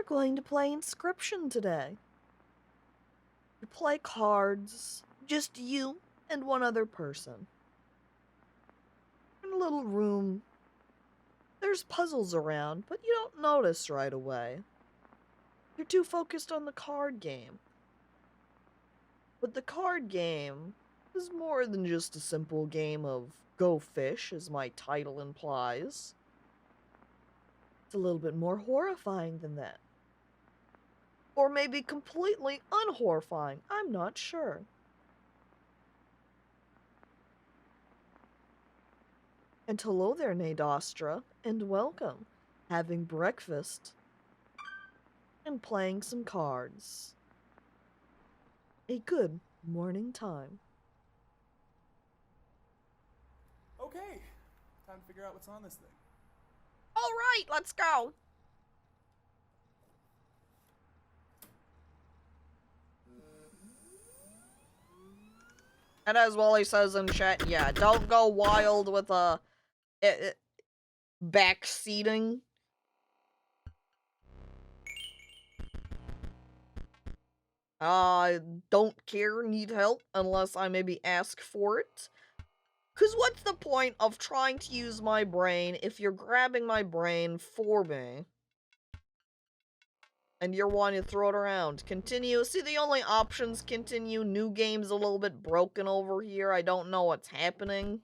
going to play Inscryption today. You play cards, just you and one other person. In a little room, there's puzzles around, but you don't notice right away. You're too focused on the card game. But the card game is more than just a simple game of go fish, as my title implies. It's a little bit more horrifying than that. Or maybe completely unhorrifying, I'm not sure. And hello there, Nadastra, and welcome. Having breakfast and playing some cards. A good morning time. Okay, time to figure out what's on this thing. All right, let's go. And as Wally says in chat, yeah, don't go wild with backseating. Don't care, need help, unless I maybe ask for it. Cause what's the point of trying to use my brain if you're grabbing my brain for me? And you're wanting to throw it around. Continue. See, the only options continue. New game's a little bit broken over here. I don't know what's happening.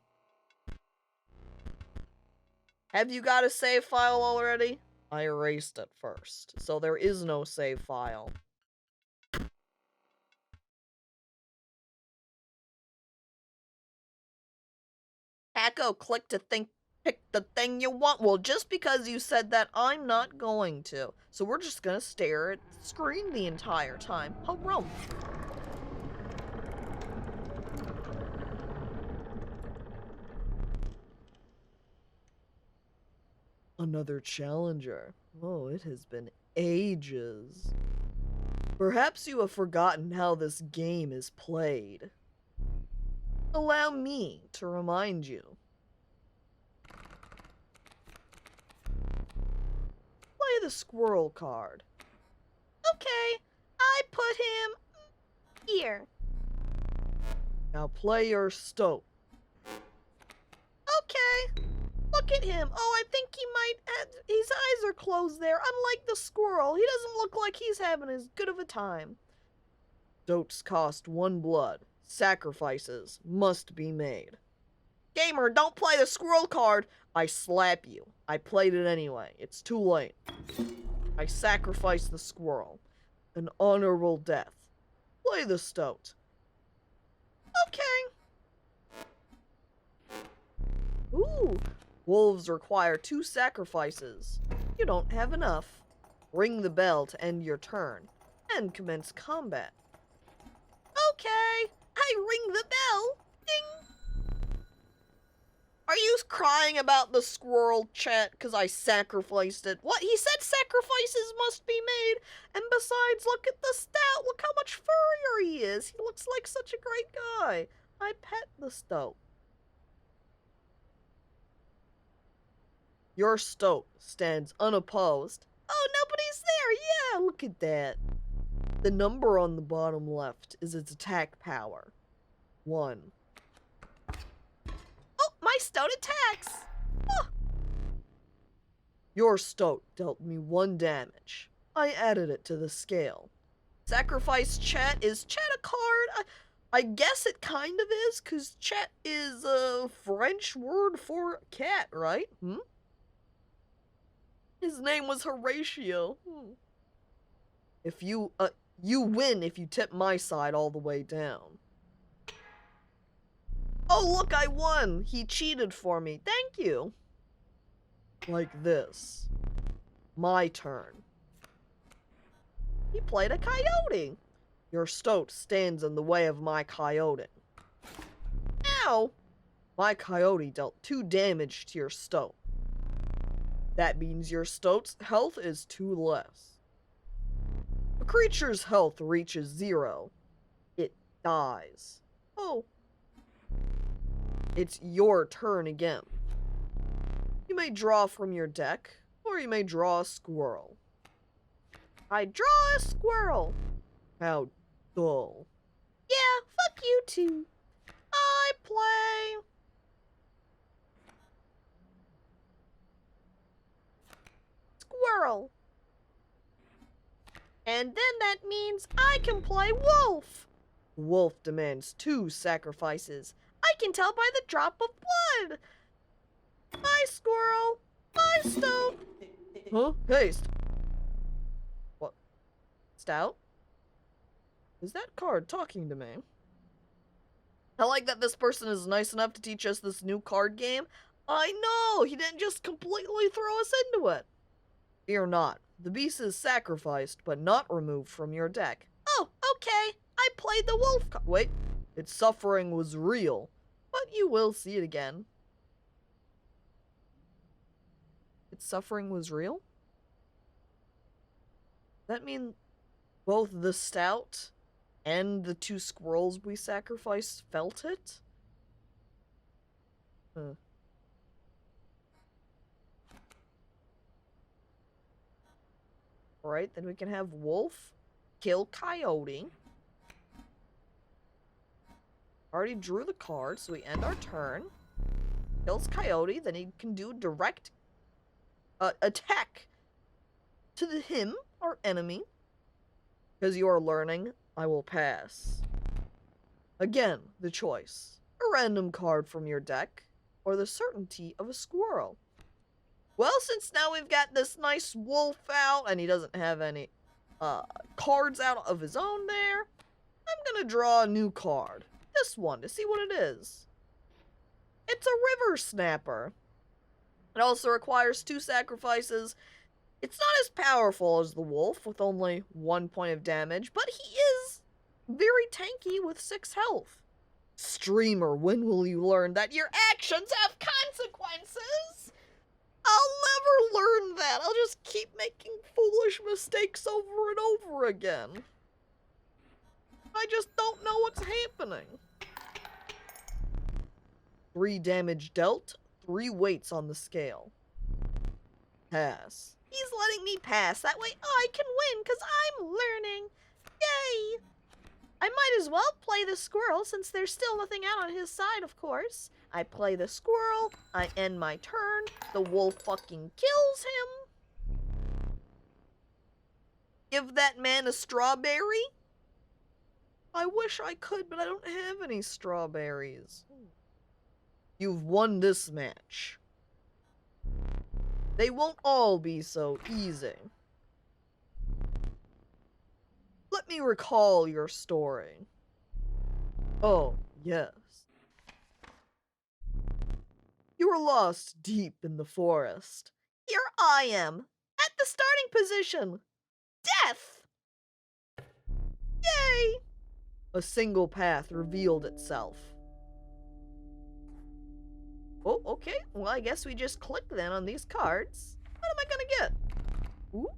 Have you got a save file already? I erased it first, so there is no save file. Caco, click to pick the thing you want. Well, just because you said that, I'm not going to. So we're just gonna stare at the screen the entire time. Oh, Rome. Another challenger. Oh, it has been ages. Perhaps you have forgotten how this game is played. Allow me to remind you. Play the squirrel card. Okay, I put him here. Now play your stoat. Okay. Look at him. Oh, I think he might his eyes are closed there. Unlike the squirrel, he doesn't look like he's having as good of a time. Stoats cost 1 blood. Sacrifices must be made. Gamer, don't play the squirrel card. I slap you. I played it anyway. It's too late. I sacrificed the squirrel. An honorable death. Play the stoat. Okay. Ooh. Wolves require 2 sacrifices. You don't have enough. Ring the bell to end your turn, and commence combat. Okay, I ring the bell. Ding! Are you crying about the squirrel, chat, because I sacrificed it? What? He said sacrifices must be made, and besides, look at the stout. Look how much furrier he is. He looks like such a great guy. I pet the stoat. Your stoat stands unopposed. Oh, nobody's there. Yeah, look at that. The number on the bottom left is its attack power. 1. Oh, my stoat attacks. Oh. Your stoat dealt me 1 damage. I added it to the scale. Sacrifice chat. Is chat a card? I guess it kind of is, because chat is a French word for cat, right? His name was Horatio. If you win if you tip my side all the way down. Oh, look, I won. He cheated for me. Thank you. Like this. My turn. He played a coyote. Your stoat stands in the way of my coyote. Ow! My coyote dealt 2 damage to your stoat. That means your stoat's health is 2 less. A creature's health reaches 0. It dies. Oh. It's your turn again. You may draw from your deck, or you may draw a squirrel. I draw a squirrel. How dull. Yeah, fuck you too. I play squirrel. And then that means I can play wolf. Wolf demands 2 sacrifices. I can tell by the drop of blood. Bye, squirrel. Bye, Stout. Huh? Haste. What? Stout? Is that card talking to me? I like that this person is nice enough to teach us this new card game. I know! He didn't just completely throw us into it. Fear not. The beast is sacrificed, but not removed from your deck. Oh, okay. I played the wolf card. Wait. Its suffering was real, but you will see it again. Its suffering was real? That mean both the stout and the 2 squirrels we sacrificed felt it? Huh. Alright, then we can have Wolf kill Coyote. Already drew the card, so we end our turn. Kills Coyote, then he can do direct attack to him, our enemy. Because you are learning, I will pass. Again, the choice. A random card from your deck, or the certainty of a squirrel. Well, since now we've got this nice wolf out, and he doesn't have any cards out of his own there, I'm gonna draw a new card. This one, to see what it is. It's a river snapper. It also requires 2 sacrifices. It's not as powerful as the wolf, with only 1 point of damage, but he is very tanky with 6 health. Streamer, when will you learn that your actions have consequences? I'll never learn that. I'll just keep making foolish mistakes over and over again. I just don't know what's happening. 3 damage dealt, 3 weights on the scale. Pass. He's letting me pass. That way I can win, because I'm learning. Yay! I might as well play the squirrel, since there's still nothing out on his side, of course. I play the squirrel, I end my turn, the wolf fucking kills him. Give that man a strawberry? I wish I could, but I don't have any strawberries. You've won this match. They won't all be so easy. Let me recall your story. Oh, yes. You were lost deep in the forest. Here I am, at the starting position. Death! Yay! A single path revealed itself. Oh, okay. Well, I guess we just click then on these cards. What am I gonna get? Ooh.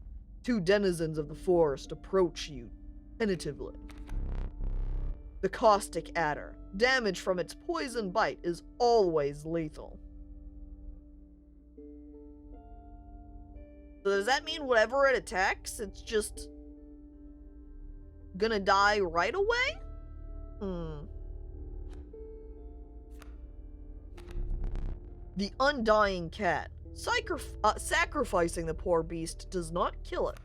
2 denizens of the forest approach you tentatively. The caustic adder. Damage from its poison bite is always lethal. So does that mean whatever it attacks, it's just gonna die right away? The undying cat. Sacrificing the poor beast does not kill it.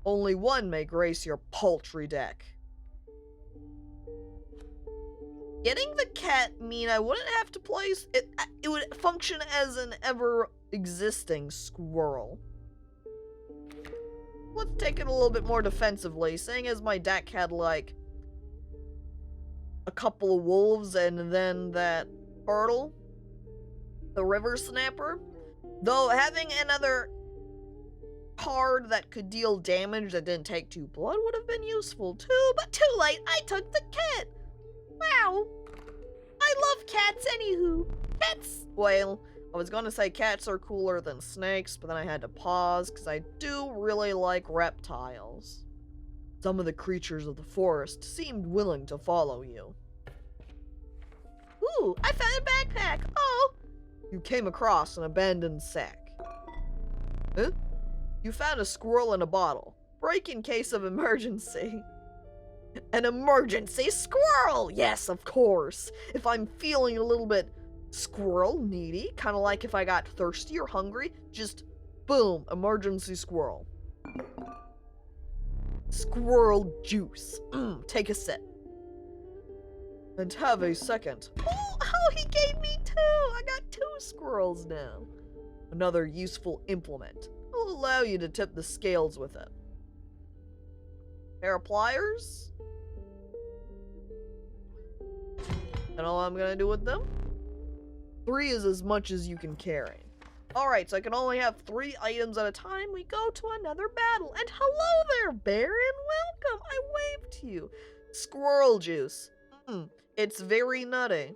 Only one may grace your paltry deck. Getting the cat mean I wouldn't have to place it. It would function as an ever-existing squirrel. Let's take it a little bit more defensively, seeing as my deck had like a couple of wolves and then that turtle. The river snapper. Though having another card that could deal damage that didn't take 2 blood would have been useful too, but too late, I took the cat. Wow. I love cats anywho. Cats. Well, I was gonna say cats are cooler than snakes, but then I had to pause because I do really like reptiles. Some of the creatures of the forest seemed willing to follow you. Ooh, I found a backpack. Oh. You came across an abandoned sack. Huh? You found a squirrel in a bottle. Break in case of emergency. An emergency squirrel! Yes, of course. If I'm feeling a little bit squirrel needy, kind of like if I got thirsty or hungry, just boom, emergency squirrel. Squirrel juice. Take a sip. And have a second. Oh, he gave me 2! I got 2 squirrels now. Another useful implement. Will allow you to tip the scales with it. Pair of pliers. I know what I'm gonna do with them. 3 is as much as you can carry. Alright, so I can only have 3 items at a time. We go to another battle. And hello there, Baron. Welcome. I waved to you. Squirrel juice. It's very nutty.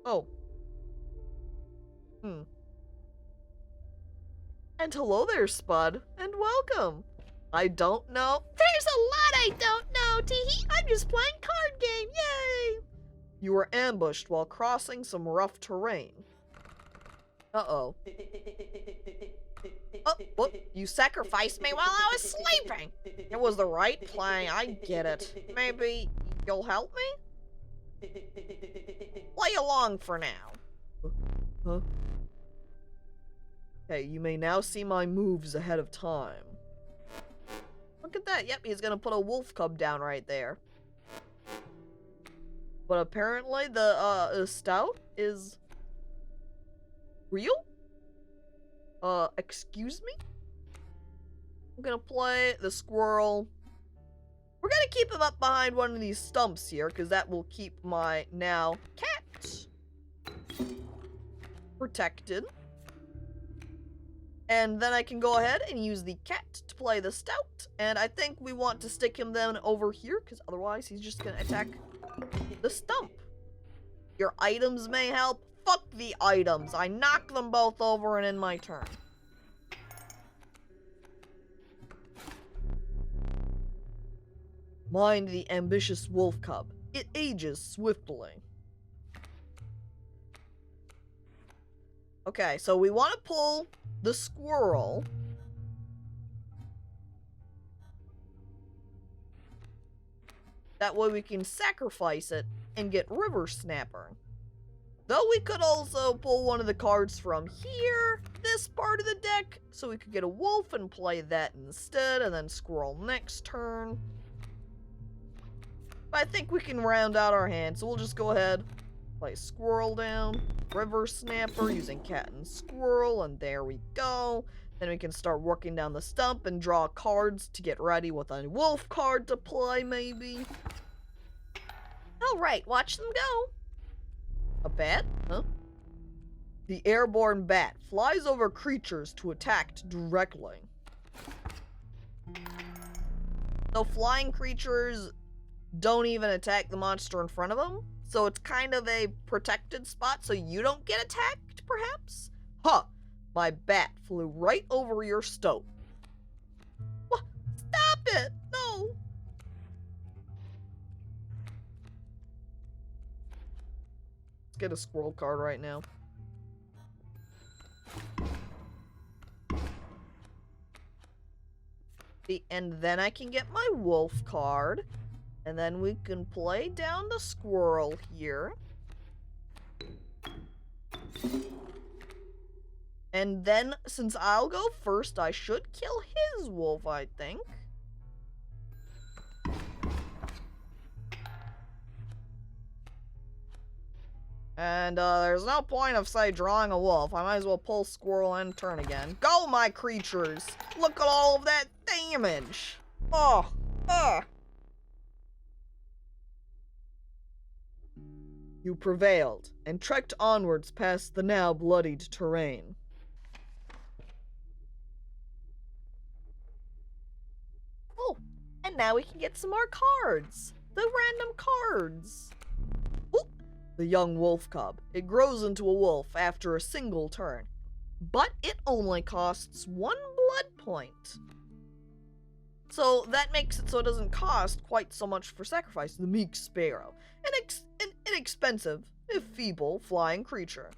Oh. And hello there, Spud. And welcome. I don't know. There's a lot I don't know, teehee. I'm just playing card game. Yay! You were ambushed while crossing some rough terrain. Uh-oh. Oh, what? You sacrificed me while I was sleeping. It was the right play, I get it. Maybe you'll help me? Play along for now. Huh? Okay, you may now see my moves ahead of time. Look at that. Yep, he's gonna put a wolf cub down right there. But apparently the stout is real? Excuse me? I'm gonna play the squirrel. We're gonna keep him up behind one of these stumps here, because that will keep my now cat protected. And then I can go ahead and use the cat to play the stout. And I think we want to stick him then over here, because otherwise he's just gonna attack the stump. Your items may help. Fuck the items. I knock them both over and end my turn. Mind the ambitious wolf cub. It ages swiftly. Okay, so we want to pull the squirrel. That way we can sacrifice it and get River Snapper. Though we could also pull one of the cards from here, this part of the deck, so we could get a wolf and play that instead, and then squirrel next turn. But I think we can round out our hand, so we'll just go ahead, play squirrel down, River Snapper using cat and squirrel, and there we go. Then we can start working down the stump and draw cards to get ready with a wolf card to play, maybe. Alright, watch them go. A bat? Huh? The airborne bat flies over creatures to attack directly. So flying creatures don't even attack the monster in front of them. So it's kind of a protected spot so you don't get attacked, perhaps? Huh. My bat flew right over your stove. What? Stop it! No! Let's get a squirrel card right now. And then I can get my wolf card. And then we can play down the squirrel here. And then, since I'll go first, I should kill his wolf, I think. And, there's no point of, say, drawing a wolf. I might as well pull squirrel and turn again. Go, my creatures! Look at all of that damage! Oh! Ugh! You prevailed, and trekked onwards past the now bloodied terrain. Oh, and now we can get some more cards. The random cards. Ooh, the young wolf cub. It grows into a wolf after a single turn, but it only costs 1 blood point. So that makes it so it doesn't cost quite so much for sacrifice. The meek sparrow. An inexpensive, if feeble, flying creature.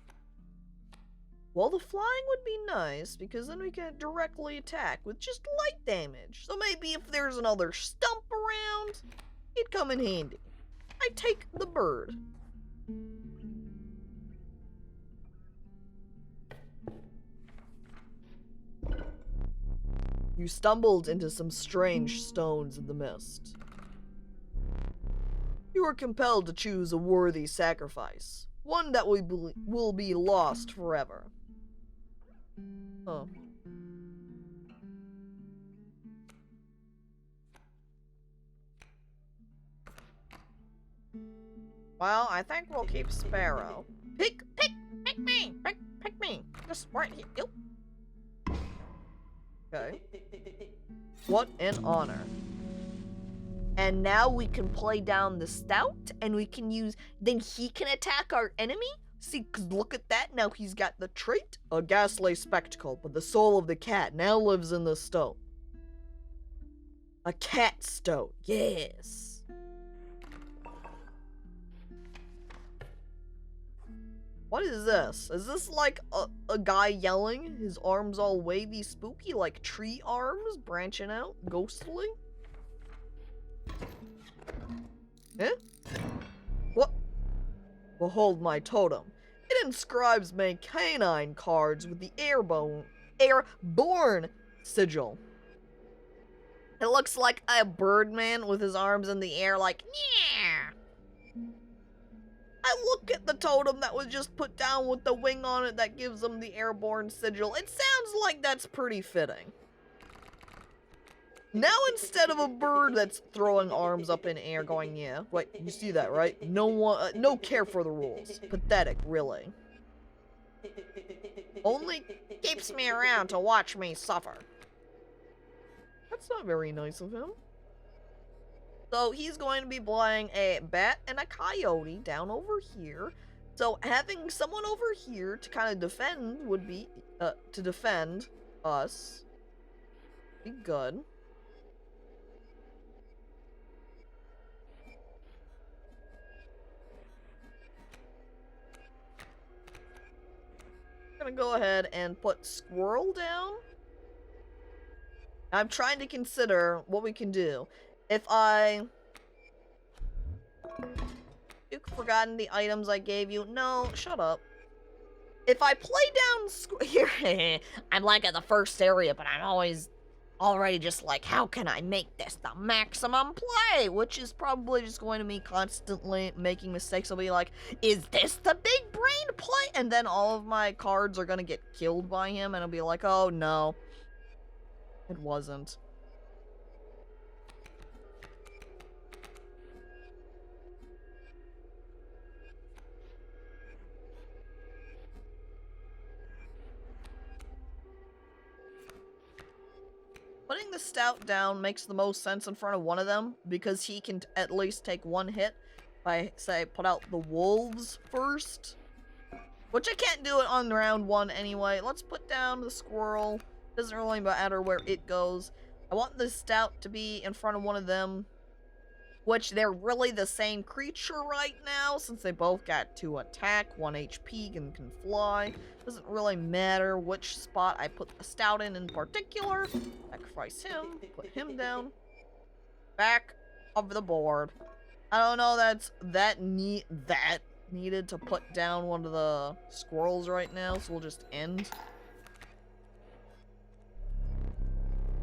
Well, the flying would be nice, because then we can directly attack with just light damage. So maybe if there's another stump around, it'd come in handy. I take the bird. You stumbled into some strange stones in the mist. You were compelled to choose a worthy sacrifice, one that will be lost forever. Oh. Well, I think we'll keep Sparrow. Pick me! Pick me! Just right here. Yep. Okay. What an honor. And now we can play down the Stout, and we can use... Then he can attack our enemy? See, 'cause look at that. Now he's got the trait. A ghastly spectacle, but the soul of the cat now lives in the Stoat. A cat Stoat. Yes. What is this? Is this like a guy yelling? His arms all wavy, spooky, like tree arms branching out, ghostly? Eh? What? Behold my totem. It inscribes my canine cards with the airborne sigil. It looks like a birdman with his arms in the air like, yeah. I look at the totem that was just put down with the wing on it that gives them the airborne sigil. It sounds like that's pretty fitting. Now instead of a bird that's throwing arms up in air going, yeah. Wait, you see that, right? No care for the rules. Pathetic, really. Only keeps me around to watch me suffer. That's not very nice of him. So he's going to be playing a bat and a coyote down over here. So having someone over here to kind of defend would be, to defend us, be good. I'm gonna go ahead and put squirrel down. I'm trying to consider what we can do. If you've forgotten the items I gave you. No, shut up. If I play down here, I'm like at the first area, but I'm already just like, how can I make this the maximum play? Which is probably just going to be constantly making mistakes. I'll be like, is this the big brain play? And then all of my cards are gonna get killed by him, and I'll be like, oh no, it wasn't. Putting the Stout down makes the most sense in front of one of them, because he can at least take one hit. If I say put out the wolves first, which I can't do it on round one anyway. Let's put down the squirrel. Doesn't really matter where it goes. I want the Stout to be in front of one of them, which they're really the same creature right now, since they both got 2 attack, 1 HP, and can fly. Doesn't really matter which spot I put the Stout in particular. Sacrifice him, put him down. Back of the board. I don't know that needed to put down one of the squirrels right now, so we'll just end.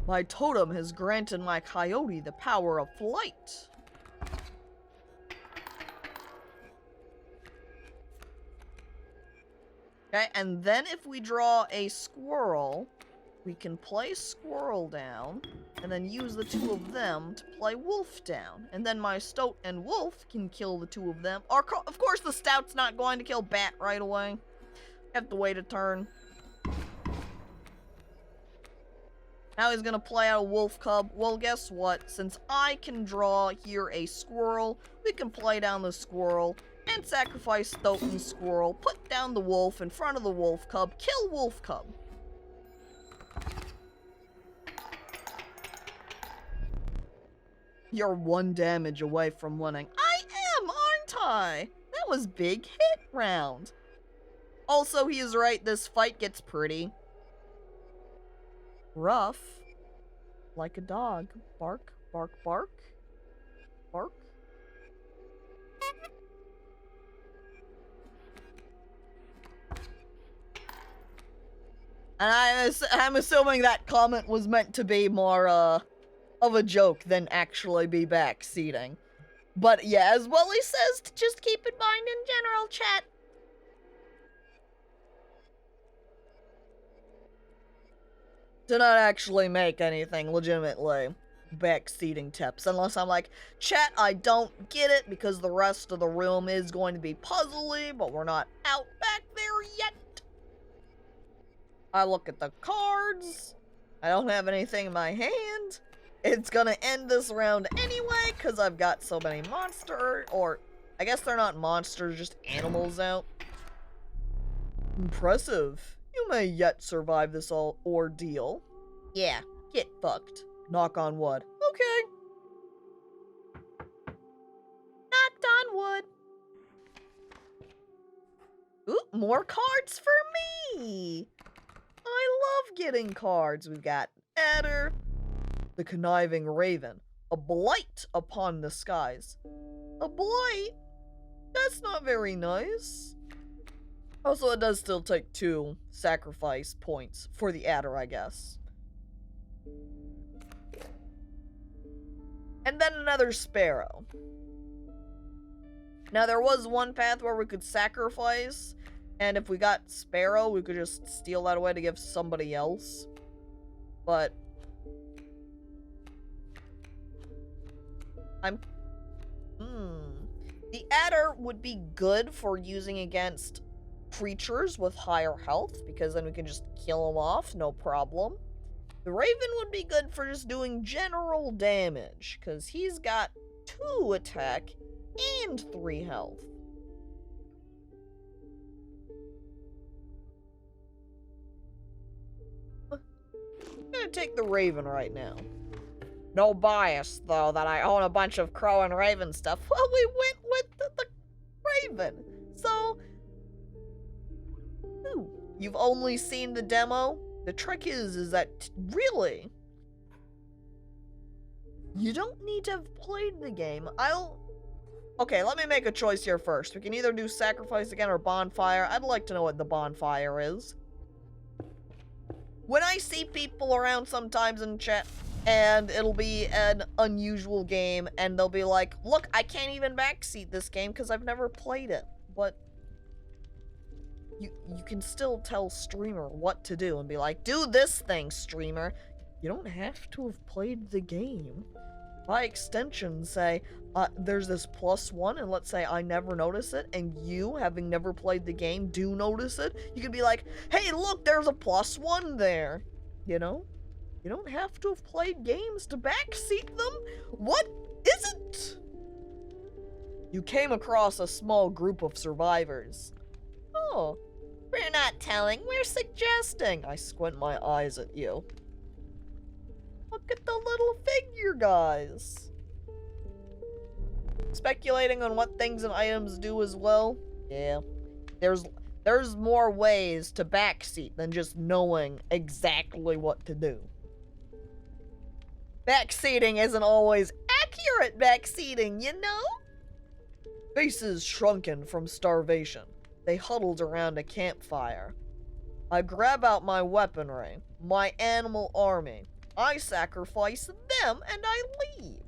My totem has granted my coyote the power of flight. Okay, and then if we draw a squirrel, we can play squirrel down, and then use the 2 of them to play wolf down. And then my Stoat and wolf can kill the 2 of them. Or, of course, the Stout's not going to kill bat right away. Have to wait a turn. Now he's gonna play out a wolf cub. Well, guess what? Since I can draw here a squirrel, we can play down the squirrel and sacrifice Stoat and squirrel, put down the wolf in front of the wolf cub, kill wolf cub. You're 1 damage away from winning. I am, aren't I? That was big hit round. Also, he is right, this fight gets pretty rough. Like a dog. Bark, bark, bark. Bark. And I'm assuming that comment was meant to be more, of a joke than actually be backseating. But yeah, as Wally says, to just keep in mind in general, chat. To not actually make anything legitimately backseating tips. Unless I'm like, chat, I don't get it because the rest of the room is going to be puzzly, but we're not out back there yet. I look at the cards. I don't have anything in my hand. It's gonna end this round anyway, because I've got so many or I guess they're not monsters, just animals out. Impressive. You may yet survive this ordeal. Yeah, get fucked. Knock on wood. Okay. Knocked on wood. Ooh, more cards for me! I love getting cards. We've got Adder, the Conniving Raven, a blight upon the skies. A blight? That's not very nice. Also, it does still take 2 sacrifice points for the Adder, I guess. And then another Sparrow. Now, there was one path where we could sacrifice, and if we got Sparrow, we could just steal that away to give somebody else. But the Adder would be good for using against creatures with higher health, because then we can just kill them off, no problem. The Raven would be good for just doing general damage, because he's got 2 attack and 3 health. I'm gonna take the Raven right now. No bias, though, that I own a bunch of Crow and Raven stuff. Well, we went with the Raven. So, you've only seen the demo? The trick is that, really, you don't need to have played the game. Okay, let me make a choice here first. We can either do Sacrifice again or Bonfire. I'd like to know what the Bonfire is. When I see people around sometimes in chat, and it'll be an unusual game, and they'll be like, look, I can't even backseat this game because I've never played it. But you can still tell streamer what to do and be like, do this thing, streamer. You don't have to have played the game. By extension, say, there's this +1, and let's say I never notice it, and you, having never played the game, do notice it. You could be like, hey, look, there's a +1 there. You know? You don't have to have played games to backseat them. What is it? You came across a small group of survivors. Oh, we're not telling, we're suggesting. I squint my eyes at you. Look at the little figure guys. Speculating on what things and items do as well. Yeah. There's more ways to backseat than just knowing exactly what to do. Backseating isn't always accurate backseating, you know? Faces shrunken from starvation. They huddled around a campfire. I grab out my weaponry, my animal army. I sacrifice them and I leave.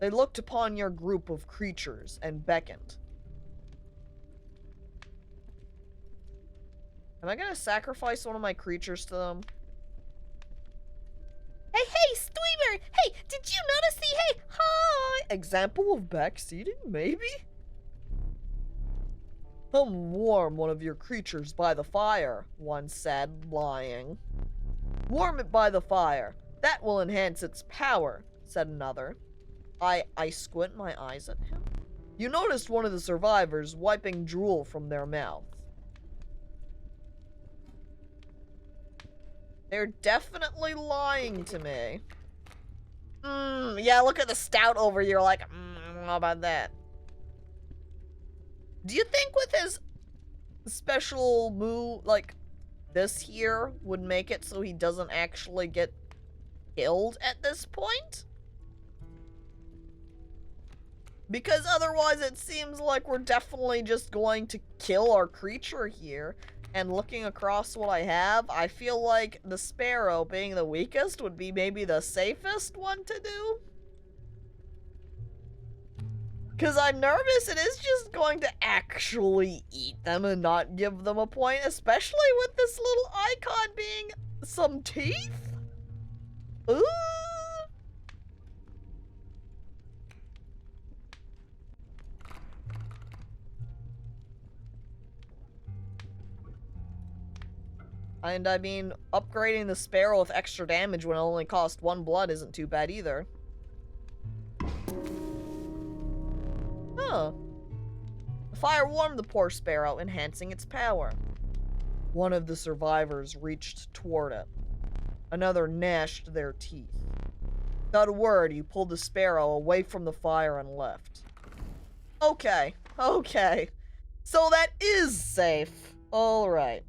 They looked upon your group of creatures and beckoned. Am I gonna sacrifice one of my creatures to them? Hey, streamer! Hey, did you notice the hey, hi! Example of backseating, maybe? Come warm one of your creatures by the fire, one said, lying. Warm it by the fire. That will enhance its power, said another. I squint my eyes at him. You noticed one of the survivors wiping drool from their mouth. They're definitely lying to me. Yeah, look at the stout over here, like, I don't know about that. Do you think with his special move, like this here, would make it so he doesn't actually get killed at this point. Because otherwise it seems like we're definitely just going to kill our creature here. And looking across what I have, I feel like the sparrow being the weakest would be maybe the safest one to do. Because I'm nervous it is just going to actually eat them and not give them a point, especially with this little icon being some teeth. Ooh. And I mean, upgrading the sparrow with extra damage when it only costs 1 blood isn't too bad either. Huh. The fire warmed the poor sparrow, enhancing its power. One of the survivors reached toward it. Another gnashed their teeth. Without a word, he pulled the sparrow away from the fire and left. Okay, okay. So that is safe. Alright.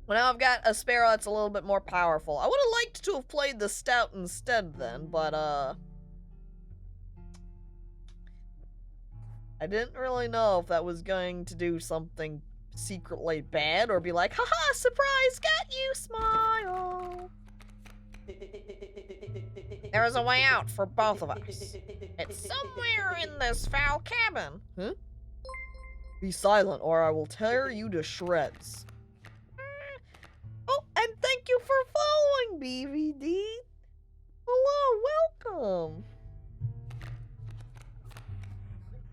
Well, now I've got a sparrow that's a little bit more powerful. I would have liked to have played the stout instead then, but, I didn't really know if that was going to do something secretly bad or be like, haha, surprise, got you, smile. There is a way out for both of us. It's somewhere in this foul cabin. Huh? Be silent or I will tear you to shreds. Oh, and thank you for following, BVD. Hello, welcome.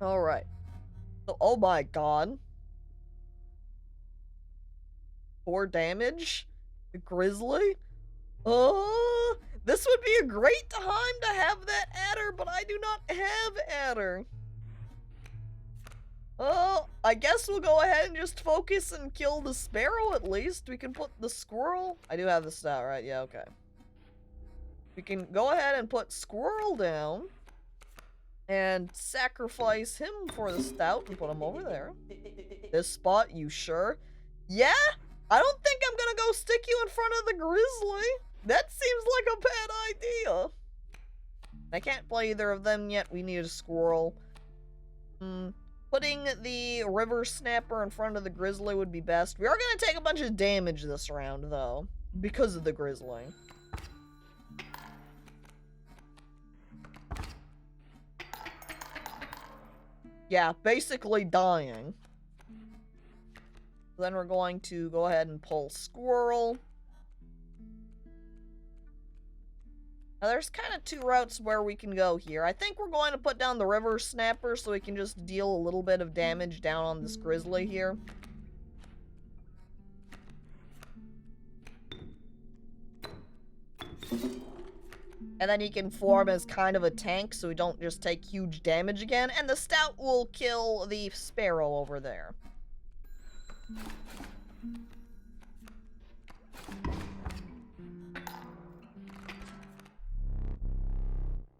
Alright. So, oh my god. 4 damage? The grizzly? Oh, this would be a great time to have that adder, but I do not have adder. Oh, I guess we'll go ahead and just focus and kill the sparrow at least. We can put the squirrel. I do have the stout, right? Yeah, okay. We can go ahead and put squirrel down and sacrifice him for the stout and put him over there. This spot, you sure? Yeah? I don't think I'm gonna go stick you in front of the grizzly. That seems like a bad idea. I can't play either of them yet. We need a squirrel. Putting the river snapper in front of the grizzly would be best. We are going to take a bunch of damage this round, though, because of the grizzly. Yeah, basically dying. Then we're going to go ahead and pull squirrel. Now, there's kind of 2 routes where we can go here. I think we're going to put down the river snapper so we can just deal a little bit of damage down on this grizzly here. And then he can form as kind of a tank so we don't just take huge damage again. And the stout will kill the sparrow over there.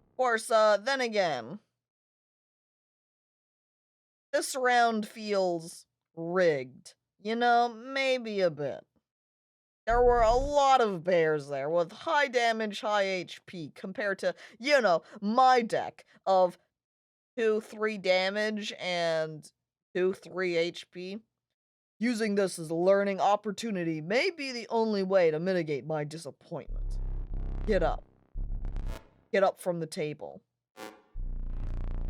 Of course, then again, this round feels rigged. You know, maybe a bit. There were a lot of bears there with high damage, high HP compared to, you know, my deck of 2-3 damage and 2-3 HP. Using this as a learning opportunity may be the only way to mitigate my disappointment. Get up. Get up from the table.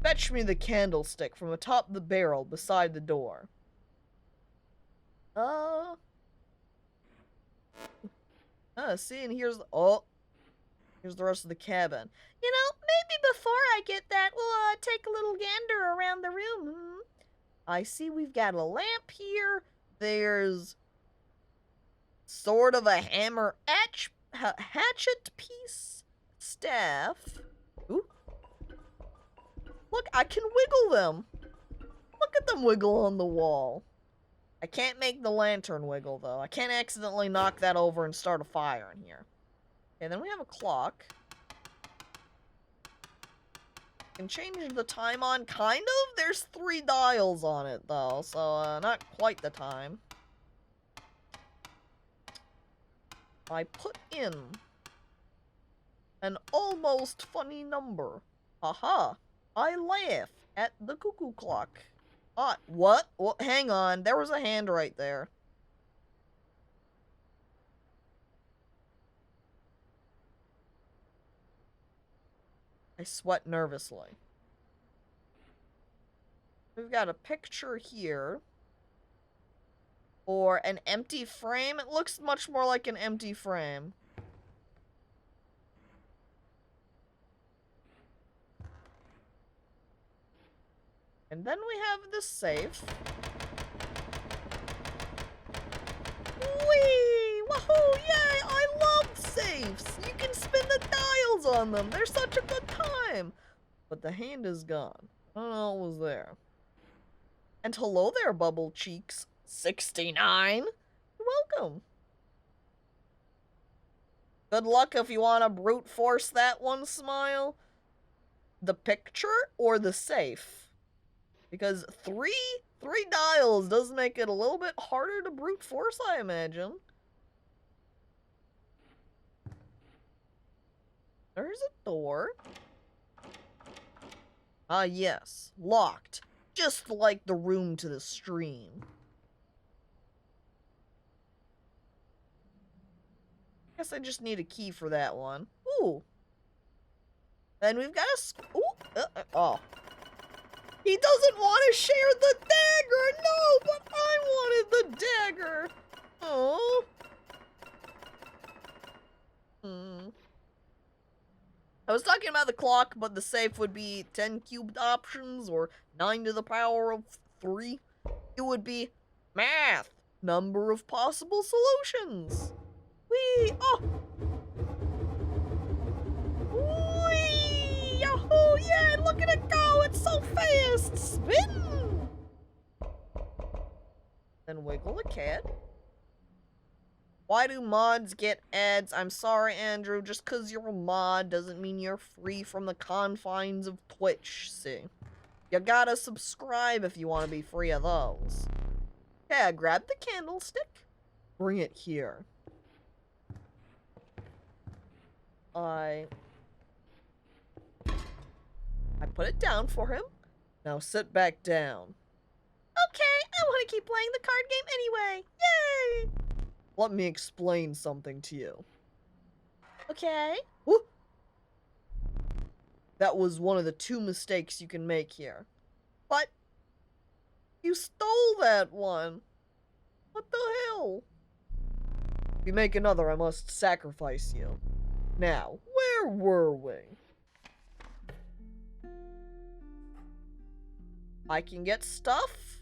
Fetch me the candlestick from atop the barrel beside the door. See, and here's here's the rest of the cabin. You know, maybe before I get that, we'll take a little gander around the room. I see we've got a lamp here. There's sort of a hammer hatchet piece. Staff. Ooh. Look, I can wiggle them. Look at them wiggle on the wall. I can't make the lantern wiggle, though. I can't accidentally knock that over and start a fire in here. Okay, then we have a clock. Can change the time on, kind of. There's 3 dials on it, though, so, not quite the time. I put in an almost funny number. Aha! I laugh at the cuckoo clock. What? Well, hang on. There was a hand right there. I sweat nervously. We've got a picture here. Or an empty frame. It looks much more like an empty frame. And then we have the safe. Whee! Wahoo! Yay! I love safes! You can spin the dials on them. They're such a good time. But the hand is gone. I don't know what was there. And hello there, Bubble Cheeks. 69? Welcome. Good luck if you want to brute force that one, Smile. The picture or the safe? Because three dials does make it a little bit harder to brute force, I imagine. There's a door. Ah, yes. Locked. Just like the room to the stream. Guess I just need a key for that one. Ooh. Then we've got a... Ooh. Oh. He doesn't want to share the dagger! No, but I wanted the dagger! Oh. I was talking about the clock, but the safe would be 10 cubed options, or 9 to the power of 3. It would be math, number of possible solutions. Whee! Oh! Whee! Yahoo! Yeah, look at it go! It's so fast! Spin! Then wiggle the cat. Why do mods get ads? I'm sorry, Andrew. Just because you're a mod doesn't mean you're free from the confines of Twitch, see? You gotta subscribe if you want to be free of those. Yeah, grab the candlestick. Bring it here. I put it down for him. Now sit back down. Okay, I want to keep playing the card game anyway. Yay! Let me explain something to you. Okay. Ooh. That was one of the 2 mistakes you can make here. But you stole that one. What the hell? If you make another, I must sacrifice you. Now, where were we? I can get stuff?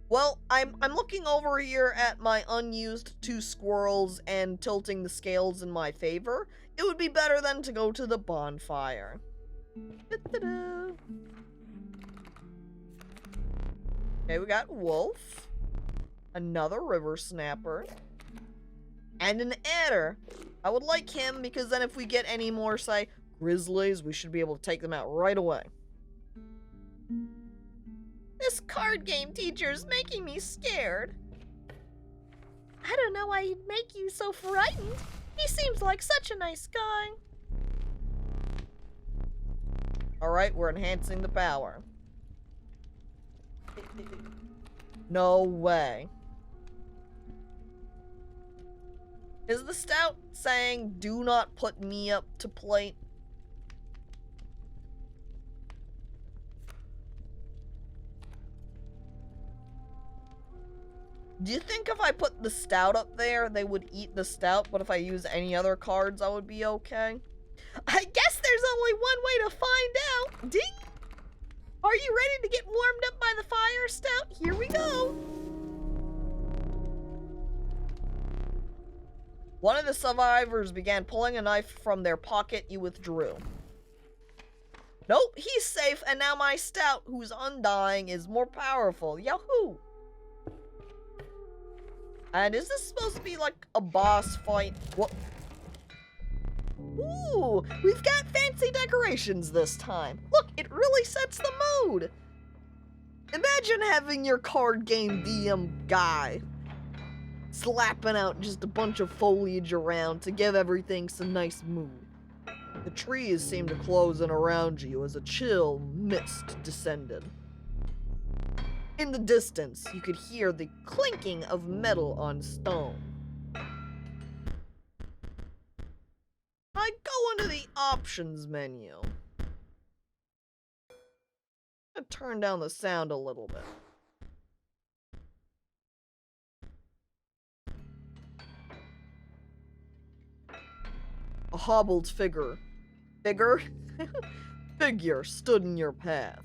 Well, I'm looking over here at my unused 2 squirrels and tilting the scales in my favor. It would be better than to go to the bonfire. Da-da-da. Okay, we got wolf, another river snapper, and an adder. I would like him because then if we get any more, say, grizzlies, we should be able to take them out right away. This card game teacher's making me scared. I don't know why he'd make you so frightened. He seems like such a nice guy. Alright, we're enhancing the power. No way. Is the stout saying, do not put me up to plate? Do you think if I put the stout up there, they would eat the stout, but if I use any other cards, I would be okay? I guess there's only one way to find out. Ding! Are you ready to get warmed up by the fire, Stout? Here we go. One of the survivors began pulling a knife from their pocket. You withdrew. Nope, he's safe, and now my Stout, who's undying, is more powerful. Yahoo! And is this supposed to be like a boss fight? What? Ooh, we've got fancy decorations this time. Look, it really sets the mood. Imagine having your card game DM guy slapping out just a bunch of foliage around to give everything some nice mood. The trees seemed to close in around you as a chill mist descended. In the distance, you could hear the clinking of metal on stone. I go into the options menu. I'm gonna turn down the sound a little bit. A hobbled figure stood in your path.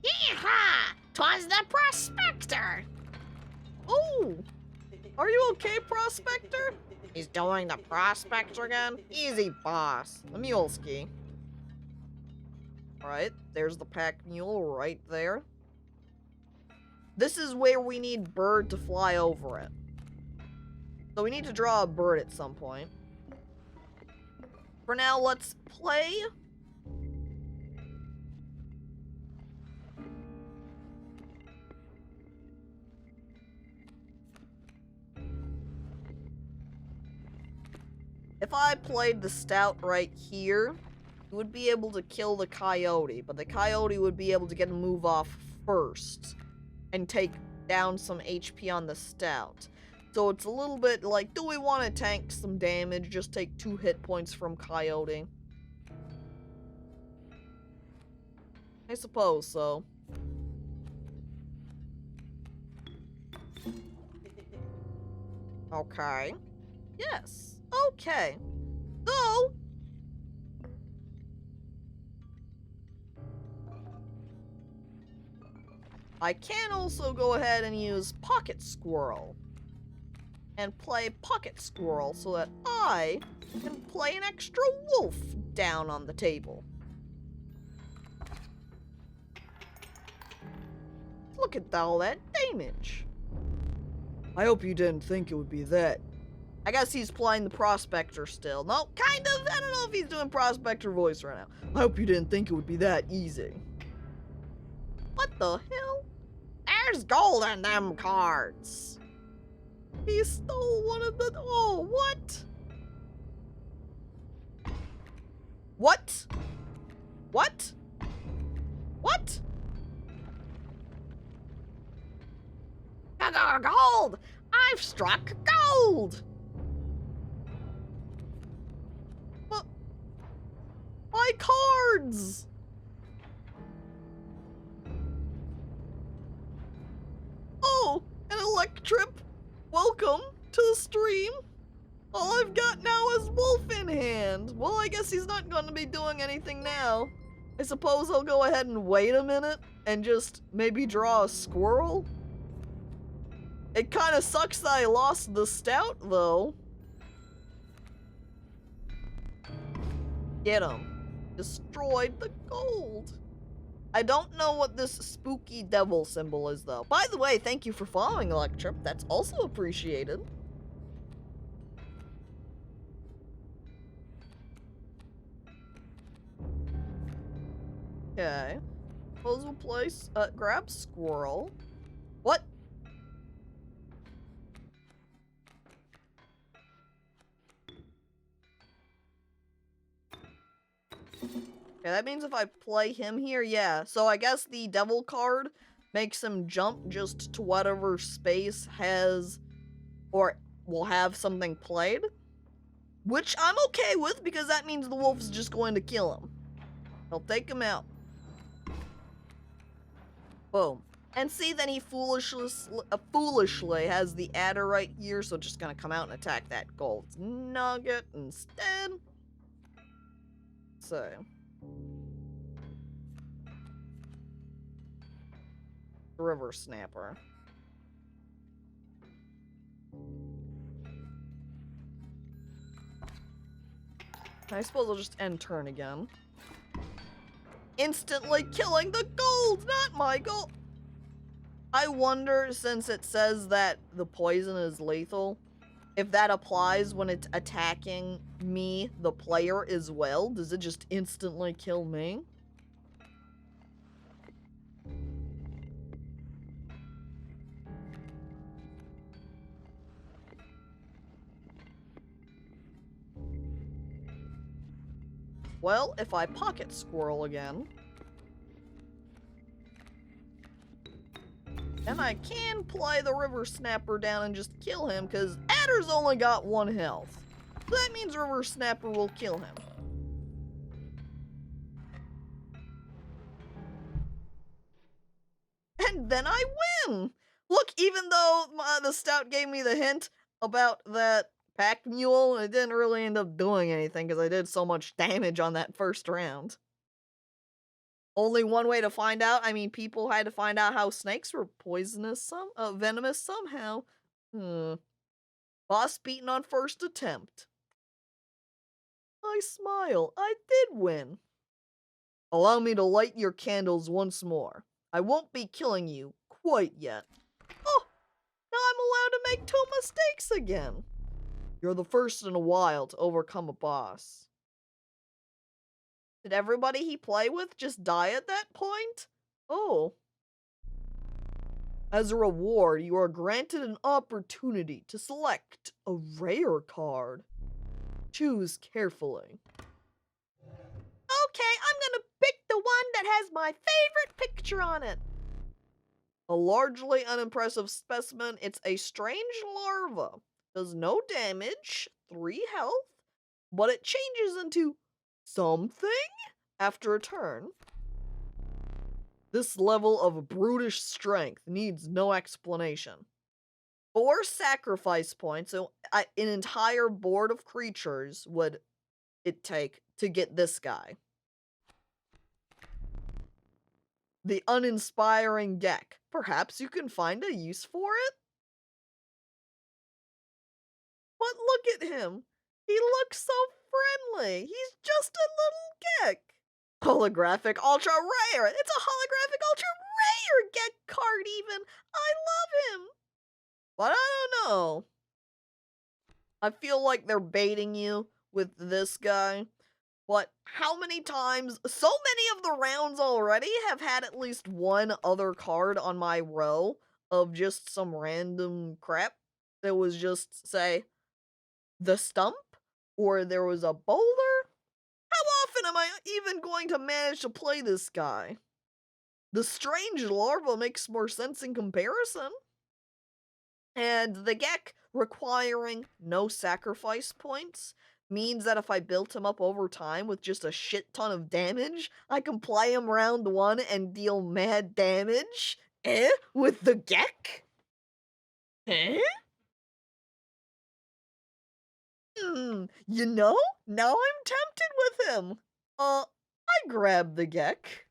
Yeehaw! 'Twas the prospector! Oh! Are you okay, Prospector? He's doing the prospector again? Easy, boss. The Muleski. Alright, there's the pack mule right there. This is where we need Bird to fly over it. So we need to draw a bird at some point. For now, let's play. If I played the stout right here, you would be able to kill the coyote, but the coyote would be able to get a move off first and take down some HP on the stout. So it's a little bit like, do we want to tank some damage? Just take 2 hit points from coyote. I suppose so. Okay. Yes. Okay. So, I can also go ahead and use Pocket Squirrel and play Pocket Squirrel so that I can play an extra wolf down on the table. Look at all that damage. I hope you didn't think it would be that. I guess he's playing the Prospector still. No, kind of. I don't know if he's doing Prospector voice right now. I hope you didn't think it would be that easy. What the hell? There's gold in them cards. He stole one of the... Oh, what? What? What? What? Gold! I've struck gold! What? My cards! Oh, an Electrip. Welcome to the stream. All I've got now is Wolf in hand. Well, I guess he's not going to be doing anything now. I suppose I'll go ahead and wait a minute and just maybe draw a squirrel. It kind of sucks that I lost the stout, though. Get him. Destroyed the gold. I don't know what this spooky devil symbol is, though. By the way, thank you for following, Electrip. That's also appreciated. Okay. Puzzle place. Grab squirrel. What? Okay, that means if I play him here, yeah. So I guess the devil card makes him jump just to whatever space has or will have something played. Which I'm okay with because that means the wolf's just going to kill him. I'll take him out. Boom. And see, then he foolishly has the adder right here, so just gonna come out and attack that gold nugget instead. So... River Snapper. I suppose I'll just end turn again. Instantly killing the gold, not my gold. I wonder, since it says that the poison is lethal, if that applies when it's attacking me, the player, as well. Does it just instantly kill me? Well, if I pocket squirrel again, then I can play the river snapper down and just kill him, because Adder's only got 1 health. So that means river snapper will kill him. And then I win! Look, even though the stout gave me the hint about that pack mule, it didn't really end up doing anything because I did so much damage on that first round. Only one way to find out. I mean, people had to find out how snakes were poisonous, venomous somehow. Boss beaten on first attempt. I smile. I did win. Allow me to light your candles once more. I won't be killing you quite yet. Oh, now I'm allowed to make 2 mistakes again. You're the first in a while to overcome a boss. Did everybody he play with just die at that point? Oh. As a reward, you are granted an opportunity to select a rare card. Choose carefully. Okay, I'm gonna pick the one that has my favorite picture on it. A largely unimpressive specimen, it's a strange larva. Does no damage, 3 health, but it changes into something after a turn. This level of brutish strength needs no explanation. 4 sacrifice points, so an entire board of creatures would it take to get this guy. The uninspiring Gek. Perhaps you can find a use for it? But look at him. He looks so friendly. He's just a little Gek. Holographic ultra rare. It's a holographic ultra rare Gek card even. I love him. But I don't know. I feel like they're baiting you with this guy. But how many times, so many of the rounds already have had at least one other card on my row of just some random crap that was just, say, the stump, or there was a boulder. How often am I even going to manage to play this guy? The strange larva makes more sense in comparison. And the Gek requiring no sacrifice points means that if I built him up over time with just a shit ton of damage, I can play him round 1 and deal mad damage. With the Gek? You know, now I'm tempted with him. I grab the Gek.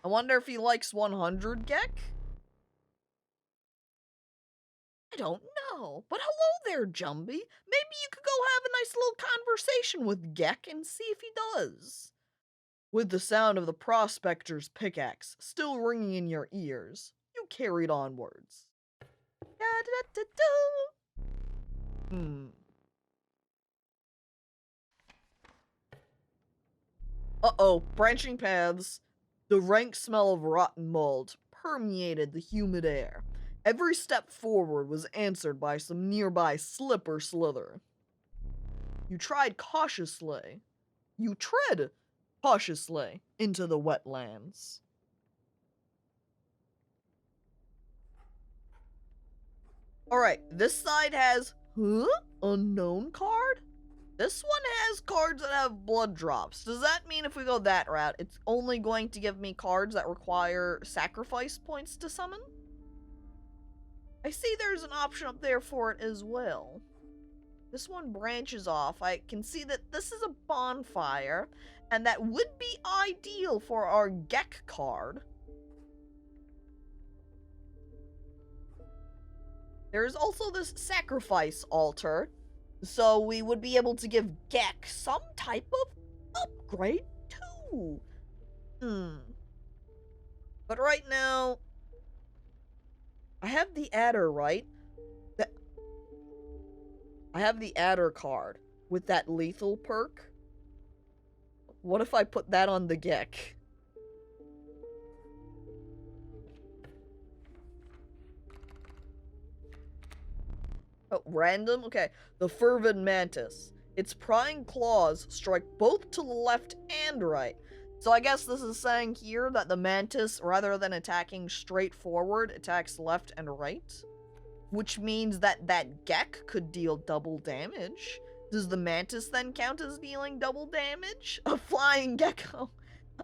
I wonder if he likes 100 Gek? I don't know, but hello there, Jumbie. Maybe you could go have a nice little conversation with Gek and see if he does. With the sound of the prospector's pickaxe still ringing in your ears, you carried onwards. Uh-oh, branching paths. The rank smell of rotten mold permeated the humid air. Every step forward was answered by some nearby slip or slither. You tread cautiously into the wetlands. Alright, this side has, unknown card? This one has cards that have blood drops. Does that mean if we go that route, it's only going to give me cards that require sacrifice points to summon? I see there's an option up there for it as well. This one branches off. I can see that this is a bonfire, and that would be ideal for our Gek card. There's also this sacrifice altar, so we would be able to give Gek some type of upgrade too. But right now, I have the adder, right? I have the adder card with that lethal perk. What if I put that on the Gek? Oh, random? Okay. The Fervid Mantis. Its prying claws strike both to the left and right. So I guess this is saying here that the Mantis, rather than attacking straight forward, attacks left and right. Which means that that Gek could deal double damage. Does the Mantis then count as dealing double damage? A flying gecko.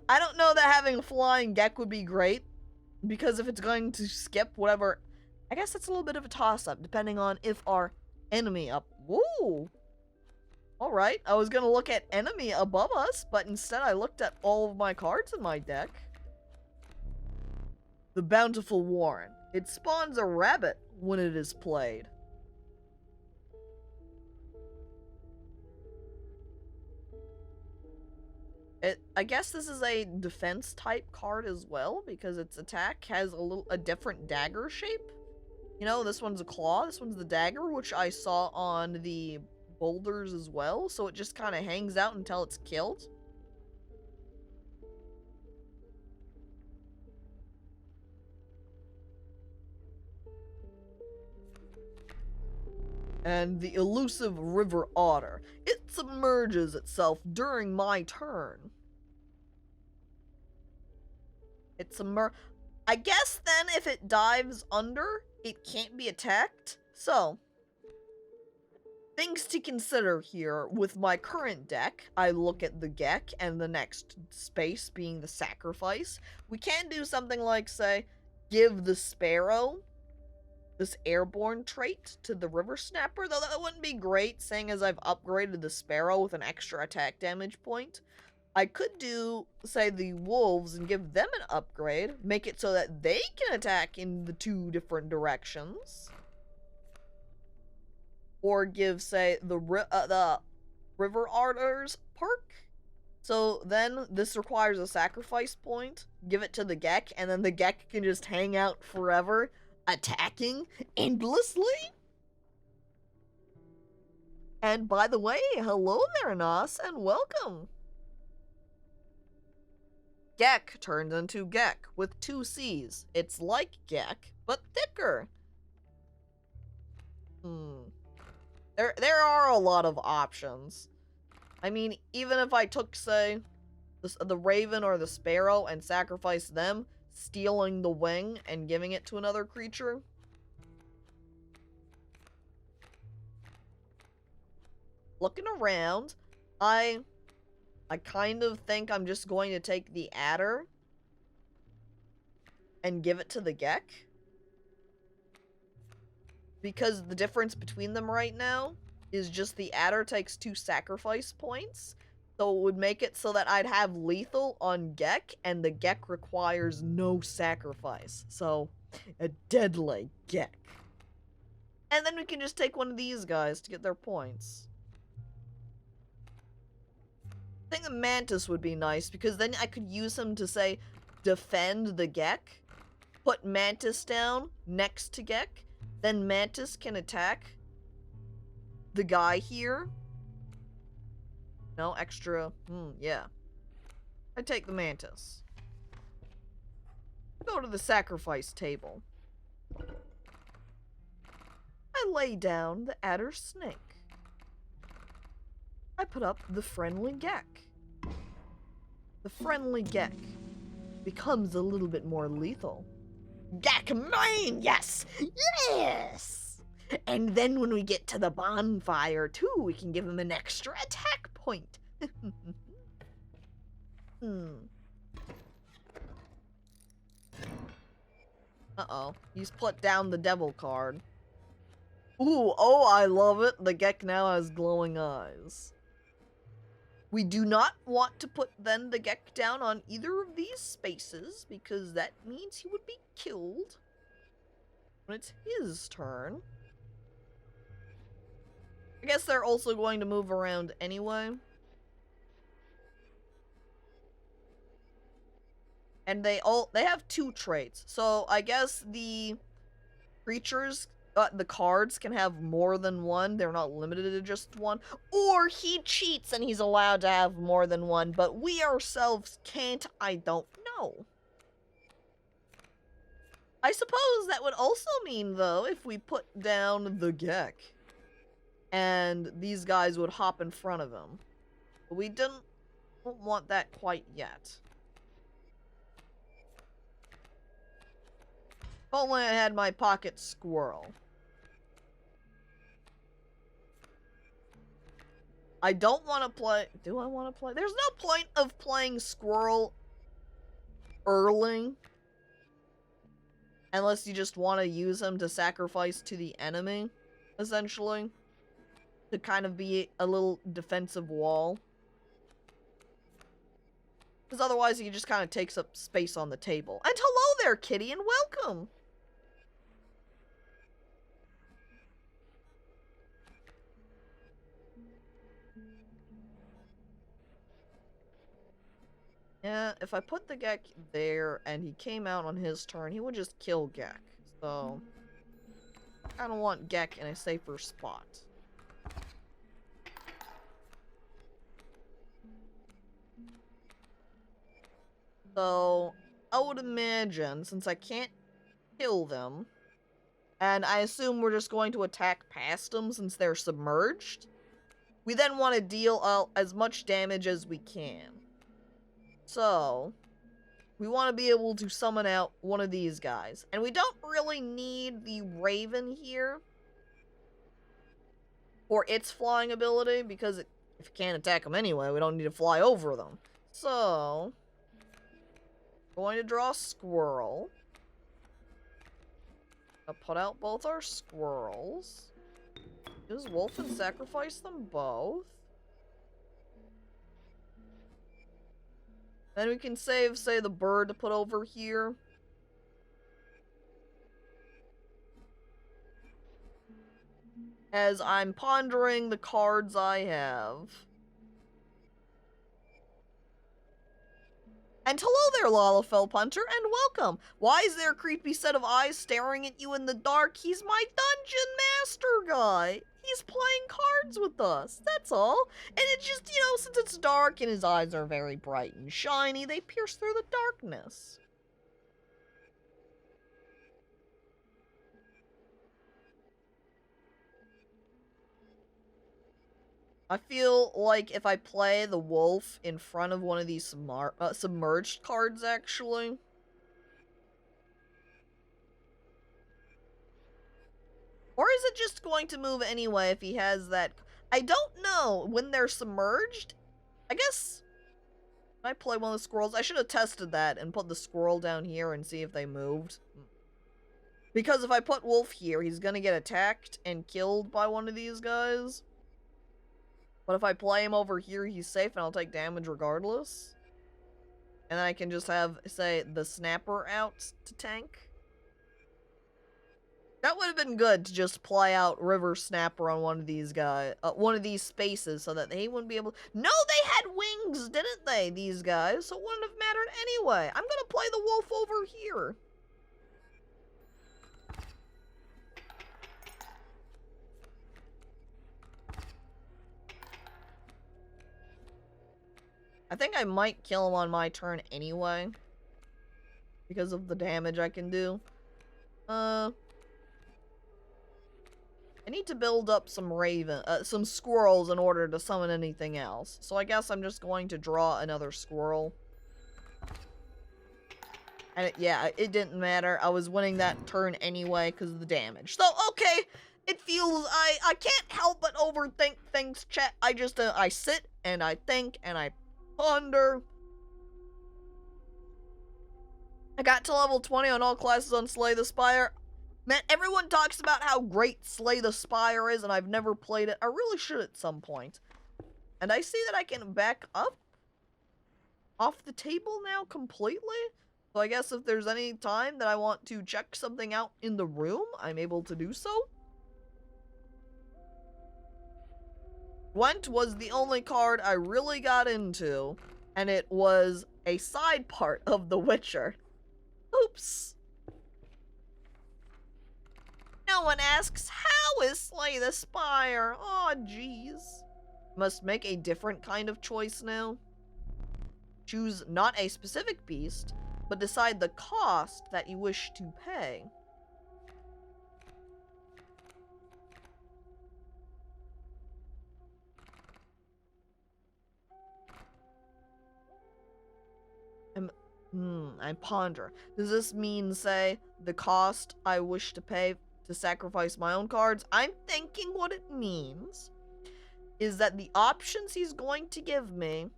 I don't know that having a flying Gek would be great. Because if it's going to skip whatever... I guess that's a little bit of a toss-up, depending on if our enemy up... Woo! Alright, I was gonna look at enemy above us, but instead I looked at all of my cards in my deck. The Bountiful Warren. It spawns a rabbit when it is played. I guess this is a defense type card as well, because its attack has a different dagger shape. You know, this one's a claw, this one's the dagger, which I saw on the boulders as well, so it just kind of hangs out until it's killed. And the elusive river otter. It submerges itself during my turn. I guess then if it dives under, it can't be attacked. So, things to consider here. With my current deck, I look at the Gek and the next space being the sacrifice. We can do something like, say, give the sparrow this airborne trait to the river snapper, though that wouldn't be great, seeing as I've upgraded the sparrow with an extra attack damage point. I could do, say, the wolves and give them an upgrade, make it so that they can attack in the two different directions. Or give, say, the river otters perk. So then this requires a sacrifice point, give it to the Gek, and then the Gek can just hang out forever, attacking endlessly. And by the way, hello there, Nos, and welcome. Gek turns into Gek with 2 C's. It's like Gek, but thicker. There are a lot of options. I mean, even if I took, say, the raven or the sparrow and sacrificed them, stealing the wing and giving it to another creature. Looking around, I kind of think I'm just going to take the adder and give it to the Gek. Because the difference between them right now is just the adder takes 2 sacrifice points. So it would make it so that I'd have lethal on Gek, and the Gek requires no sacrifice. So, a deadly Gek. And then we can just take one of these guys to get their points. I think the Mantis would be nice, because then I could use him to, say, defend the Gek, put Mantis down next to Gek, then Mantis can attack the guy here. No, extra. Yeah. I take the Mantis. Go to the sacrifice table. I lay down the adder snake. I put up the friendly Gek. The friendly Gek becomes a little bit more lethal. Gek mine, yes! Yes! And then when we get to the bonfire, too, we can give him an extra attack point. Uh-oh. He's put down the devil card. Ooh, oh, I love it. The Gek now has glowing eyes. We do not want to put then the Gek down on either of these spaces, because that means he would be killed when it's his turn. I guess they're also going to move around anyway. And they have 2 traits. So I guess the creatures the cards can have more than one. They're not limited to just one. Or he cheats and he's allowed to have more than one, but we ourselves can't. I don't know. I suppose that would also mean, though, if we put down the Gek, and these guys would hop in front of him. But we don't want that quite yet. If only I had my pocket squirrel. I don't want to play... Do I want to play? There's no point of playing squirrel early. Unless you just want to use him to sacrifice to the enemy, essentially. To kind of be a little defensive wall. Because otherwise he just kind of takes up space on the table. And hello there, kitty, and welcome! Yeah, if I put the Gek there and he came out on his turn, he would just kill Gek. So, I don't want Gek in a safer spot. So, I would imagine, since I can't kill them, and I assume we're just going to attack past them since they're submerged, we then want to deal out as much damage as we can. So, we want to be able to summon out one of these guys. And we don't really need the Raven here for its flying ability, because if you can't attack them anyway, we don't need to fly over them. So, going to draw a squirrel. I'll put out both our squirrels. Use wolf and sacrifice them both. Then we can save, say, the bird to put over here. As I'm pondering the cards I have. And hello there, Lalafell Punter, and welcome! Why is there a creepy set of eyes staring at you in the dark? He's my dungeon master guy! He's playing cards with us, that's all. And it's just, you know, since it's dark and his eyes are very bright and shiny, they pierce through the darkness. I feel like if I play the wolf in front of one of these submerged cards, actually. Or is it just going to move anyway if he has that? I don't know. When they're submerged, I guess I play one of the squirrels. I should have tested that and put the squirrel down here and see if they moved. Because if I put wolf here, he's gonna get attacked and killed by one of these guys. But if I play him over here, he's safe and I'll take damage regardless. And then I can just have, say, the snapper out to tank. That would have been good to just play out River Snapper on one of these guys, one of these spaces, so that they wouldn't be able. No, they had wings, didn't they? These guys, so it wouldn't have mattered anyway. I'm gonna play the wolf over here. I think I might kill him on my turn anyway, because of the damage I can do. I need to build up some some squirrels in order to summon anything else. So I guess I'm just going to draw another squirrel. And yeah, it didn't matter. I was winning that turn anyway because of the damage. So, okay, it feels, I can't help but overthink things, chat. I just, I sit and I think and I ponder. I got to level 20 on all classes on Slay the Spire. Man, everyone talks about how great Slay the Spire is, and I've never played it. I really should at some point. And I see that I can back up off the table now completely. So I guess if there's any time that I want to check something out in the room, I'm able to do so. Gwent was the only card I really got into, and it was a side part of The Witcher. Oops. No one asks, how is Slay the Spire? Aw, jeez. Must make a different kind of choice now. Choose not a specific beast, but decide the cost that you wish to pay. I ponder. Does this mean, say, the cost I wish to pay to sacrifice my own cards? I'm thinking what it means is that the options he's going to give me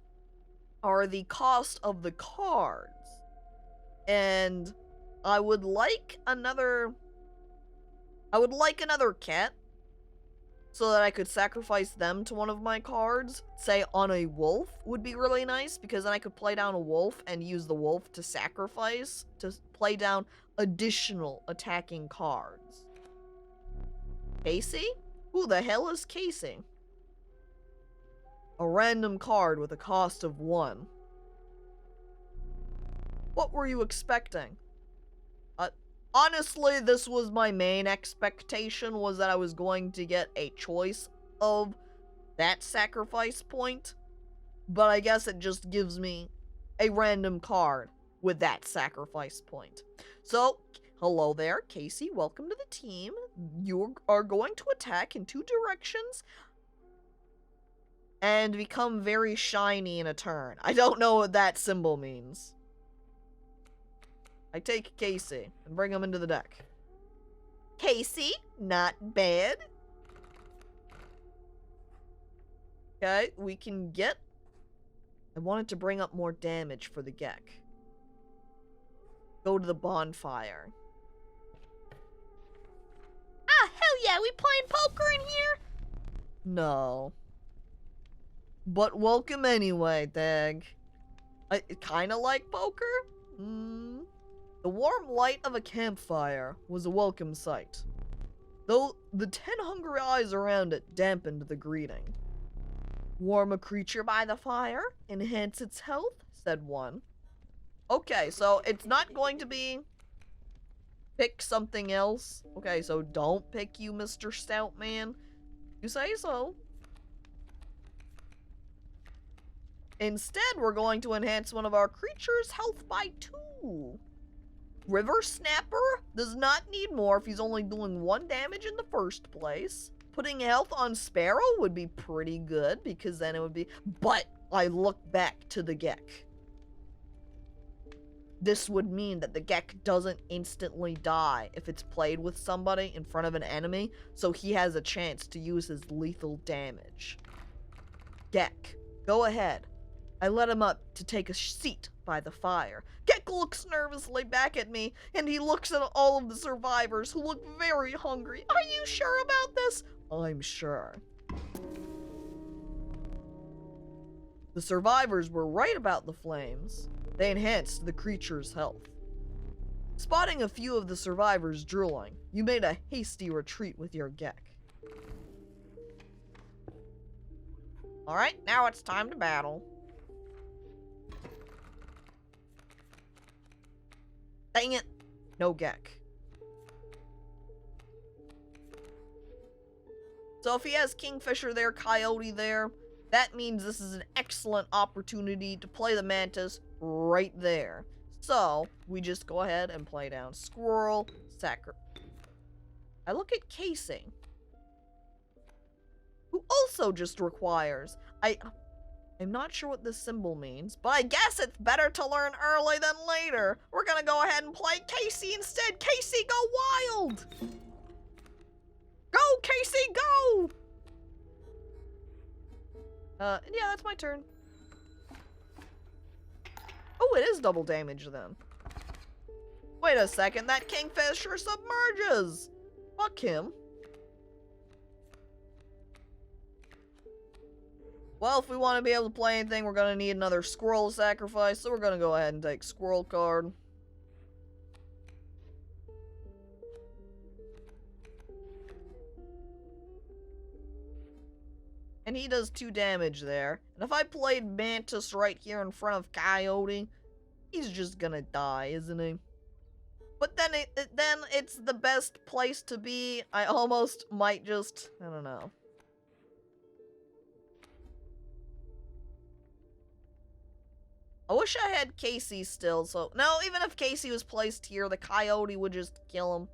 are the cost of the cards. And I would like another cat so that I could sacrifice them to one of my cards. Say on a wolf would be really nice, because then I could play down a wolf and use the wolf to sacrifice to play down additional attacking cards. Casey? Who the hell is Casey? A random card with a cost of 1. What were you expecting? Honestly, this was my main expectation, was that I was going to get a choice of that sacrifice point. But I guess it just gives me a random card with that sacrifice point. So, hello there, Casey. Welcome to the team. You are going to attack in 2 directions and become very shiny in a turn. I don't know what that symbol means. I take Casey and bring him into the deck. Casey, not bad. Okay, we can get... I wanted to bring up more damage for the Gek. Go to the bonfire. Ah, hell yeah, we playing poker in here? No. But welcome anyway, Dag. I kinda like poker? The warm light of a campfire was a welcome sight, though the 10 hungry eyes around it dampened the greeting. Warm a creature by the fire, enhance its health, said one. Okay, so it's not going to be pick something else. Okay, so don't pick you, Mr. Stoutman. You say so. Instead, we're going to enhance one of our creatures' health by 2. River Snapper does not need more if he's only doing 1 damage in the first place. Putting health on Sparrow would be pretty good, because then it would be... But I look back to the Gek. This would mean that the Gek doesn't instantly die if it's played with somebody in front of an enemy, so he has a chance to use his lethal damage. Gek, go ahead. I let him up to take a seat by the fire. Gek looks nervously back at me, and he looks at all of the survivors who look very hungry. Are you sure about this? I'm sure. The survivors were right about the flames. They enhanced the creature's health. Spotting a few of the survivors drooling, you made a hasty retreat with your Gek. Alright, now it's time to battle. Dang it! No Gek. So if he has Kingfisher there, Coyote there, that means this is an excellent opportunity to play the Mantis right there. So, we just go ahead and play down Squirrel, I look at Casey, who also just requires... I'm not sure what this symbol means, but I guess it's better to learn early than later. We're gonna go ahead and play Casey instead. Casey, go wild! Go, Casey, go! Yeah, that's my turn. Oh, it is double damage then. Wait a second, that Kingfisher submerges! Fuck him. Well, if we want to be able to play anything, we're going to need another squirrel sacrifice, so we're going to go ahead and take squirrel card. And he does 2 damage there. And if I played Mantis right here in front of Coyote, he's just gonna die, isn't he? But then then it's the best place to be. I almost might just, I don't know. I wish I had Casey still, so... No, even if Casey was placed here, the Coyote would just kill him.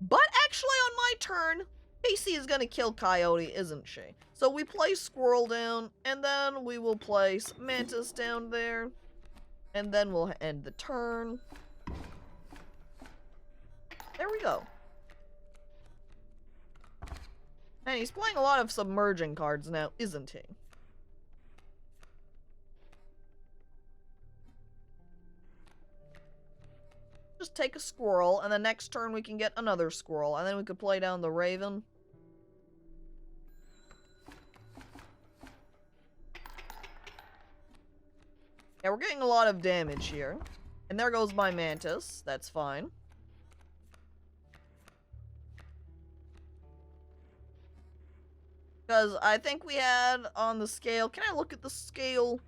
But actually, on my turn, Casey is gonna kill Coyote, isn't she? So we place Squirrel down, and then we will place Mantis down there. And then we'll end the turn. There we go. And he's playing a lot of submerging cards now, isn't he? Just take a squirrel, and the next turn we can get another squirrel, and then we could play down the Raven. Yeah, we're getting a lot of damage here. And there goes my Mantis. That's fine. Because I think we had on the scale... Can I look at the scale?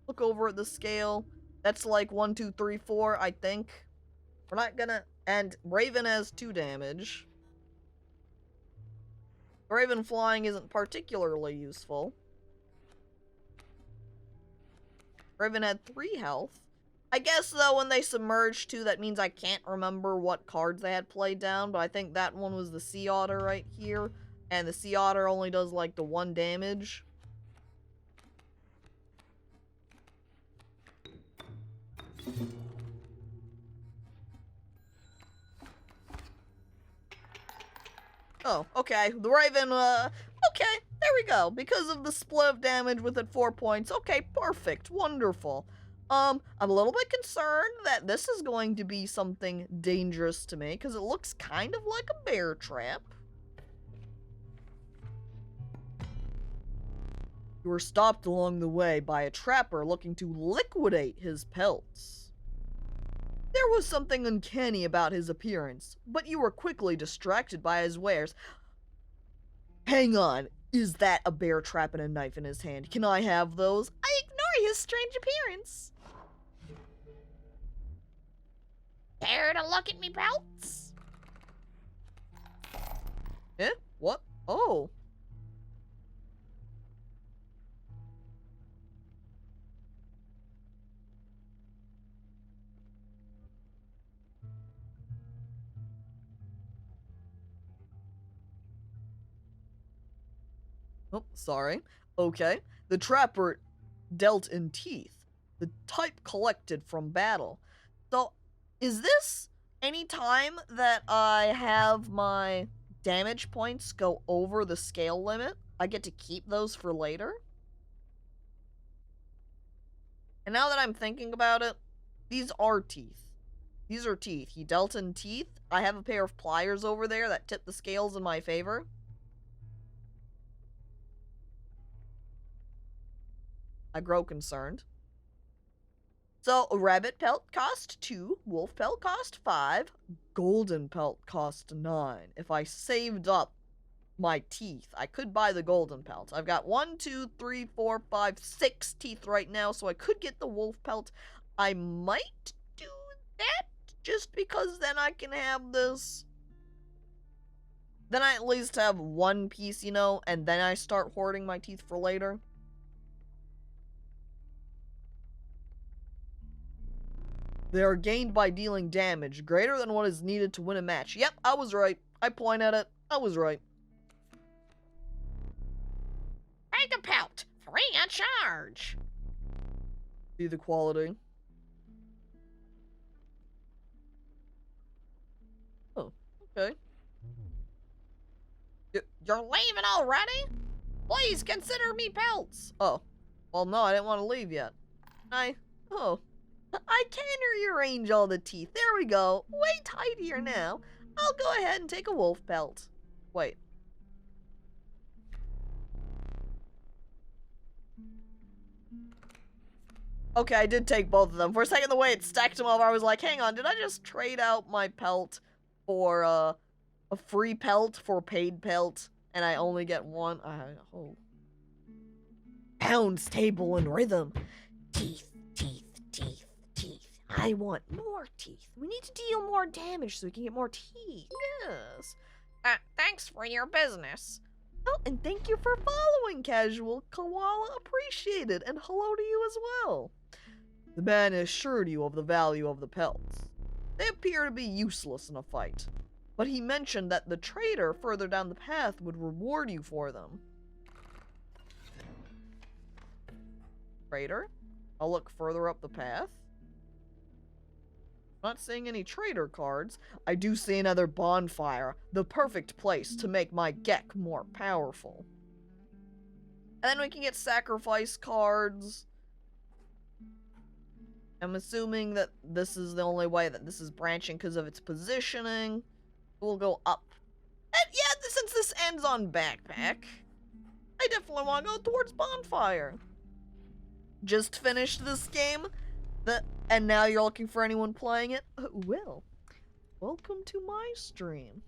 Look over at the scale. That's like 1, 2, 3, 4, I think. We're not gonna... And Raven has 2 damage. Raven flying isn't particularly useful. Raven had 3 health. I guess, though, when they submerged too, that means I can't remember what cards they had played down, but I think that one was the Sea Otter right here. And the Sea Otter only does, like, the 1 damage. Oh, okay. The Raven, okay, there we go. Because of the split of damage with it 4 points. Okay, perfect. Wonderful. I'm a little bit concerned that this is going to be something dangerous to me, because it looks kind of like a bear trap. You were stopped along the way by a trapper looking to liquidate his pelts. There was something uncanny about his appearance, but you were quickly distracted by his wares. Hang on, is that a bear trap and a knife in his hand? Can I have those? I ignore his strange appearance. Care to look at me pelts? Eh? What? Oh. Oh, sorry. Okay. The trapper dealt in teeth. The type collected from battle. So, is this any time that I have my damage points go over the scale limit, I get to keep those for later? And now that I'm thinking about it, these are teeth. These are teeth. He dealt in teeth. I have a pair of pliers over there that tip the scales in my favor. I grow concerned. So, a rabbit pelt cost 2, wolf pelt cost 5, golden pelt cost 9. If I saved up my teeth, I could buy the golden pelt. I've got 1, 2, 3, 4, 5, 6 teeth right now, so I could get the wolf pelt. I might do that, just because then I can have this. Then I at least have 1 piece, you know, and then I start hoarding my teeth for later. They are gained by dealing damage greater than what is needed to win a match. Yep, I was right. I point at it. I was right. Take a pelt, free of charge. See the quality. Oh, okay. You're leaving already? Please consider me pelts. Oh, well, no, I didn't want to leave yet. I can rearrange all the teeth. There we go. Way tidier now. I'll go ahead and take a wolf pelt. Wait. Okay, I did take both of them. For a second, the way it stacked them over, I was like, hang on, did I just trade out my pelt for a free pelt for paid pelt? And I only get 1? Oh. Pound stable and rhythm. Teeth, teeth, teeth, teeth. I want more teeth. We need to deal more damage so we can get more teeth. Yes. Thanks for your business. Oh, and thank you for following, Casual Koala. Appreciate it, and hello to you as well. The man assured you of the value of the pelts. They appear to be useless in a fight, but he mentioned that the trader further down the path would reward you for them. Trader? I'll look further up the path. Not seeing any trader cards. I do see another bonfire, the perfect place to make my Gek more powerful. And then we can get sacrifice cards. I'm assuming that this is the only way that this is branching because of its positioning. We'll go up. And yeah, since this ends on backpack, I definitely want to go towards bonfire. Just finished this game, and now you're looking for anyone playing it? Well, welcome to my stream.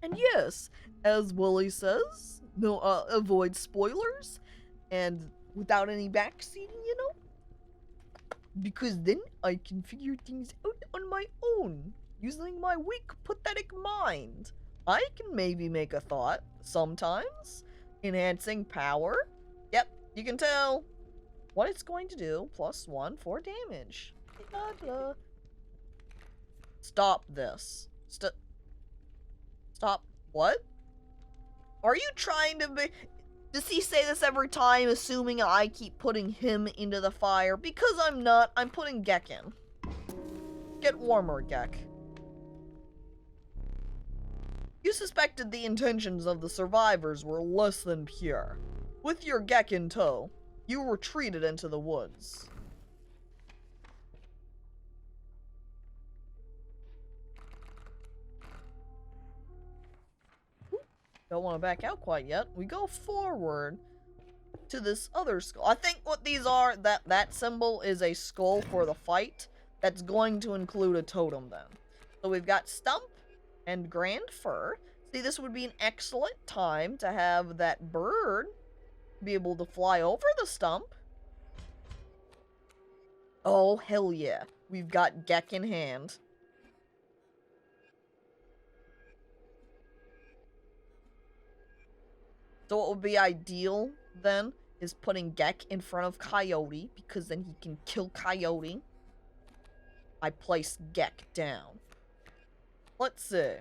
And yes, as Willie says, no, avoid spoilers, and without any backseating, you know? Because then I can figure things out on my own, using my weak, pathetic mind. I can maybe make a thought, sometimes. Enhancing power. Yep, you can tell what it's going to do. +1 for damage. Stop this. Stop. What? Are you trying to be... Does he say this every time, assuming I keep putting him into the fire? Because I'm not. I'm putting Gek in. Get warmer, Gek. You suspected the intentions of the survivors were less than pure. With your Gek in tow, you retreated into the woods. Don't want to back out quite yet. We go forward to this other skull. I think what these are, that symbol is a skull for the fight. That's going to include a totem then. So we've got Stump and Grand Fur. See, this would be an excellent time to have that bird be able to fly over the stump. Oh, hell yeah. We've got Gek in hand. So what would be ideal, then, is putting Gek in front of Coyote, because then he can kill Coyote. I place Gek down. Let's see.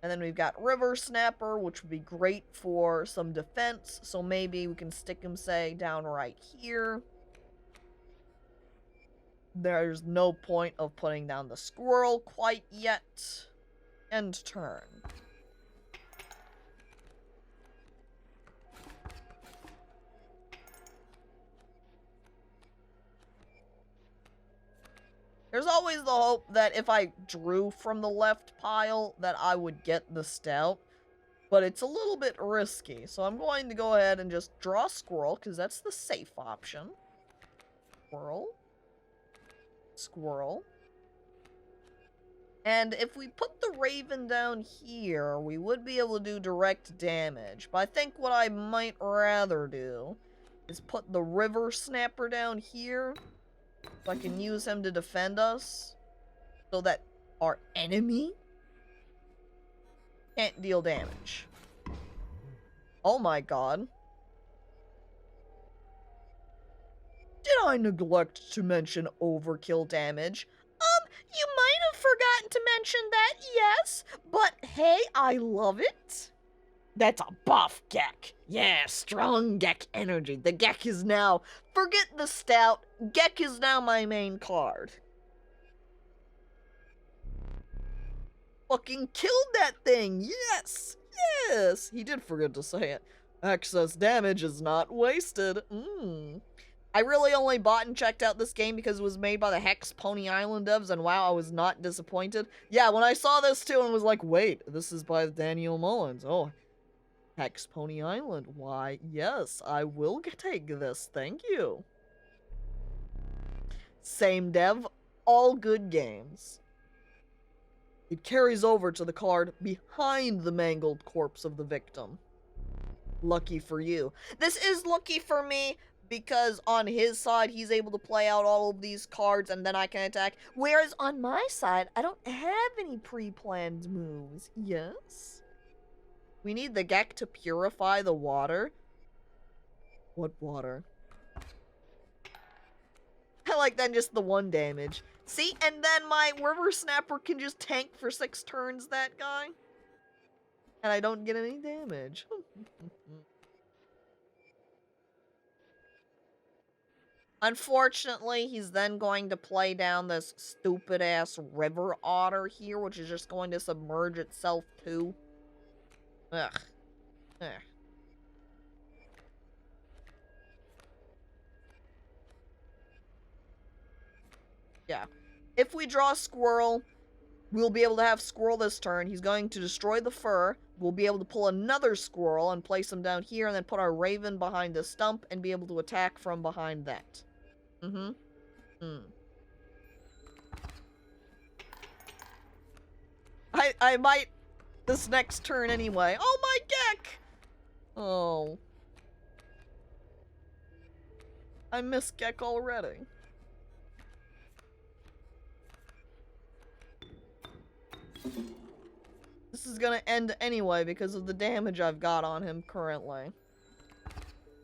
And then we've got River Snapper, which would be great for some defense. So maybe we can stick him, say, down right here. There's no point of putting down the squirrel quite yet. End turn. There's always the hope that if I drew from the left pile that I would get the stout, but it's a little bit risky. So I'm going to go ahead and just draw squirrel, because that's the safe option. Squirrel. Squirrel. And if we put the raven down here, we would be able to do direct damage. But I think what I might rather do is put the river snapper down here, so I can use him to defend us, so that our enemy can't deal damage. Oh my god. Did I neglect to mention overkill damage? You might have forgotten to mention that, yes, but hey, I love it. That's a buff Gek. Yeah, strong Gek energy. The Gek is now... Forget the stout. Gek is now my main card. Fucking killed that thing. Yes. Yes. He did forget to say it. Excess damage is not wasted. I really only bought and checked out this game because it was made by the Hex Pony Island devs, and wow, I was not disappointed. Yeah, when I saw this too and was like, wait, this is by Daniel Mullins. Oh, Hex Pony Island. Why, yes, I will take this. Thank you. Same dev, all good games. It carries over to the card behind the mangled corpse of the victim. Lucky for you. This is lucky for me because on his side, he's able to play out all of these cards and then I can attack. Whereas on my side, I don't have any pre-planned moves. Yes? We need the Gek to purify the water. What water? I like then just the 1 damage. See, and then my River Snapper can just tank for 6 turns that guy. And I don't get any damage. Unfortunately, he's then going to play down this stupid-ass River Otter here, which is just going to submerge itself too. Ugh. Ugh. Yeah. If we draw a Squirrel, we'll be able to have Squirrel this turn. He's going to destroy the fur. We'll be able to pull another Squirrel and place him down here, and then put our Raven behind the stump and be able to attack from behind that. I might this next turn anyway. Oh, my Gek! Oh. I miss Gek already. This is gonna end anyway because of the damage I've got on him currently.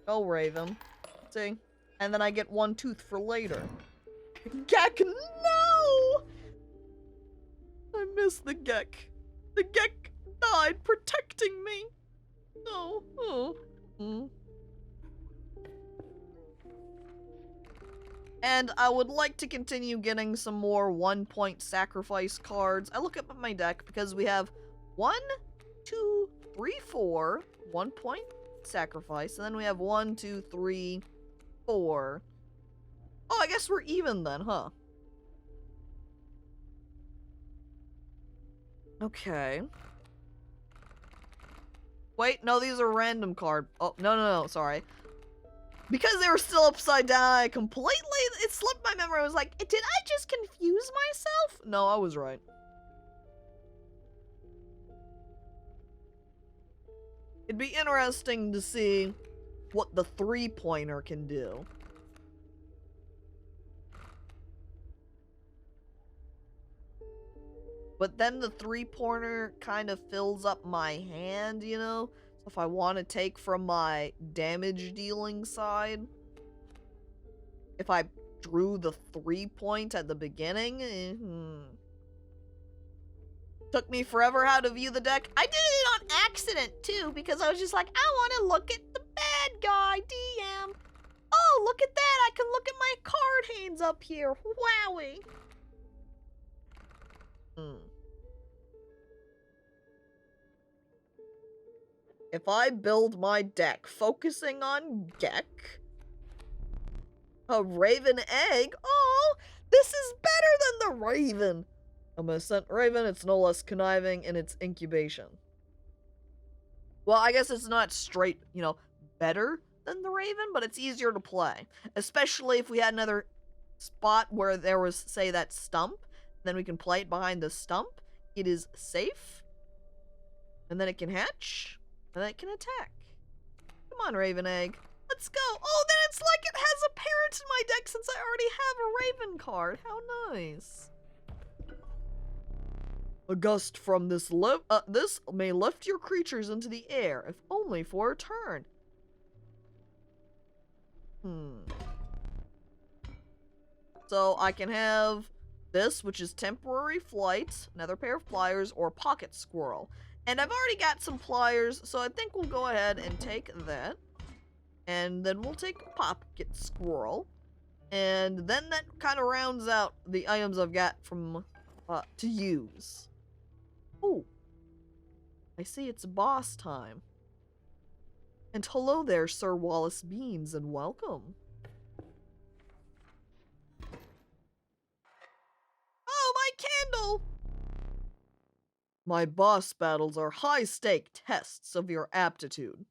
Go, Raven. See? And then I get 1 tooth for later. Gek, no! I miss the Gek. The Gek died protecting me. Oh. And I would like to continue getting some more 1-point sacrifice cards. I look up at my deck because we have 1, 2, 3, 4, 1-point sacrifice. And then we have 1, 2, 3, 4. Oh, I guess we're even then, huh? Okay. Wait, no, these are random card. Oh, no, sorry. Because they were still upside down, it slipped my memory. I was like, did I just confuse myself? No, I was right. It'd be interesting to see what the 3-pointer can do. But then the 3-pointer kind of fills up my hand, you know? So if I want to take from my damage dealing side, if I drew the 3-point at the beginning, Took me forever how to view the deck. I did it on accident too, because I was just like, I want to look at the bad guy, DM. Oh, look at that, I can look at my card hands up here. Wowie. If I build my deck focusing on Gek, a Raven Egg, oh, this is better than the Raven. I'm gonna send Raven, it's no less conniving in its incubation. Well, I guess it's not straight, you know, better than the Raven, but it's easier to play. Especially if we had another spot where there was, say, that stump, then we can play it behind the stump. It is safe, and then it can hatch, and then it can attack. Come on, Raven Egg. Let's go. Oh, then it's like it has a parent in my deck since I already have a Raven card. How nice. A gust from this may lift your creatures into the air, if only for a turn. So I can have this, which is temporary flight, another pair of pliers, or pocket squirrel. And I've already got some pliers, so I think we'll go ahead and take that. And then we'll take pocket squirrel. And then that kind of rounds out the items I've got from to use. Oh, I see it's boss time. And hello there, Sir Wallace Beans, and welcome. Oh, my candle! My boss battles are high-stake tests of your aptitude.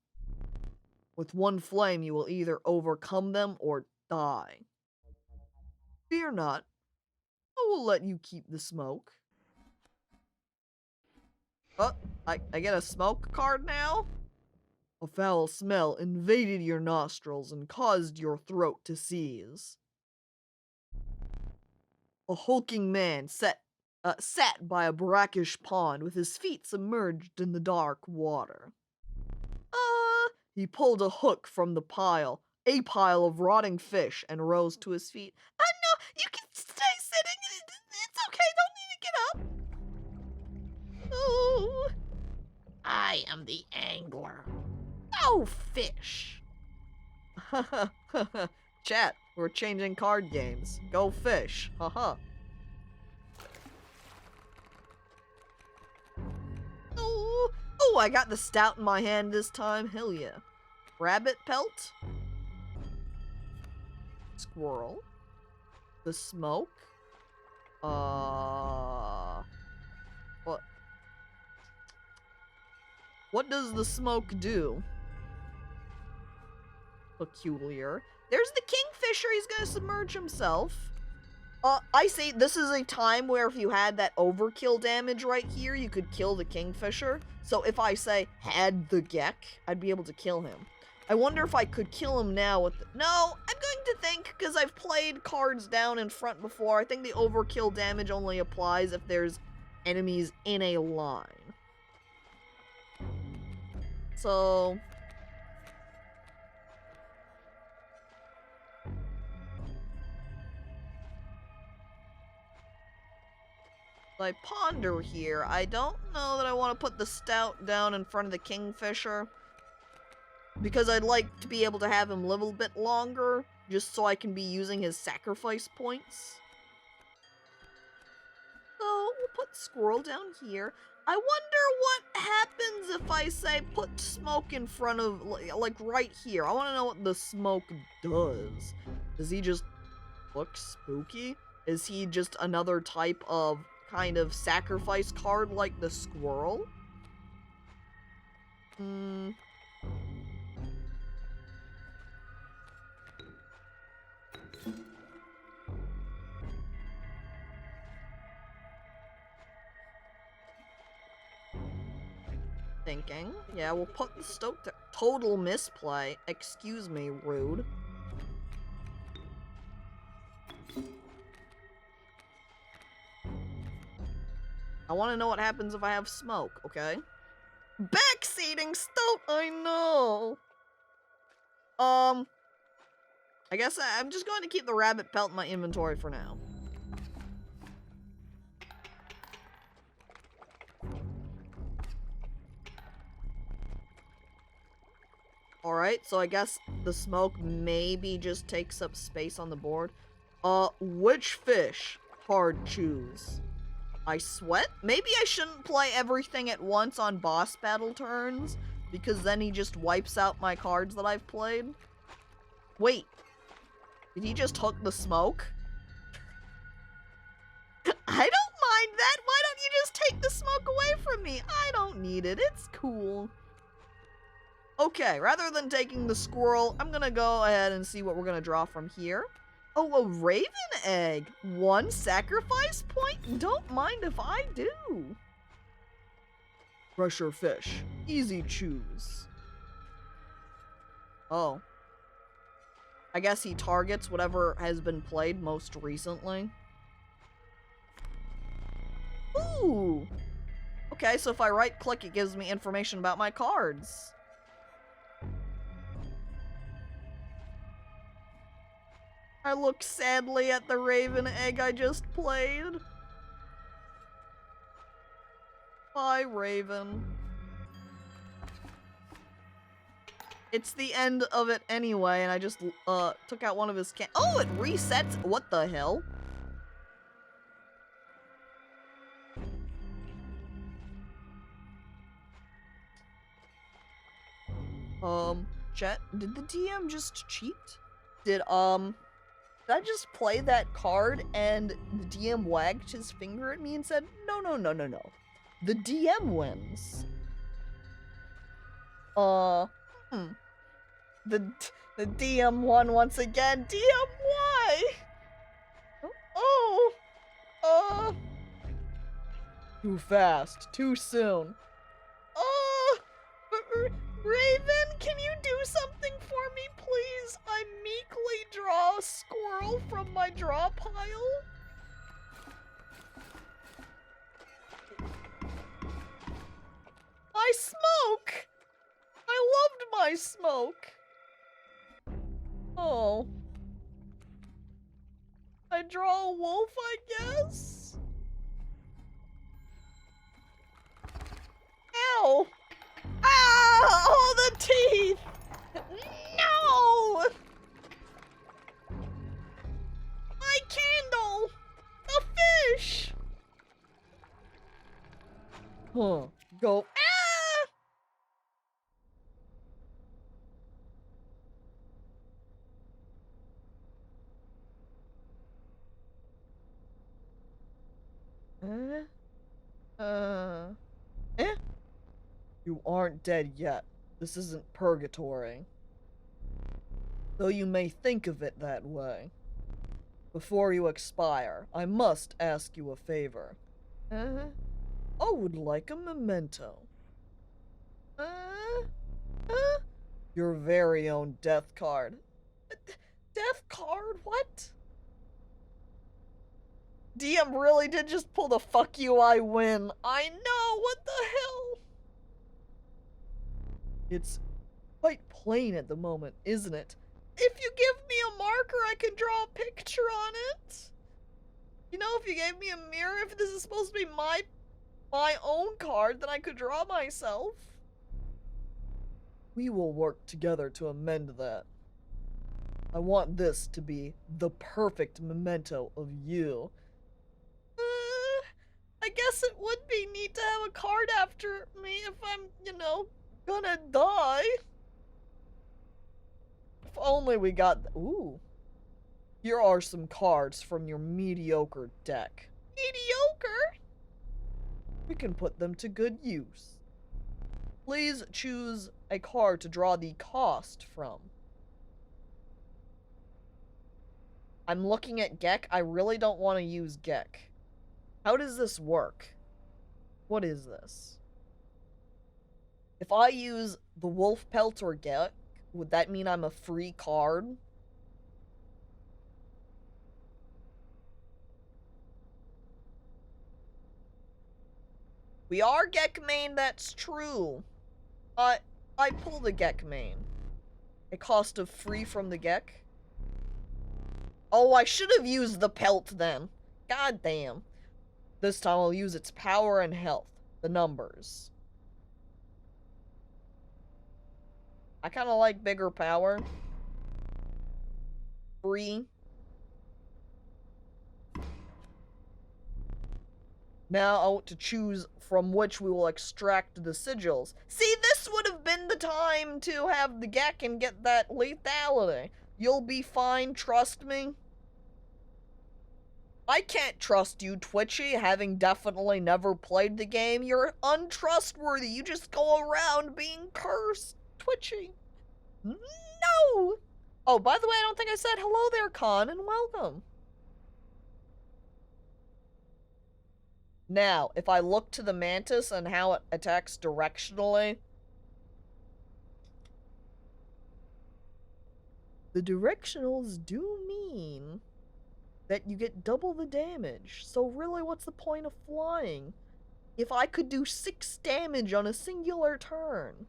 With one flame, you will either overcome them or die. Fear not. I will let you keep the smoke. Oh, I get a smoke card now? A foul smell invaded your nostrils and caused your throat to seize. A hulking man sat by a brackish pond with his feet submerged in the dark water. He pulled a hook from a pile of rotting fish, and rose to his feet. No, you can stay sitting. It's okay, don't need to get up. Oh. I am the angler. No fish. Chat, we're changing card games. Go fish. Haha. Oh, I got the stout in my hand this time. Hell yeah. Rabbit pelt. Squirrel. The smoke. What does the smoke do? Peculiar. There's the kingfisher. He's gonna submerge himself. I say this is a time where if you had that overkill damage right here, you could kill the kingfisher. So if I say had the Gek, I'd be able to kill him. I wonder if I could kill him now with the... No, I'm going to think, because I've played cards down in front before, I think the overkill damage only applies if there's enemies in a line. So... I ponder here. I don't know that I want to put the stout down in front of the kingfisher, because I'd like to be able to have him live a bit longer, just so I can be using his sacrifice points. So, we'll put squirrel down here. I wonder what happens if I say put smoke in front of, like right here. I want to know what the smoke does. Does he just look spooky? Is he just another type of kind of sacrifice card like the squirrel? Thinking. Yeah, we'll put the stoke there. Total misplay. Excuse me, rude. I want to know what happens if I have smoke, okay? Backseating stoat, I know! I guess I'm just going to keep the rabbit pelt in my inventory for now. Alright, so I guess the smoke maybe just takes up space on the board. Which fish? Hard choose. I sweat? Maybe I shouldn't play everything at once on boss battle turns, because then he just wipes out my cards that I've played. Wait. Did he just hook the smoke? I don't mind that! Why don't you just take the smoke away from me? I don't need it. It's cool. Okay, rather than taking the squirrel, I'm gonna go ahead and see what we're gonna draw from here. Oh, a raven egg. 1 sacrifice point? Don't mind if I do. Crusher fish. Easy choose. Oh. I guess he targets whatever has been played most recently. Ooh. Okay, so if I right-click, it gives me information about my cards. I look sadly at the raven egg I just played. Bye, Raven. It's the end of it anyway, and I just took out one of his oh, it resets? What the hell? Chet, did the DM just cheat? Did I just play that card and the DM wagged his finger at me and said, no, no, no, no, no. The DM wins. The DM won once again. DM, why? Oh. Too fast. Too soon. Raven, can you do something for me, please? I meekly draw a squirrel from my draw pile. My smoke! I loved my smoke. Oh. I draw a wolf, I guess? Ow! Ah! Oh, the teeth! No! My candle! The fish! Huh. Go. Ah! Eh? You aren't dead yet. This isn't purgatory. Though you may think of it that way. Before you expire, I must ask you a favor. I would like a memento. Your very own death card. Death card? What? DM really did just pull the fuck you, I win. I know, what the hell? It's quite plain at the moment, isn't it? If you give me a marker, I can draw a picture on it. You know, if you gave me a mirror, if this is supposed to be my own card, then I could draw myself. We will work together to amend that. I want this to be the perfect memento of you. I guess it would be neat to have a card after me if I'm, you know, gonna die. If only we got... Ooh. Here are some cards from your mediocre deck. Mediocre? We can put them to good use. Please choose a card to draw the cost from. I'm looking at Gek. I really don't want to use Gek. How does this work? What is this? If I use the wolf pelt or Gek, would that mean I'm a free card? We are Gek main, that's true. I pull the Gek main. A cost of free from the Gek. Oh, I should have used the pelt then. God damn. This time I'll use its power and health. The numbers. I kind of like bigger power. Free. Now I want to choose from which we will extract the sigils. See, this would have been the time to have the Gek and get that lethality. You'll be fine, trust me. I can't trust you, Twitchy, having definitely never played the game. You're untrustworthy. You just go around being cursed, Twitchy. No! Oh, by the way, I don't think I said hello there, Con, and welcome. Now, if I look to the mantis and how it attacks directionally, the directionals do mean that you get double the damage. So really, what's the point of flying if I could do 6 damage on a singular turn?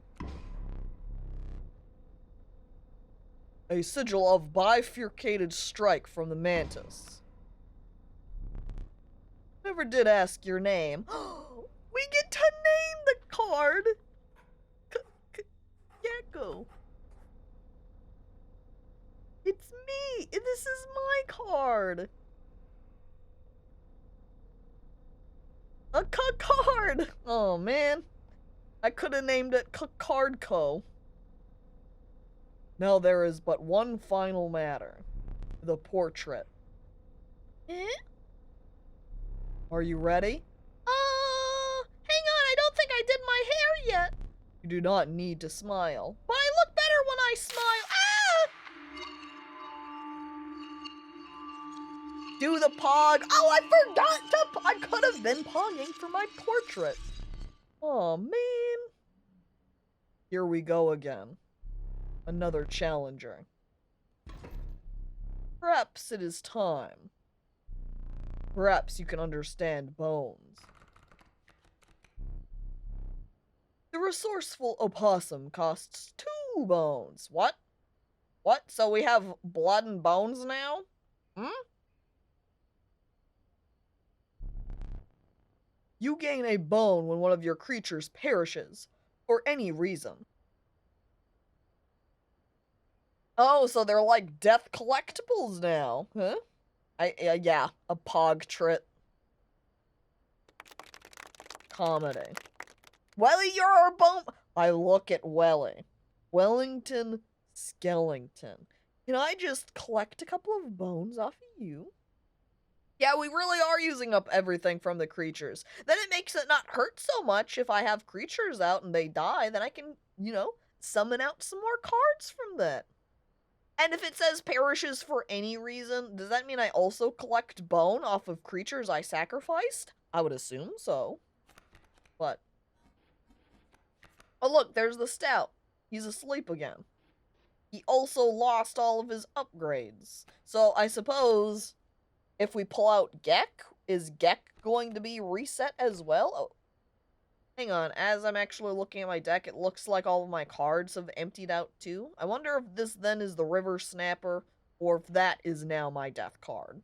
A sigil of bifurcated strike from the mantis. Never did ask your name. We get to name the card. Gecko. It's me. This is my card. A card. Oh man, I could have named it Cardco. Now there is but one final matter. The portrait. Are you ready? Hang on, I don't think I did my hair yet. You do not need to smile. But I look better when I smile. Do the pog. Oh, I forgot to. I could have been pogging for my portrait. Oh man. Here we go again. Another challenger. Perhaps it is time. Perhaps you can understand bones. The resourceful opossum costs 2 bones. What? What? So we have blood and bones now? You gain a bone when one of your creatures perishes, for any reason. Oh, so they're like death collectibles now, huh? Yeah, a pog trip. Comedy. Welly, you're a bone. I look at Welly. Wellington Skellington. Can I just collect a couple of bones off of you? Yeah, we really are using up everything from the creatures. Then it makes it not hurt so much if I have creatures out and they die, then I can, you know, summon out some more cards from that. And if it says perishes for any reason, does that mean I also collect bone off of creatures I sacrificed? I would assume so. But... oh look, there's the stout. He's asleep again. He also lost all of his upgrades. So I suppose if we pull out Gek, is Gek going to be reset as well? Oh, hang on, as I'm actually looking at my deck, it looks like all of my cards have emptied out too. I wonder if this then is the River Snapper, or if that is now my death card.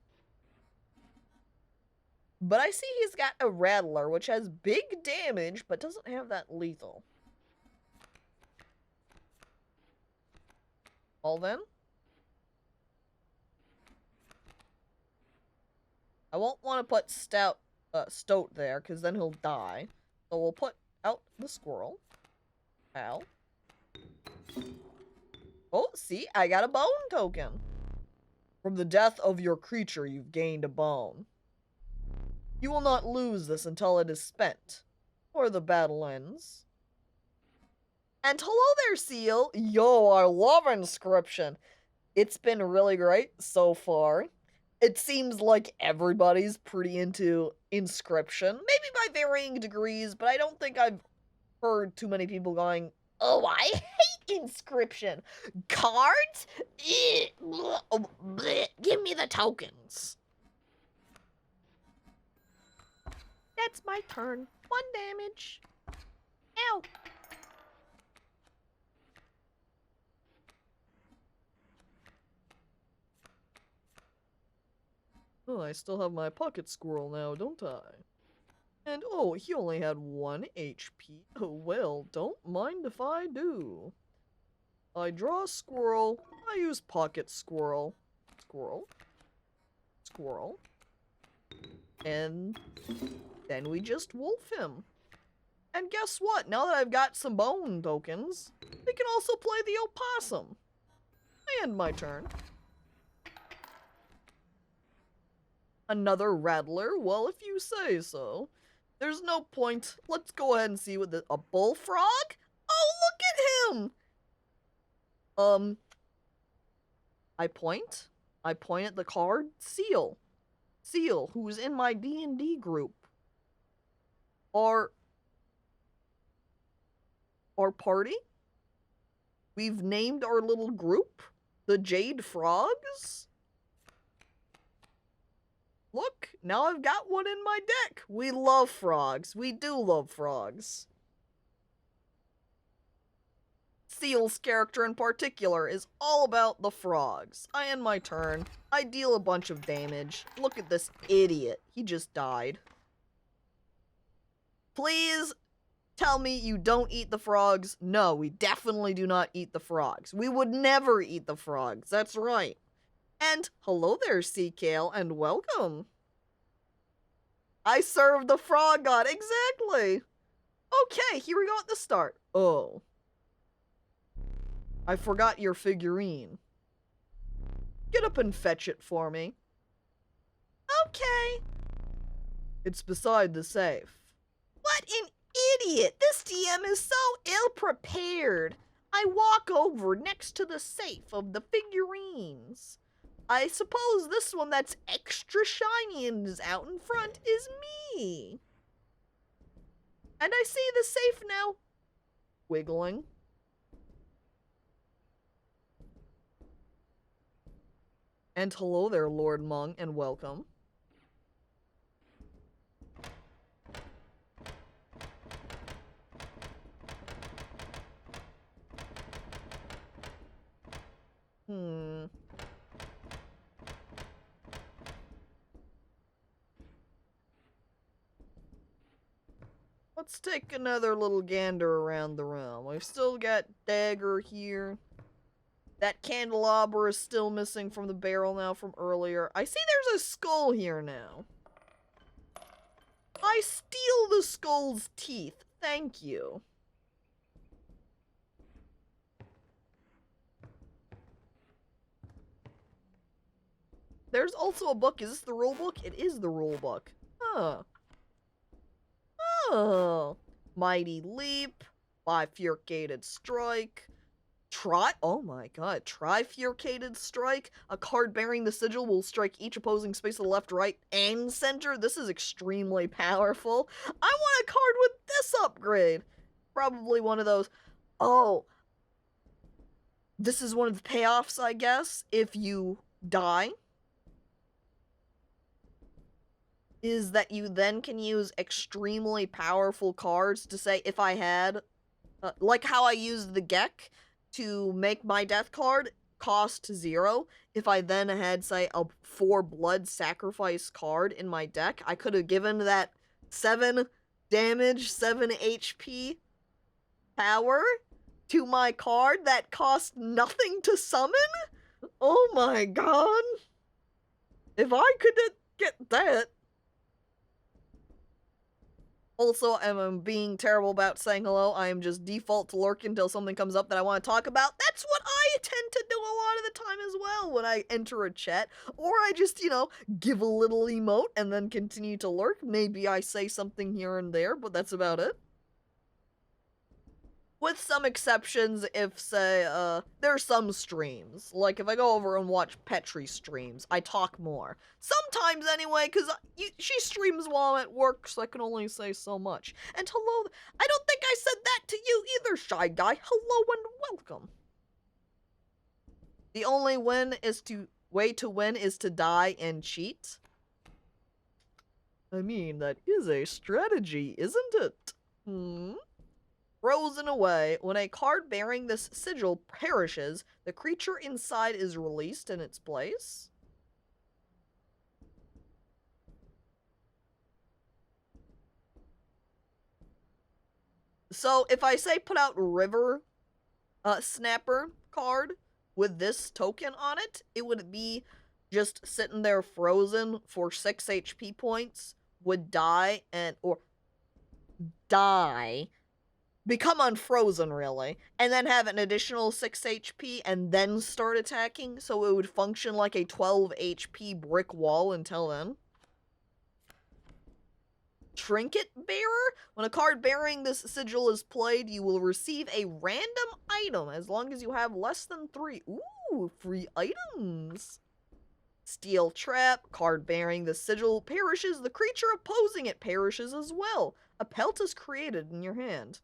But I see he's got a Rattler, which has big damage, but doesn't have that lethal. Well then. I won't want to put Stoat there, because then he'll die. So we'll put out the squirrel. Ow. Oh, see? I got a bone token. From the death of your creature, you've gained a bone. You will not lose this until it is spent, or the battle ends. And hello there, Seal! Yo, I love Inscryption. It's been really great so far. It seems like everybody's pretty into Inscryption. Maybe by varying degrees, but I don't think I've heard too many people going, oh, I hate Inscryption. Cards? Give me the tokens. That's my turn. 1 damage. Ow. Oh, I still have my pocket squirrel now, don't I? And oh, he only had 1 HP. Oh well, don't mind if I do. I draw a squirrel, I use pocket squirrel. Squirrel. Squirrel. And then we just wolf him. And guess what? Now that I've got some bone tokens, we can also play the opossum. And my turn. Another Rattler? Well, if you say so. There's no point. Let's go ahead and see what a bullfrog? Oh, look at him! I point at the card, Seal. Seal, who's in my D&D group. Our party? We've named our little group the Jade Frogs? Look, now I've got one in my deck. We love frogs. We do love frogs. Seal's character in particular is all about the frogs. I end my turn. I deal a bunch of damage. Look at this idiot. He just died. Please tell me you don't eat the frogs. No, we definitely do not eat the frogs. We would never eat the frogs. That's right. And hello there, Sea Kale, and welcome. I served the frog god, exactly. Okay, here we go at the start. Oh. I forgot your figurine. Get up and fetch it for me. Okay. It's beside the safe. What an idiot! This DM is so ill-prepared. I walk over next to the safe of the figurines. I suppose this one that's extra shiny and is out in front is me. And I see the safe now wiggling And hello there, Lord Mung, and welcome. Let's take another little gander around the room. We've still got dagger here. That candelabra is still missing from the barrel now from earlier. I see there's a skull here now. I steal the skull's teeth. Thank you. There's also a book. Is this the rule book? It is the rule book. Huh. Oh. Mighty Leap. Bifurcated Strike. Oh my god. Trifurcated Strike. A card bearing the sigil will strike each opposing space to the left, right, and center. This is extremely powerful. I want a card with this upgrade. Probably one of those. Oh. This is one of the payoffs, I guess, if you die. Is that you then can use extremely powerful cards to say, if I had, like how I used the Gek to make my death card cost 0. If I then had, say, a 4 blood sacrifice card in my deck, I could have given that 7 damage, 7 HP power to my card that cost nothing to summon? Oh my god. If I could get that. Also, I'm being terrible about saying hello. I am just default to lurk until something comes up that I want to talk about. That's what I tend to do a lot of the time as well when I enter a chat. Or I just, give a little emote and then continue to lurk. Maybe I say something here and there, but that's about it. With some exceptions, if, say, there are some streams. Like, if I go over and watch Petri streams, I talk more. Sometimes, anyway, because she streams while I'm at work, so I can only say so much. And hello, I don't think I said that to you either, Shy Guy. Hello and welcome. The only way to win is to die and cheat. I mean, that is a strategy, isn't it? Frozen away. When a card bearing this sigil perishes, the creature inside is released in its place. So if I say put out River Snapper card with this token on it, it would be just sitting there frozen for 6 HP points, would die become unfrozen, really, and then have an additional 6 HP and then start attacking, so it would function like a 12 HP brick wall until then. Trinket Bearer. When a card bearing this sigil is played, you will receive a random item as long as you have less than 3. Ooh, free items. Steel Trap. Card bearing the sigil perishes. The creature opposing it perishes as well. A pelt is created in your hand.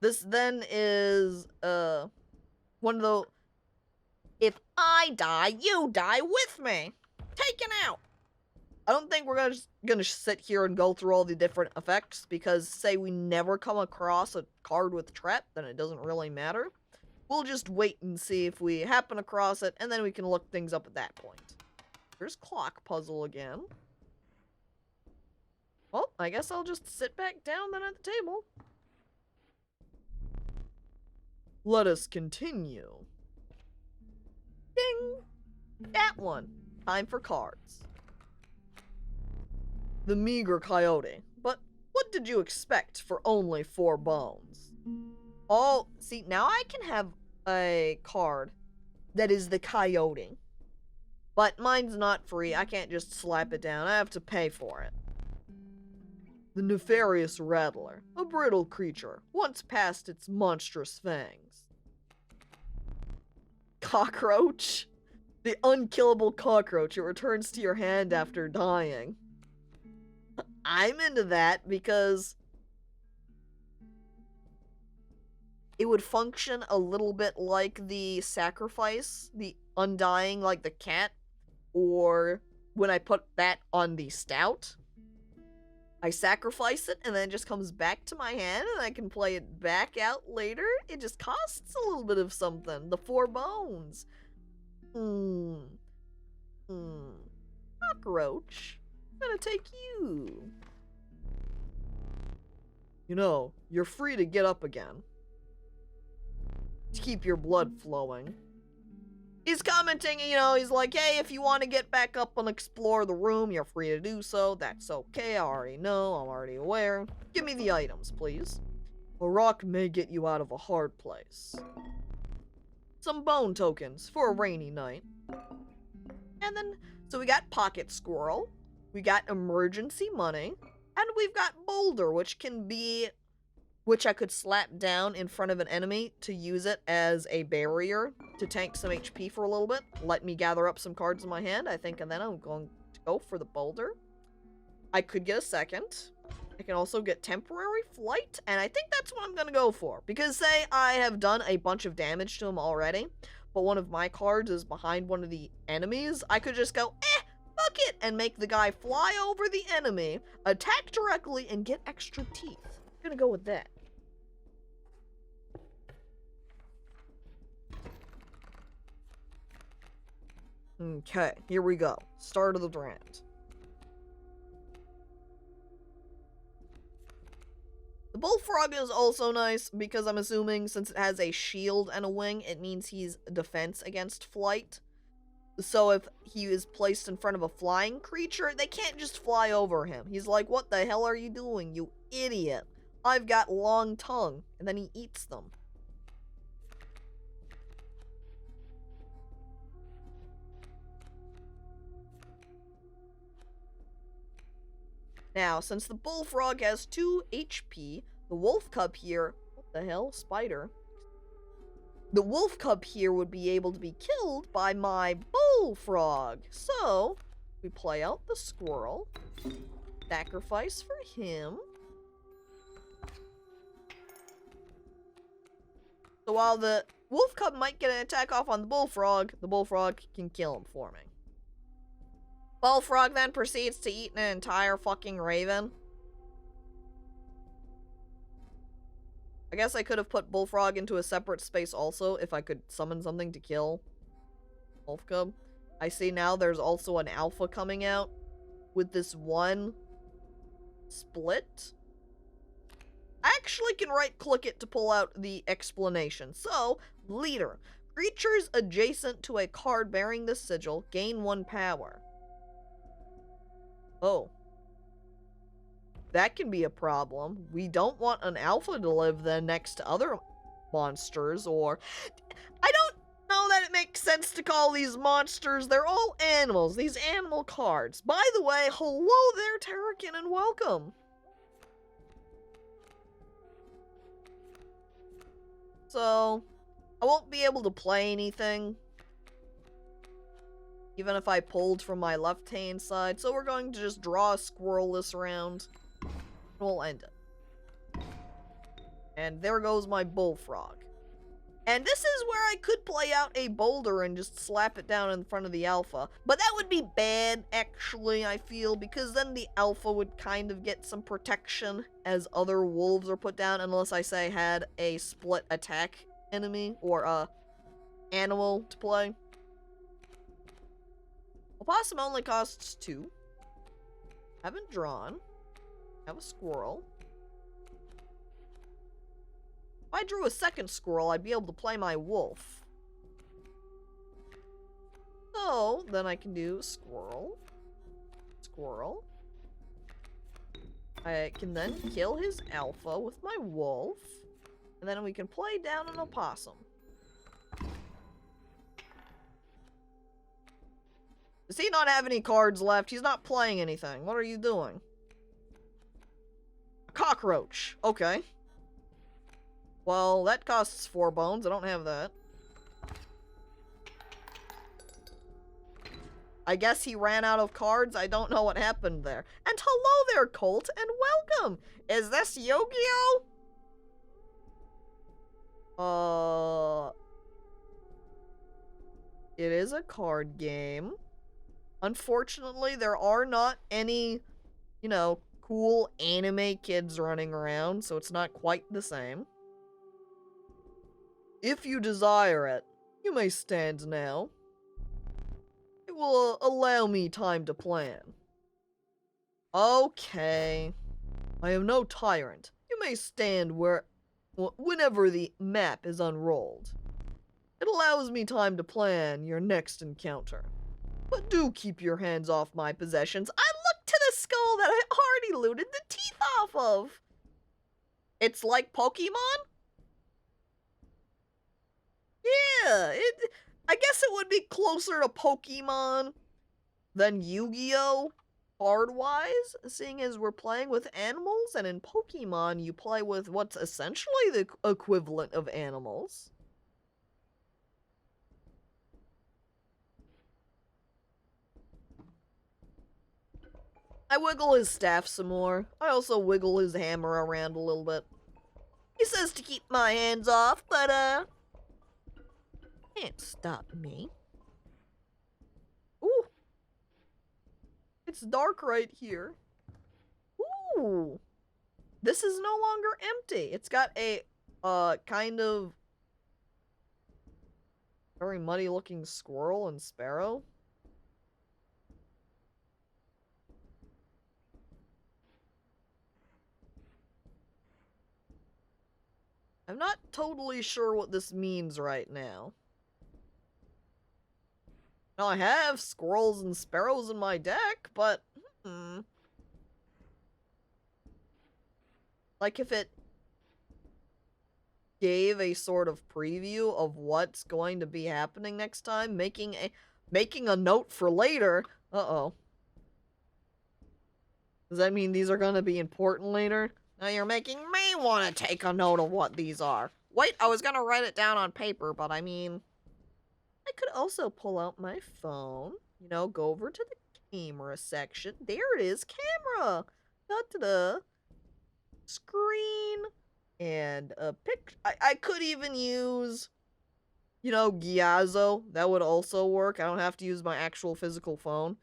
This then is, one of the, if I die, you die with me. Taken out. I don't think we're gonna sit here and go through all the different effects, because say we never come across a card with trap, then it doesn't really matter. We'll just wait and see if we happen across it, and then we can look things up at that point. There's Clock Puzzle again. Well, I guess I'll just sit back down then at the table. Let us continue. Ding! That one. Time for cards. The meager coyote. But what did you expect for only 4 bones? Oh, see, now I can have a card that is the coyote. But mine's not free. I can't just slap it down. I have to pay for it. The nefarious rattler. A brittle creature, once past its monstrous fangs. Cockroach. The unkillable cockroach. It returns to your hand after dying. I'm into that because it would function a little bit like the sacrifice, the undying, like the cat, or when I put that on the stout. I sacrifice it, and then it just comes back to my hand, and I can play it back out later. It just costs a little bit of something. The 4 bones. Cockroach. I'm gonna take you. You know, you're free to get up again. To keep your blood flowing. He's commenting, you know, he's like, hey, if you want to get back up and explore the room, you're free to do so. That's okay, I already know, I'm already aware. Give me the items, please. A rock may get you out of a hard place. Some bone tokens for a rainy night. And then, so we got pocket squirrel, we got emergency money, and we've got boulder, which I could slap down in front of an enemy to use it as a barrier to tank some HP for a little bit. Let me gather up some cards in my hand, I think, and then I'm going to go for the boulder. I could get a second. I can also get temporary flight, and I think that's what I'm going to go for. Because say I have done a bunch of damage to him already, but one of my cards is behind one of the enemies, I could just go, fuck it, and make the guy fly over the enemy, attack directly, and get extra teeth. I'm gonna go with that. Okay, here we go. Start of the round. The bullfrog is also nice because I'm assuming since it has a shield and a wing, it means he's defense against flight. So if he is placed in front of a flying creature, they can't just fly over him. He's like, what the hell are you doing, you idiot? I've got long tongue. And then he eats them. Now, since the bullfrog has 2 HP, the wolf cub here... What the hell? Spider. The wolf cub here would be able to be killed by my bullfrog. So, we play out the squirrel. Sacrifice for him. So while the wolf cub might get an attack off on the bullfrog can kill him for me. Bullfrog then proceeds to eat an entire fucking raven. I guess I could have put bullfrog into a separate space also if I could summon something to kill wolf cub. I see now there's also an alpha coming out with this one split. I actually can right click it to pull out the explanation. So, leader. Creatures adjacent to a card bearing this sigil gain 1 power. Oh. That can be a problem. We don't want an alpha to live then next to other monsters, or... I don't know that it makes sense to call these monsters. They're all animals. These animal cards. By the way, hello there, Terrakin, and welcome. So, I won't be able to play anything, even if I pulled from my left-hand side. So we're going to just draw a squirrel this round, and we'll end it. And there goes my bullfrog. And this is where I could play out a boulder and just slap it down in front of the alpha. But that would be bad, actually, I feel, because then the alpha would kind of get some protection as other wolves are put down, unless I say had a split attack enemy or a animal to play. Opossum only costs 2. Haven't drawn. Have a squirrel. If I drew a second squirrel, I'd be able to play my wolf. So, then I can do squirrel. Squirrel. I can then kill his alpha with my wolf. And then we can play down an opossum. Does he not have any cards left? He's not playing anything. What are you doing? A cockroach. Okay. Well, that costs 4 bones. I don't have that. I guess he ran out of cards. I don't know what happened there. And hello there, Colt, and welcome! Is this Yu-Gi-Oh? It is a card game. Unfortunately, there are not any, you know, cool anime kids running around, so it's not quite the same. If you desire it, you may stand now. It will allow me time to plan. Okay. I am no tyrant. You may stand whenever the map is unrolled. It allows me time to plan your next encounter. But do keep your hands off my possessions. I look to the skull that I already looted the teeth off of. It's like Pokemon? Yeah, I guess it would be closer to Pokemon than Yu-Gi-Oh! Card-wise, seeing as we're playing with animals, and in Pokemon you play with what's essentially the equivalent of animals. I wiggle his staff some more. I also wiggle his hammer around a little bit. He says to keep my hands off, but, can't stop me. Ooh. It's dark right here. Ooh. This is no longer empty. It's got a, kind of very muddy looking squirrel and sparrow. I'm not totally sure what this means right now. Now, I have squirrels and sparrows in my deck, but, like, if it gave a sort of preview of what's going to be happening next time, making a note for later. Uh-oh. Does that mean these are going to be important later? Now you're making me want to take a note of what these are. Wait, I was going to write it down on paper, but I mean, I could also pull out my phone, you know, go over to the camera section. There it is, camera. Da-da-da. Screen. And a pic. I could even use, you know, Gyazo. That would also work. I don't have to use my actual physical phone.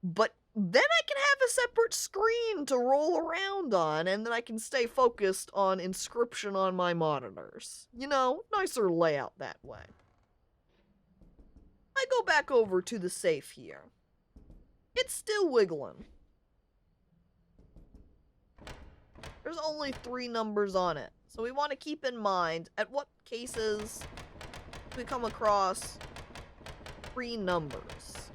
But then I can have a separate screen to roll around on, and then I can stay focused on Inscryption on my monitors. You know, nicer layout that way. I go back over to the safe here. It's still wiggling. There's only 3 numbers on it, so we want to keep in mind at what cases we come across 3 numbers.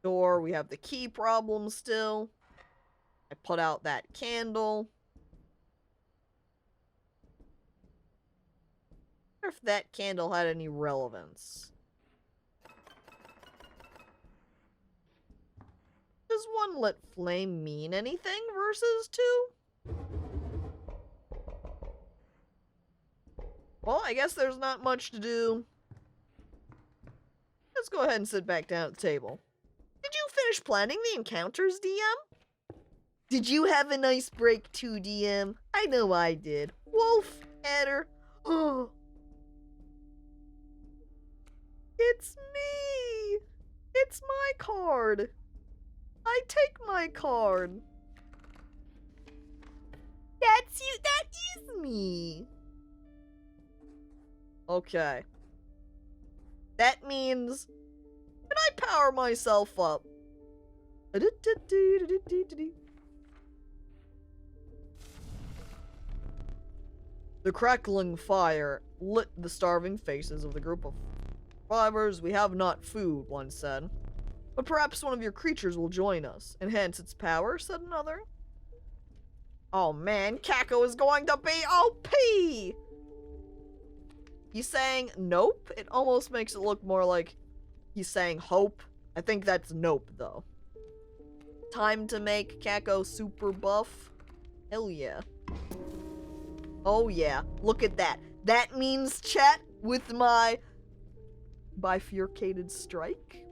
Door, we have the key problem still. I put out that candle. I wonder if that candle had any relevance. Does 1 lit flame mean anything versus 2? Well, I guess there's not much to do. Let's go ahead and sit back down at the table. Did you finish planning the encounters, DM? Did you have a nice break too, DM? I know I did. Wolf, Adder. Oh. It's me! It's my card! I take my card! That's you! That is me! Okay. That means that I power myself up. The crackling fire lit the starving faces of the group of survivors. We have not food, one said. But perhaps one of your creatures will join us. Enhance its power, said another. Oh man, Caco is going to be OP! He's saying nope? It almost makes it look more like he's saying hope. I think that's nope, though. Time to make Caco super buff? Hell yeah. Oh yeah, look at that. That means, chat, with my bifurcated strike.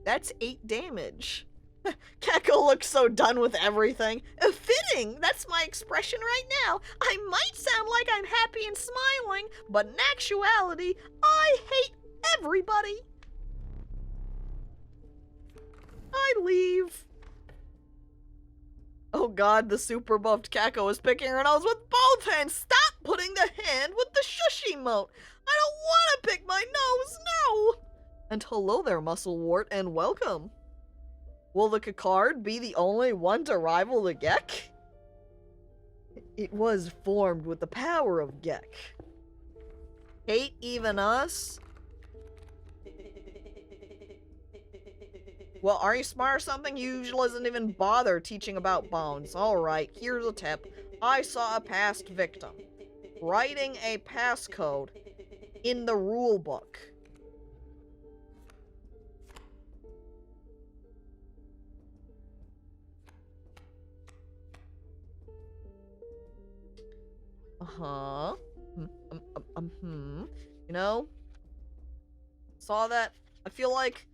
That's 8 damage. Caco looks so done with everything. Fitting! That's my expression right now. I might sound like I'm happy and smiling, but in actuality, I hate everybody. I leave. Oh god, the super buffed Caco is picking her nose with both hands. Stop putting the hand with the shush emote. I don't want to pick my nose, no! And hello there, Muscle Wart, and welcome. Will the Cacard be the only one to rival the Gek? It was formed with the power of Gek. Hate even us? Well, are you smart or something? He usually doesn't even bother teaching about bones. Alright, here's a tip. I saw a past victim writing a passcode in the rule book. Uh-huh. You know? Saw that. I feel like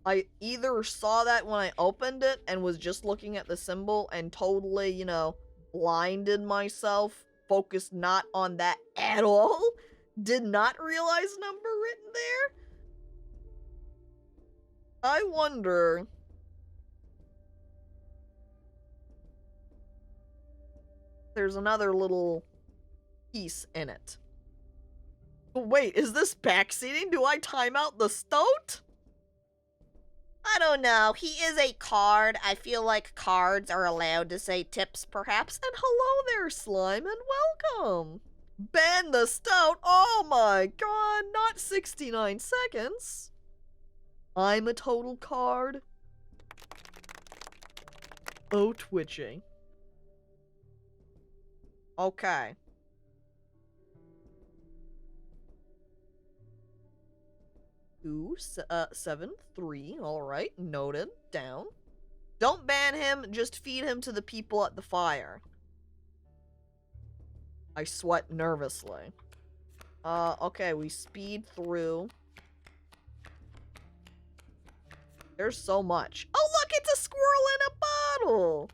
I either saw that when I opened it and was just looking at the symbol and totally, you know, blinded myself, focused not on that at all, did not realize number written there. I wonder... There's another little piece in it. But wait, is this backseating? Do I time out the stoat? I don't know. He is a card. I feel like cards are allowed to say tips, perhaps. And hello there, Slime, and welcome. Ban the stoat? Oh my god, not 69 seconds. I'm a total card. Oh, twitching. Okay. 273. Alright, noted. Down. Don't ban him, just feed him to the people at the fire. I sweat nervously. Okay, we speed through. There's so much. Oh, look, it's a squirrel in a bottle!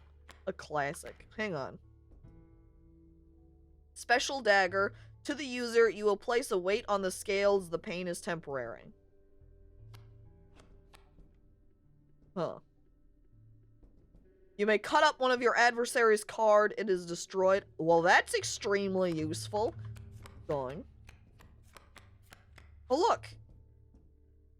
A classic. Hang on. Special dagger. To the user, you will place a weight on the scales. The pain is temporary. Huh. You may cut up one of your adversary's card. It is destroyed. Well, that's extremely useful. Going. Oh, look.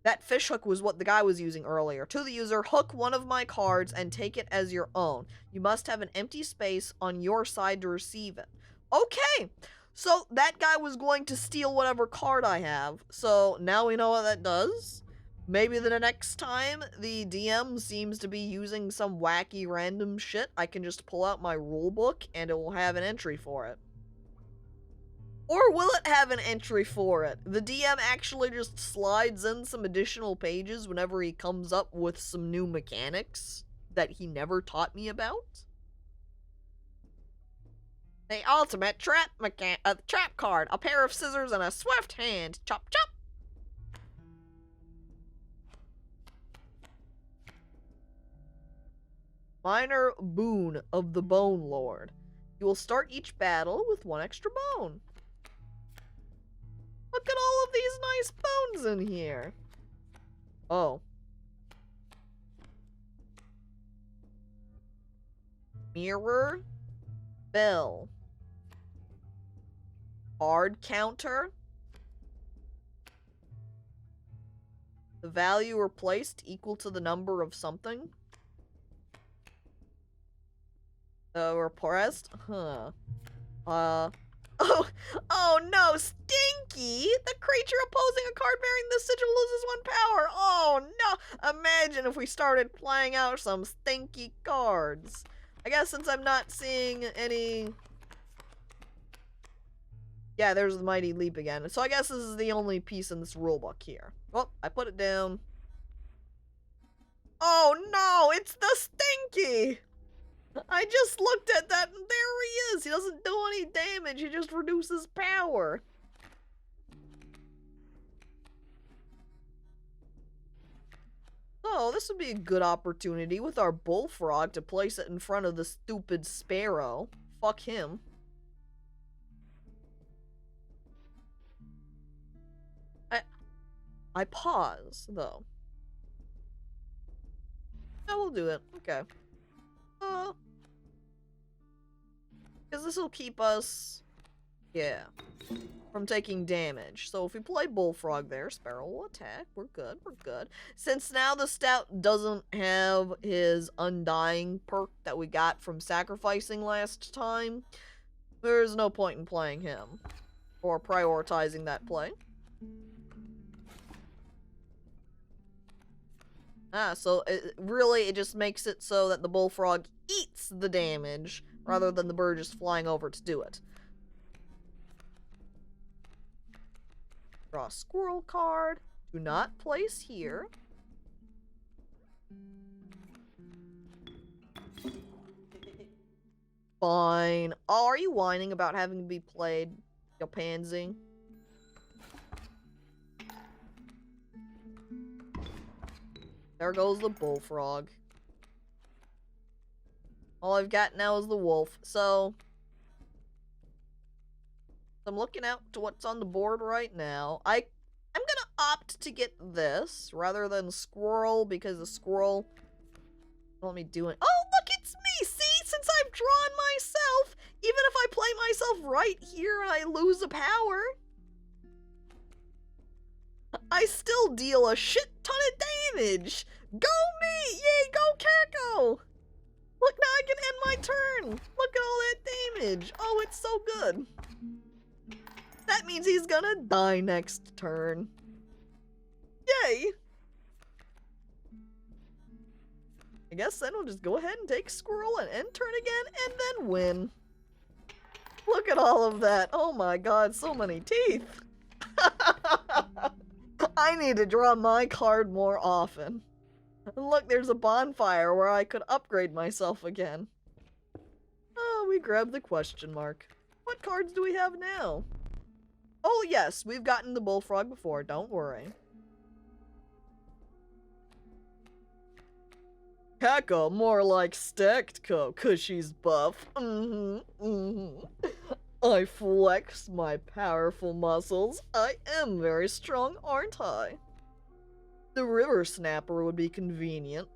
That fishhook was what the guy was using earlier. To the user, hook one of my cards and take it as your own. You must have an empty space on your side to receive it. Okay. So that guy was going to steal whatever card I have. So now we know what that does. Maybe the next time the DM seems to be using some wacky random shit, I can just pull out my rulebook and it will have an entry for it. Or will it have an entry for it? The DM actually just slides in some additional pages whenever he comes up with some new mechanics that he never taught me about. The ultimate trap trap card. A pair of scissors and a swift hand. Chop chop. Minor boon of the Bone Lord. You will start each battle with one extra bone. Look at all of these nice bones in here. Oh. Mirror. Bell. Card counter. The value replaced equal to the number of something. Repressed? Huh. Oh no, Stinky! The creature opposing a card bearing this sigil loses 1 power! Oh no! Imagine if we started playing out some stinky cards. I guess since I'm not seeing any... Yeah, there's the Mighty Leap again. So I guess this is the only piece in this rulebook here. Well, I put it down. Oh no, it's the Stinky! I just looked at that and there he is! He doesn't do any damage, he just reduces power. Oh, this this would be a good opportunity with our bullfrog to place it in front of the stupid sparrow. Fuck him. I pause, though. Yeah, we'll do it. Okay. Because this will keep us, yeah, from taking damage. So if we play Bullfrog there, Sparrow will attack. We're good, we're good. Since now the Stout doesn't have his Undying perk that we got from sacrificing last time, there's no point in playing him. Or prioritizing that play. So it just makes it so that the Bullfrog eats the damage rather than the bird just flying over to do it. Draw a squirrel card. Do not place here. Fine. Oh, are you whining about having to be played, you pansy? There goes the bullfrog. All I've got now is the wolf, so I'm looking out to what's on the board right now. I'm gonna opt to get this rather than squirrel, because the squirrel won't let me do it. Oh, look, it's me! See, since I've drawn myself, even if I play myself right here and I lose a power, I still deal a shit ton of damage! Go me! Yay, go Caco! Look, now I can end my turn! Look at all that damage! Oh, it's so good! That means he's gonna die next turn. Yay! I guess then we'll just go ahead and take Squirrel and end turn again, and then win. Look at all of that! Oh my god, so many teeth! I need to draw my card more often. And look, there's a bonfire where I could upgrade myself again. Oh, we grabbed the question mark. What cards do we have now? Oh yes, we've gotten the bullfrog before, don't worry. Caco, more like stacked co, 'cause she's buff. I flex my powerful muscles. I am very strong, aren't I? The river snapper would be convenient.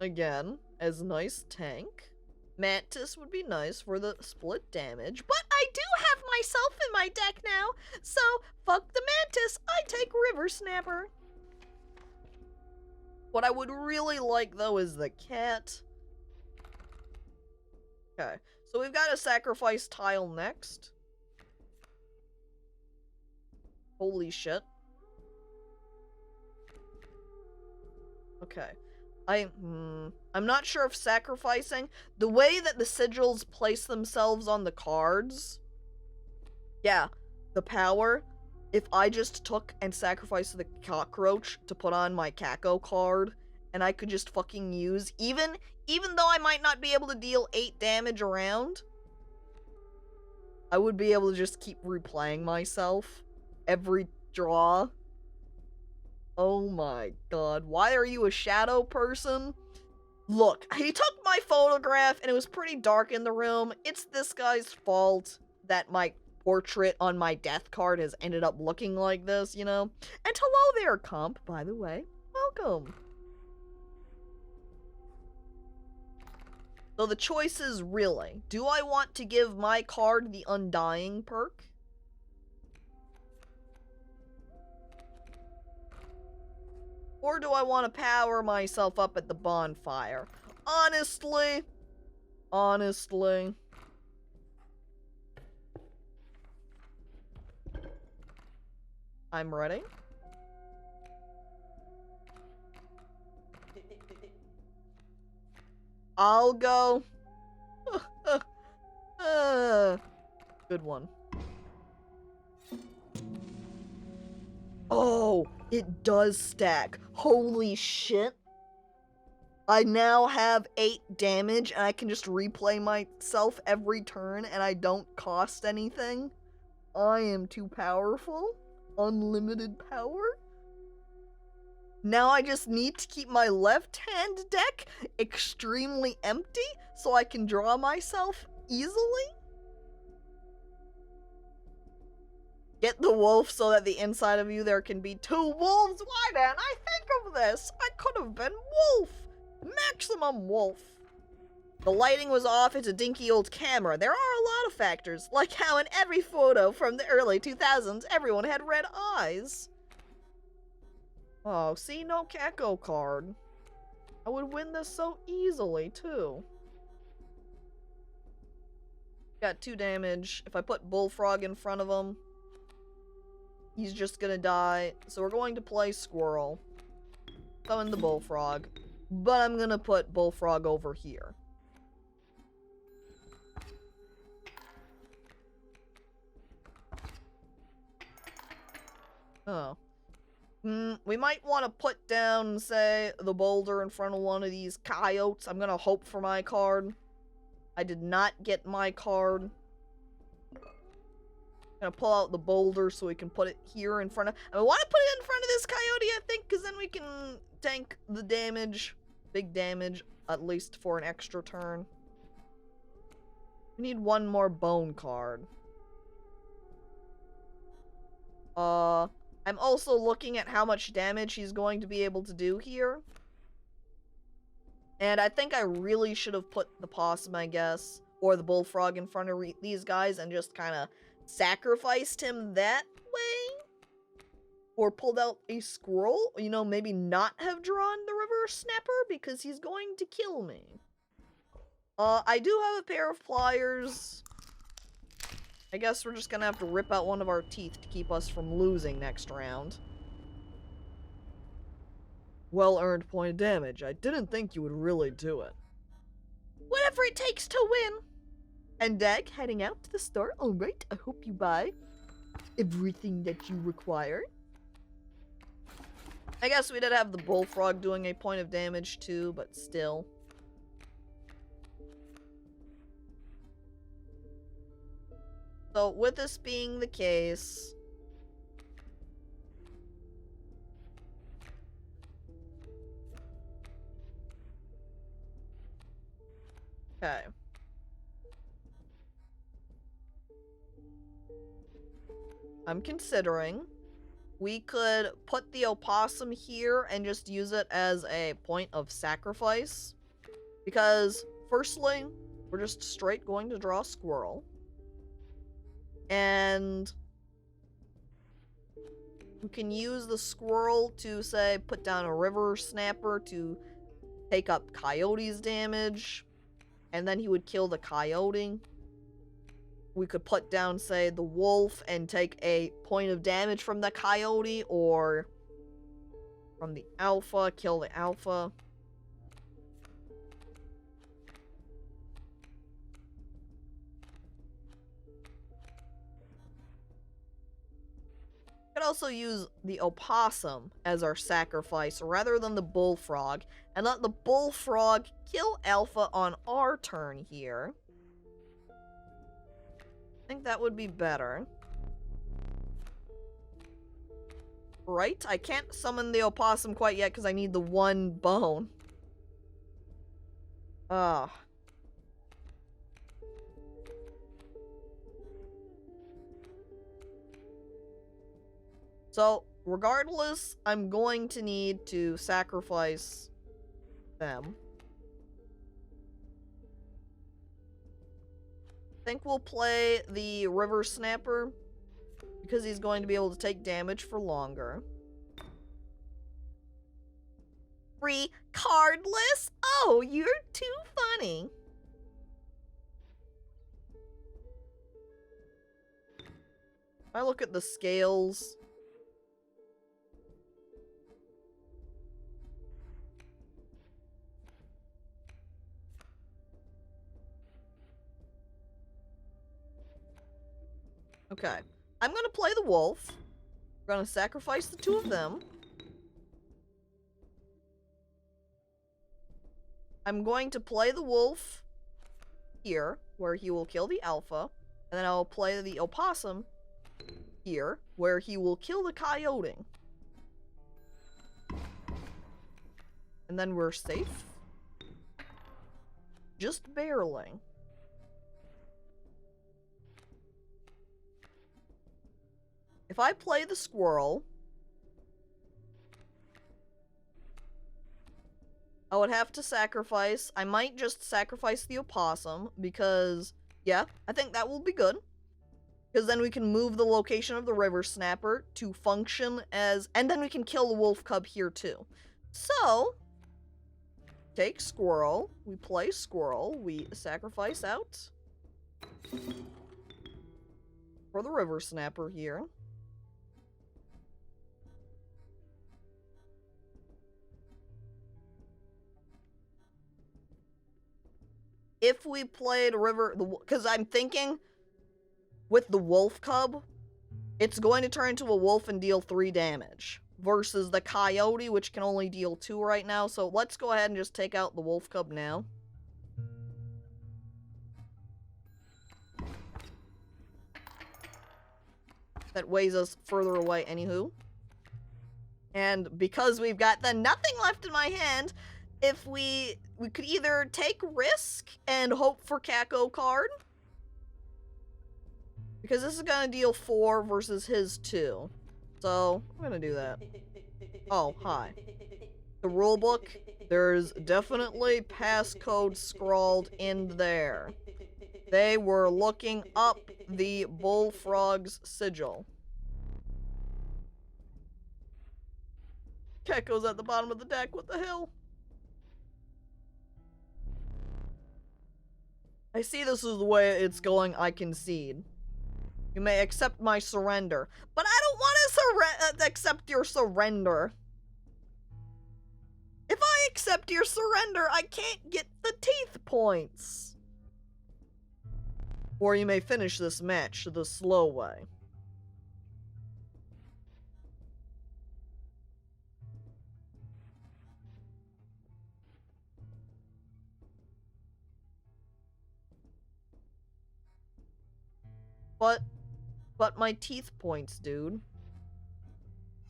Again, as a nice tank. Mantis would be nice for the split damage. But I do have myself in my deck now, so fuck the Mantis, I take river snapper. What I would really like, though, is the cat. Okay, so we've got a sacrifice tile next. Holy shit. Okay. I'm not sure if sacrificing, the way that the sigils place themselves on the cards, yeah, the power, if I just took and sacrificed the cockroach to put on my Caco card, and I could just fucking use, even though I might not be able to deal 8 damage around, I would be able to just keep replaying myself every draw. Oh my god, why are you a shadow person? Look, he took my photograph and it was pretty dark in the room. It's this guy's fault that my portrait on my death card has ended up looking like this, you know? And hello there, comp, by the way. Welcome. So the choice is really, do I want to give my card the Undying perk? Or do I want to power myself up at the bonfire? Honestly. I'm ready. I'll go. Good one. Oh, it does stack. Holy shit. I now have 8 damage and I can just replay myself every turn and I don't cost anything. I am too powerful. Unlimited power. Now I just need to keep my left-hand deck extremely empty so I can draw myself easily. Get the wolf so that the inside of you there can be 2 wolves. Why didn't I think of this? I could have been wolf. Maximum wolf. The lighting was off. It's a dinky old camera. There are a lot of factors, like how in every photo from the early 2000s, everyone had red eyes. Oh, see, no Caco card. I would win this so easily, too. Got 2 damage. If I put Bullfrog in front of him, he's just gonna die. So we're going to play Squirrel. Summon the Bullfrog. But I'm gonna put Bullfrog over here. Oh. We might want to put down, say, the boulder in front of one of these coyotes. I'm gonna hope for my card. I did not get my card. Gonna pull out the boulder so we can put it here in front of... I want to put it in front of this coyote, I think, because then we can tank the damage. Big damage, at least for an extra turn. We need 1 more bone card. I'm also looking at how much damage he's going to be able to do here. And I think I really should have put the possum, I guess, or the bullfrog in front of these guys and just kind of sacrificed him that way. Or pulled out a scroll, you know, maybe not have drawn the river snapper because he's going to kill me. I do have a pair of pliers. I guess we're just gonna have to rip out one of our teeth to keep us from losing next round. Well-earned point of damage. I didn't think you would really do it. Whatever it takes to win. And Dag, heading out to the store. Alright, I hope you buy everything that you require. I guess we did have the bullfrog doing a point of damage too, but still. So, with this being the case... Okay. I'm considering we could put the opossum here and just use it as a point of sacrifice. Because, firstly, we're just straight going to draw a squirrel. And we can use the squirrel to, say, put down a river snapper to take up coyote's damage. And then he would kill the coyote. We could put down, say, the wolf and take a point of damage from the coyote, or from the alpha, kill the alpha. Could also use the opossum as our sacrifice rather than the bullfrog, and let the bullfrog kill alpha on our turn here. I think that would be better. Right? I can't summon the opossum quite yet because I need the 1 bone. Ah. So, regardless, I'm going to need to sacrifice them. I think we'll play the river snapper because he's going to be able to take damage for longer. Free cardless? Oh, you're too funny. If I look at the scales... Okay. I'm gonna play the wolf. We're gonna sacrifice the 2 of them. I'm going to play the wolf here, where he will kill the alpha. And then I'll play the opossum here, where he will kill the coyote. And then we're safe. Just barely. If I play the squirrel, I would have to sacrifice. I might just sacrifice the opossum because, yeah, I think that will be good. Because then we can move the location of the river snapper to function as, and then we can kill the wolf cub here too. So, take squirrel, we play squirrel, we sacrifice out for the river snapper here. If we played river, because I'm thinking with the wolf cub, it's going to turn into a wolf and deal 3 damage versus the coyote, which can only deal 2 right now. So let's go ahead and just take out the wolf cub now. That weighs us further away anywho. And because we've got the nothing left in my hand, if we could either take risk and hope for Caco card, because this is gonna deal 4 versus his 2. So, I'm gonna do that. Oh, hi. The rulebook, there's definitely passcode scrawled in there. They were looking up the bullfrog's sigil. Caco's at the bottom of the deck, what the hell? I see this is the way it's going, I concede. You may accept my surrender. But I don't want to accept your surrender. If I accept your surrender, I can't get the teeth points. Or you may finish this match the slow way. But my teeth points, dude.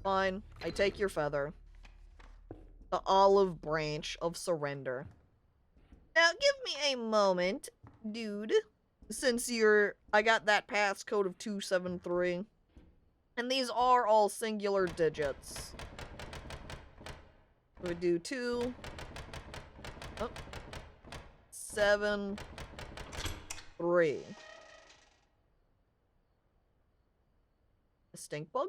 Fine, I take your feather. The olive branch of surrender. Now, give me a moment, dude. Since I got that passcode of 273. And these are all singular digits. We do 2. Oh. 7. 3. A stink bug?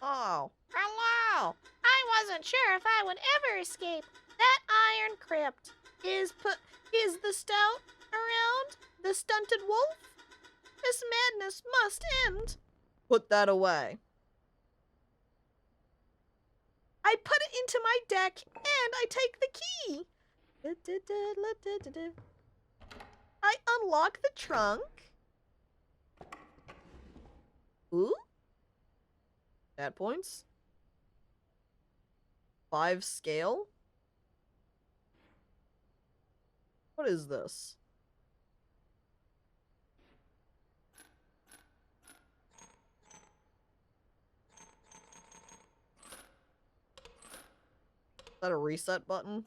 Oh. Hello! I wasn't sure if I would ever escape that iron crypt. Is the stout around? The stunted wolf? This madness must end. Put that away. I put it into my deck, and I take the key. I unlock the trunk. Ooh? Stat points? 5 scale? What is this? Is that a reset button?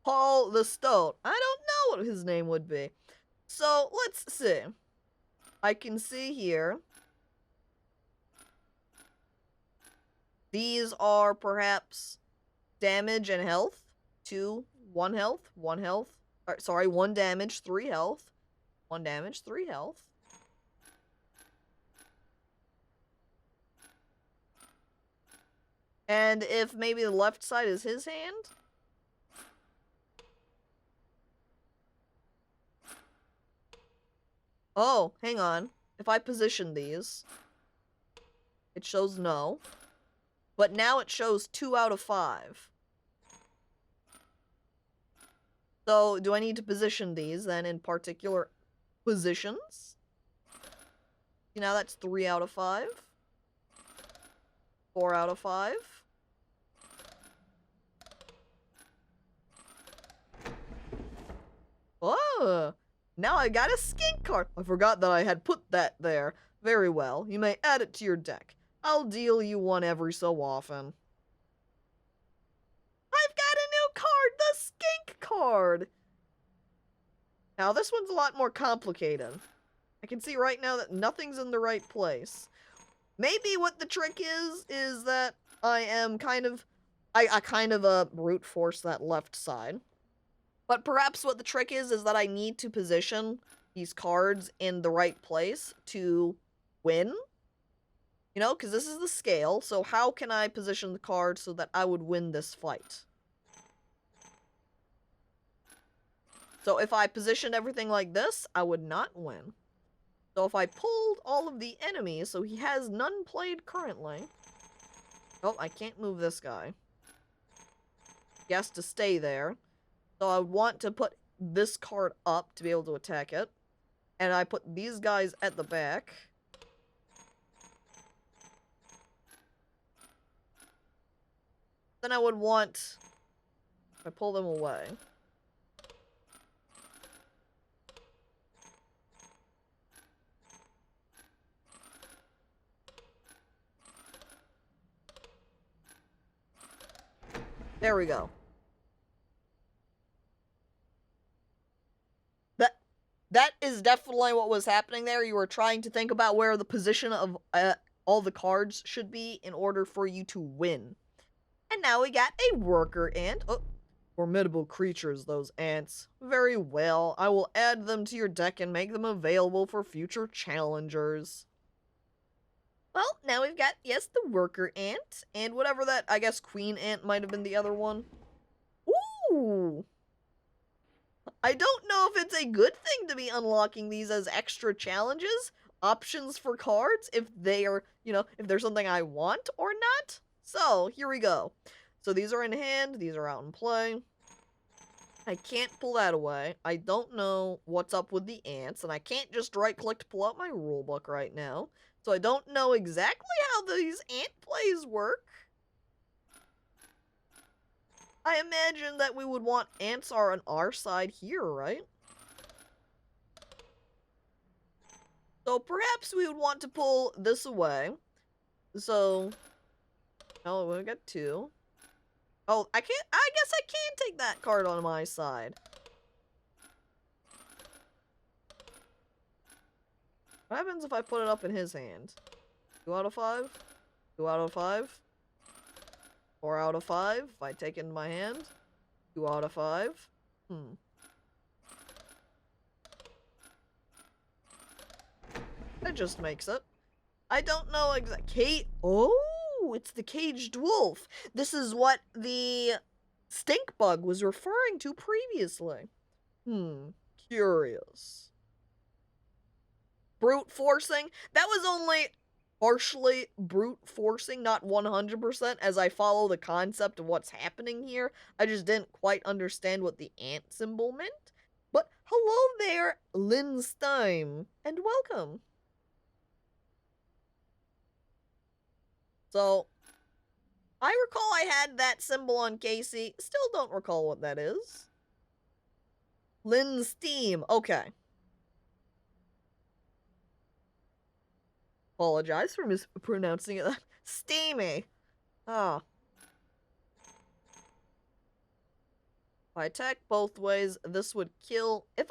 Paul the Stoat. I don't know what his name would be. So, let's see. I can see here. These are perhaps damage and health. 2, 1 health, 1 health. Sorry, 1 damage, 3 health. 1 damage, 3 health. And if maybe the left side is his hand? Oh, hang on. If I position these, it shows no. But now it shows 2 out of 5. So, do I need to position these then in particular positions? See, now that's 3 out of 5. 4 out of 5. Oh! Now I got a skink card. I forgot that I had put that there. Very well. You may add it to your deck. I'll deal you one every so often. I've got a new card, the skink card. Now this one's a lot more complicated. I can see right now that nothing's in the right place. Maybe what the trick is that I am kind of... I kind of brute force that left side. But perhaps what the trick is that I need to position these cards in the right place to win. You know, because this is the scale, so how can I position the cards so that I would win this fight? So if I positioned everything like this, I would not win. So if I pulled all of the enemies, so he has none played currently. Oh, I can't move this guy. He has to stay there. So I want to put this card up to be able to attack it. And I put these guys at the back. Then I would want... I pull them away. There we go. That is definitely what was happening there. You were trying to think about where the position of all the cards should be in order for you to win. And now we got a worker ant. Oh, formidable creatures, those ants. Very well. I will add them to your deck and make them available for future challengers. Well, now we've got, yes, the worker ant. And whatever that, I guess, queen ant might have been the other one. Ooh! I don't know if it's a good thing to be unlocking these as extra challenges, options for cards, if they are, you know, if there's something I want or not. So, here we go. So these are in hand, these are out in play. I can't pull that away. I don't know what's up with the ants, and I can't just right-click to pull out my rulebook right now. So I don't know exactly how these ant plays work. I imagine that we would want ants are on our side here, right? So perhaps we would want to pull this away. So, oh, we got two. Oh, I guess I can take that card on my side. What happens if I put it up in his hand? 2 out of 5? 2 out of 5? 4 out of 5, if I take it in my hand. 2 out of 5. That just makes it. I don't know exactly. Oh, it's the caged wolf. This is what the stink bug was referring to previously. Curious. Brute forcing? That was only partially brute forcing, not 100%, as I follow the concept of what's happening here. I just didn't quite understand what the ant symbol meant. But hello there, Lynn Stein, and welcome. So, I recall I had that symbol on Casey. Still don't recall what that is. Lynn Steam. Okay. Apologize for mispronouncing it. Steamy. Ah. If I attack both ways, this would kill. If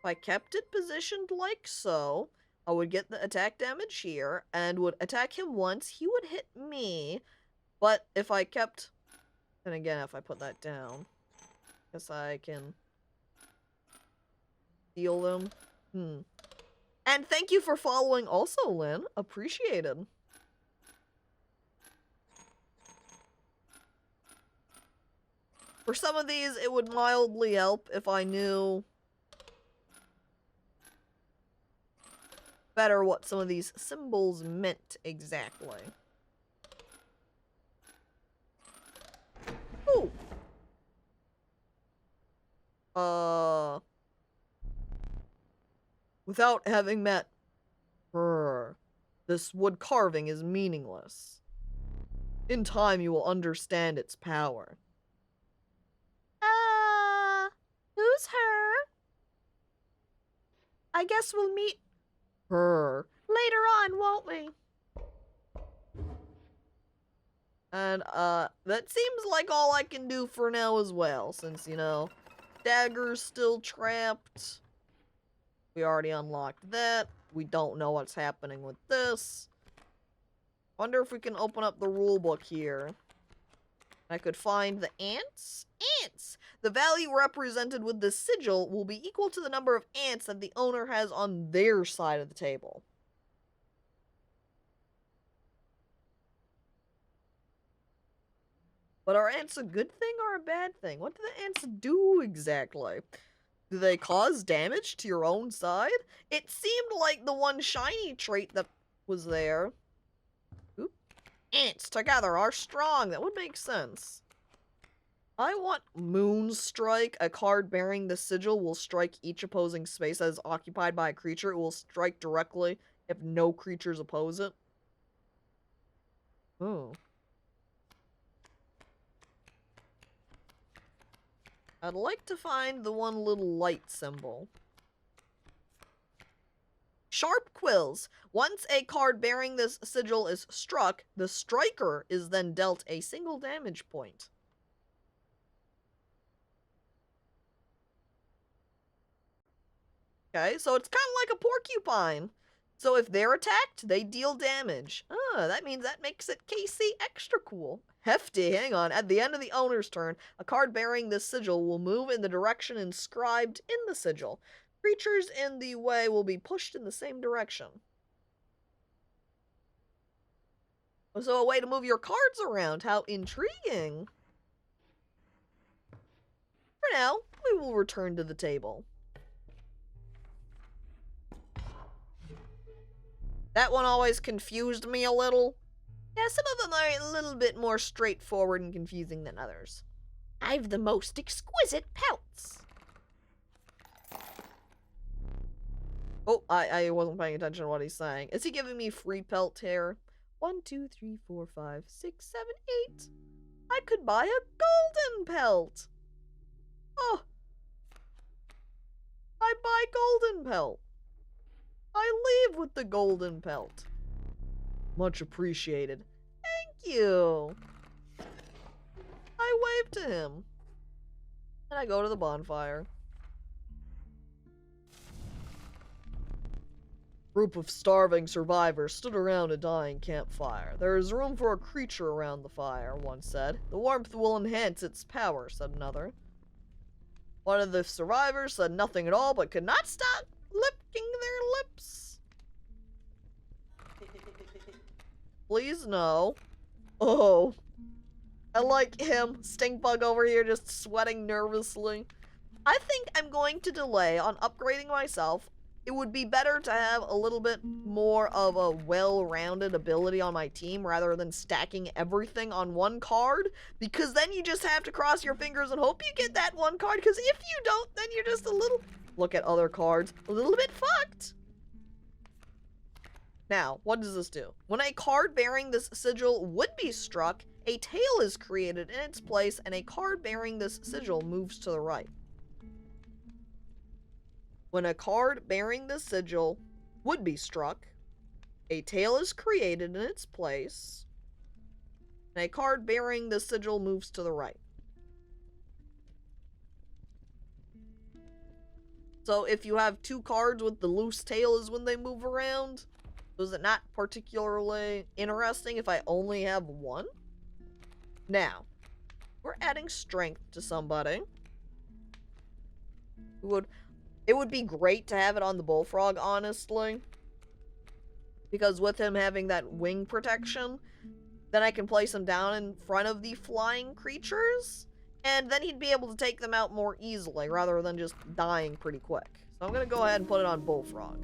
I kept it positioned like so, I would get the attack damage here, and would attack him once, he would hit me. But if I kept... And again, if I put that down, I guess I can heal them. And thank you for following also, Lynn. Appreciated. For some of these, it would mildly help if I knew better what some of these symbols meant exactly. Ooh. Without having met her, this wood carving is meaningless. In time, you will understand its power. I guess we'll meet her later on, won't we? And, that seems like all I can do for now as well, since, you know, Dagger's still trapped. We already unlocked that. We don't know what's happening with this. Wonder if we can open up the rulebook here. I could find the ants. Ants! The value represented with the sigil will be equal to the number of ants that the owner has on their side of the table. But are ants a good thing or a bad thing? What do the ants do exactly? Do they cause damage to your own side? It seemed like the one shiny trait that was there. Oop. Ants together are strong. That would make sense. I want Moonstrike. A card bearing the sigil will strike each opposing space that is occupied by a creature. It will strike directly if no creatures oppose it. Oh. I'd like to find the one little light symbol. Sharp Quills. Once a card bearing this sigil is struck, the striker is then dealt a single damage point. Okay, so it's kind of like a porcupine. So if they're attacked, they deal damage. That means that makes it KC extra cool. Hefty, hang on. At the end of the owner's turn, a card bearing this sigil will move in the direction inscribed in the sigil. Creatures in the way will be pushed in the same direction. So a way to move your cards around. How intriguing. For now, we will return to the table. That one always confused me a little. Yeah, some of them are a little bit more straightforward and confusing than others. I've the most exquisite pelts. Oh, I wasn't paying attention to what he's saying. Is he giving me free pelt here? 1, 2, 3, 4, 5, 6, 7, 8. I could buy a golden pelt. Oh. I buy golden pelt. I leave with the golden pelt. Much appreciated. Thank you. I wave to him. And I go to the bonfire. Group of starving survivors stood around a dying campfire. There is room for a creature around the fire, one said. The warmth will enhance its power, said another. One of the survivors said nothing at all, but could not stop licking their lips. Please no. Oh. I like him, Stinkbug over here, just sweating nervously. I think I'm going to delay on upgrading myself. It would be better to have a little bit more of a well-rounded ability on my team rather than stacking everything on one card, because then you just have to cross your fingers and hope you get that one card, because if you don't, then you're just a little, look at other cards, a little bit fucked. Now, what does this do? When a card bearing this sigil would be struck, a tail is created in its place and a card bearing this sigil moves to the right. When a card bearing this sigil would be struck, a tail is created in its place, and a card bearing the sigil moves to the right. So if you have two cards with the loose tail is when they move around, is it not particularly interesting if I only have one? Now, we're adding strength to somebody who would... It would be great to have it on the bullfrog, honestly. Because with him having that wing protection, then I can place him down in front of the flying creatures, and then he'd be able to take them out more easily, rather than just dying pretty quick. So I'm gonna go ahead and put it on bullfrog.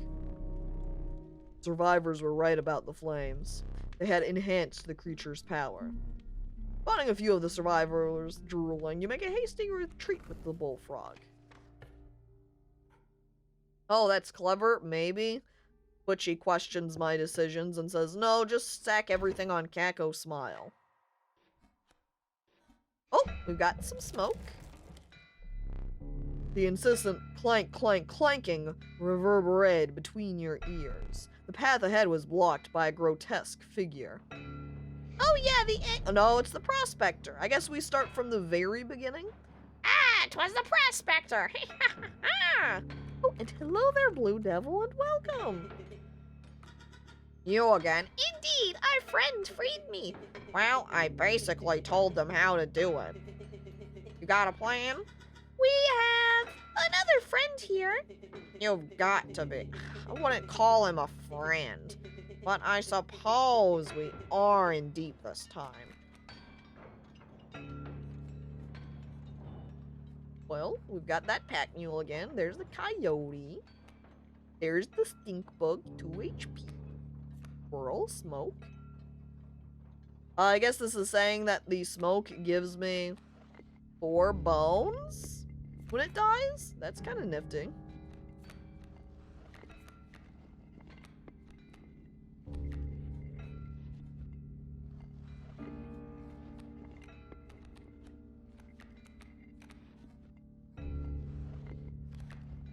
Survivors were right about the flames. They had enhanced the creature's power. Spotting a few of the survivors drooling, you make a hasty retreat with the bullfrog. Oh, that's clever, maybe. Butchie questions my decisions and says, no, just stack everything on Caco Smile. Oh, we've got some smoke. The insistent clank, clank, clanking reverberated between your ears. The path ahead was blocked by a grotesque figure. Oh yeah, No, it's the prospector. I guess we start from the very beginning. Ah, 'twas the prospector. Oh, and hello there, Blue Devil, and welcome. You again? Indeed, our friend freed me. Well, I basically told them how to do it. You got a plan? We have another friend here. You've got to be. I wouldn't call him a friend, but I suppose we are in deep this time. Well, we've got that pack mule again. There's the coyote. There's the stink bug, 2 HP. Squirrel, smoke. I guess this is saying that the smoke gives me 4 bones when it dies? That's kind of nifty.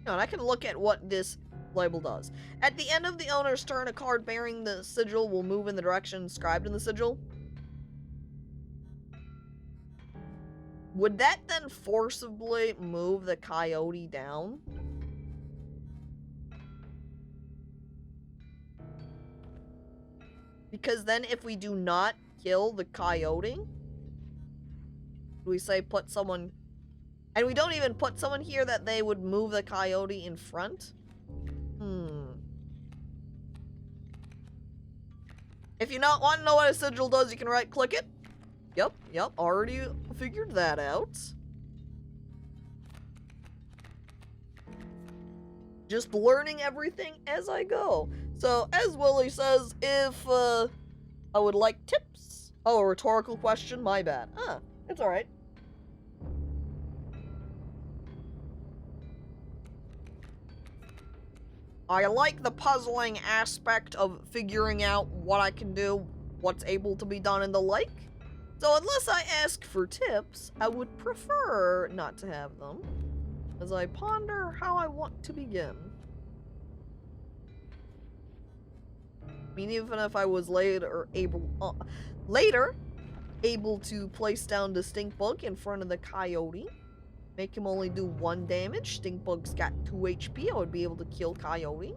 And I can look at what this label does. At the end of the owner's turn, a card bearing the sigil will move in the direction inscribed in the sigil. Would that then forcibly move the coyote down? Because then if we do not kill the coyote, we say put someone... And we don't even put someone here that they would move the coyote in front? If you not want to know what a sigil does, you can right-click it. Yep, already figured that out. Just learning everything as I go. So, as Willie says, if, I would like tips. Oh, a rhetorical question? My bad. It's alright. I like the puzzling aspect of figuring out what I can do, what's able to be done, and the like. So unless I ask for tips, I would prefer not to have them, as I ponder how I want to begin. I mean, even if I was later able to place down the stink bug in front of the coyote, make him only do 1 damage. Stink bug's got 2 HP. I would be able to kill coyote.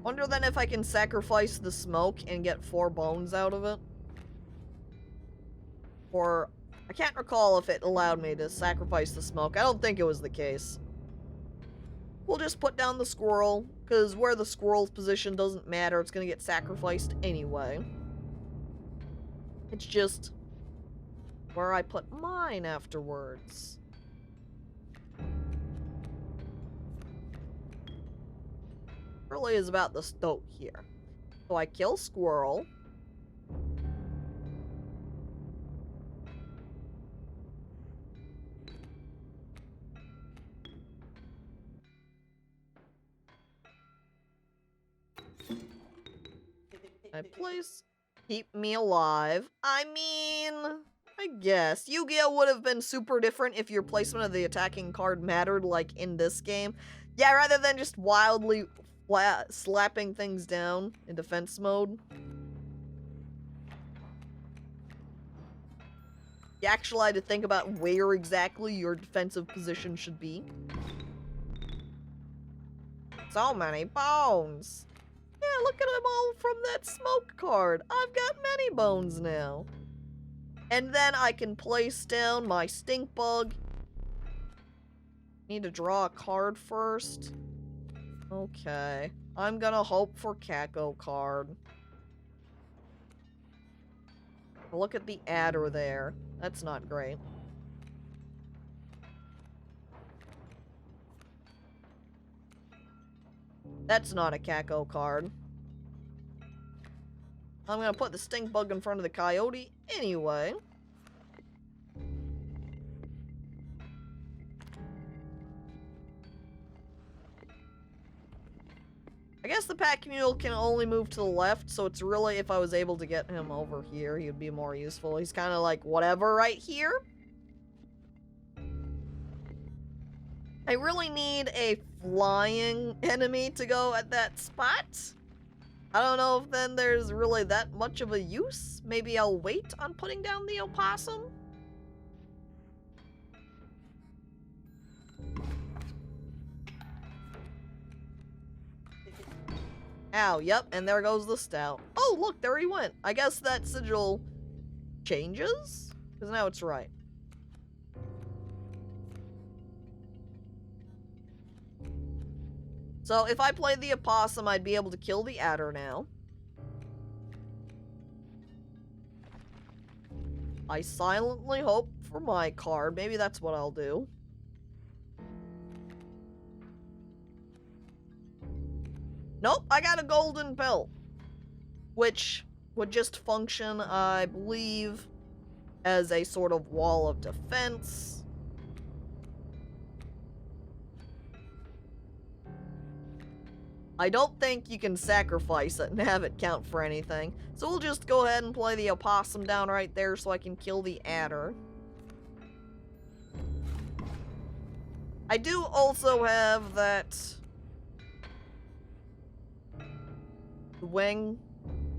Wonder then if I can sacrifice the smoke and get 4 bones out of it. Or, I can't recall if it allowed me to sacrifice the smoke. I don't think it was the case. We'll just put down the squirrel, because where the squirrel's position doesn't matter. It's going to get sacrificed anyway. It's just where I put mine afterwards. Really is about the stoat here. So I kill squirrel. I place keep me alive. I mean, I guess. Yu-Gi-Oh! Would have been super different if your placement of the attacking card mattered, like in this game. Yeah, rather than just wildly slapping things down in defense mode. You actually had to think about where exactly your defensive position should be. So many bones. Yeah, look at them all from that smoke card. I've got many bones now. And then I can place down my stink bug. Need to draw a card first. Okay. I'm gonna hope for Caco card. Look at the adder there. That's not great. That's not a Caco card. I'm gonna put the stink bug in front of the coyote anyway. I guess the pack mule can only move to the left, so it's really, if I was able to get him over here, he would be more useful. He's kind of like whatever right here. I really need a flying enemy to go at that spot. I don't know if then there's really that much of a use. Maybe I'll wait on putting down the opossum. Ow, yep, and there goes the stout. Oh, look, there he went. I guess that sigil changes? Because now it's right. So if I played the opossum, I'd be able to kill the adder now. I silently hope for my card. Maybe that's what I'll do. Nope, I got a golden pelt. Which would just function, I believe, as a sort of wall of defense. I don't think you can sacrifice it and have it count for anything. So we'll just go ahead and play the opossum down right there so I can kill the adder. I do also have that wing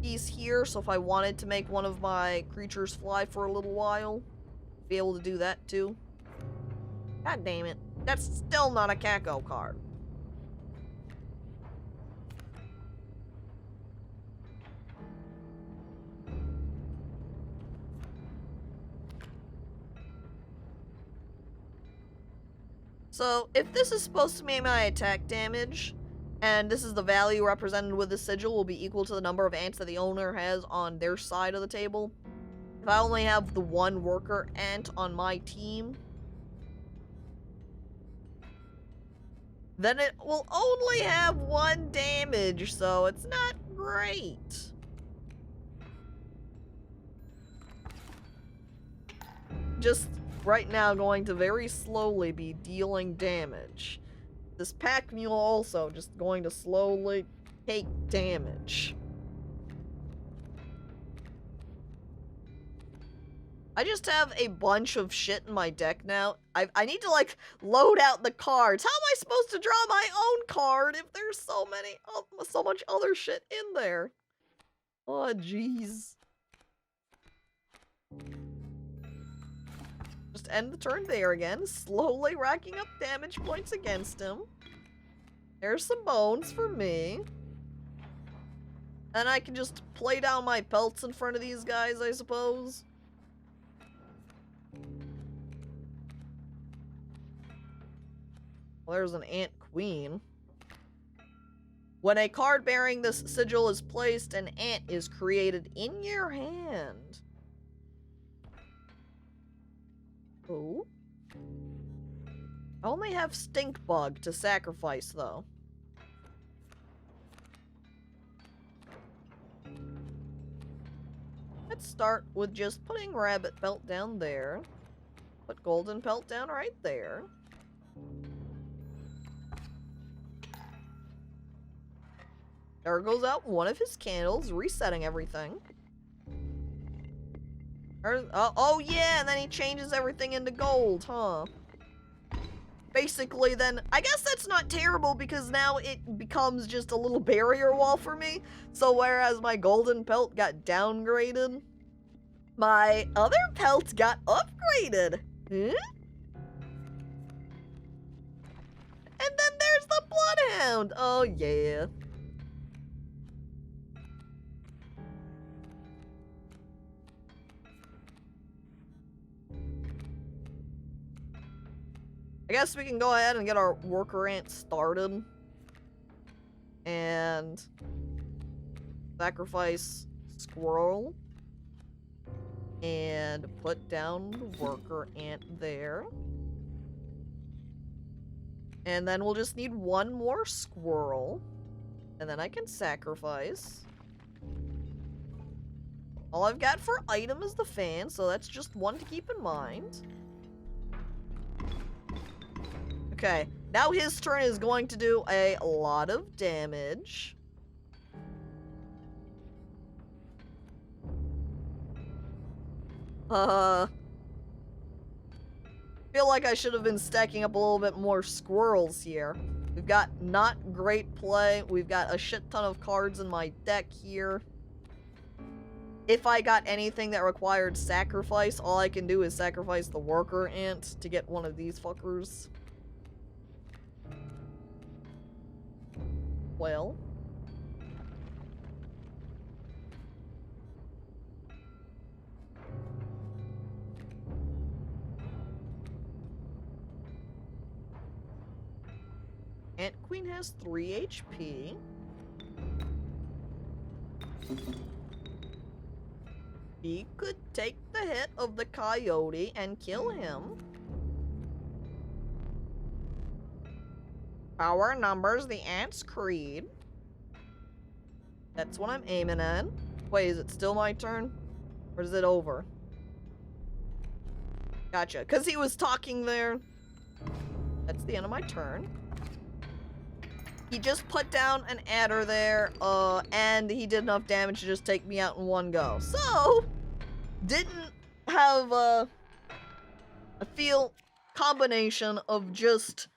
piece here, so if I wanted to make one of my creatures fly for a little while, be able to do that too. God damn it. That's still not a Caco card. So, if this is supposed to be my attack damage, and this is the value represented with the sigil, will be equal to the number of ants that the owner has on their side of the table. If I only have the one worker ant on my team, then it will only have 1 damage, so it's not great. Just right now going to very slowly be dealing damage. This pack mule also just going to slowly take damage. I just have a bunch of shit in my deck now. I need to like load out the cards. How am I supposed to draw my own card if there's so much other shit in there? Oh jeez. Just end the turn there again, slowly racking up damage points against him. There's some bones for me. And I can just play down my pelts in front of these guys, I suppose. Well, there's an ant queen. When a card bearing this sigil is placed, an ant is created in your hand. Oh. I only have stink bug to sacrifice, though. Let's start with just putting rabbit pelt down there. Put golden pelt down right there. There goes out one of his candles, resetting everything. Oh yeah, and then he changes everything into gold, huh? Basically then, I guess that's not terrible because now it becomes just a little barrier wall for me. So whereas my golden pelt got downgraded, my other pelt got upgraded. Huh? And then there's the bloodhound. Oh yeah. I guess we can go ahead and get our worker ant started. And sacrifice squirrel. And put down the worker ant there. And then we'll just need one more squirrel. And then I can sacrifice. All I've got for item is the fan, so that's just one to keep in mind. Okay, now his turn is going to do a lot of damage. Feel like I should have been stacking up a little bit more squirrels here. We've got not great play. We've got a shit ton of cards in my deck here. If I got anything that required sacrifice, all I can do is sacrifice the worker ant to get one of these fuckers. Well. Ant Queen has 3 HP. He could take the hit of the coyote and kill him. Power numbers the ant's creed. That's what I'm aiming at. Wait, is it still my turn? Or is it over? Gotcha. Because he was talking there. That's the end of my turn. He just put down an adder there, and he did enough damage to just take me out in one go. So, didn't have a feel combination of just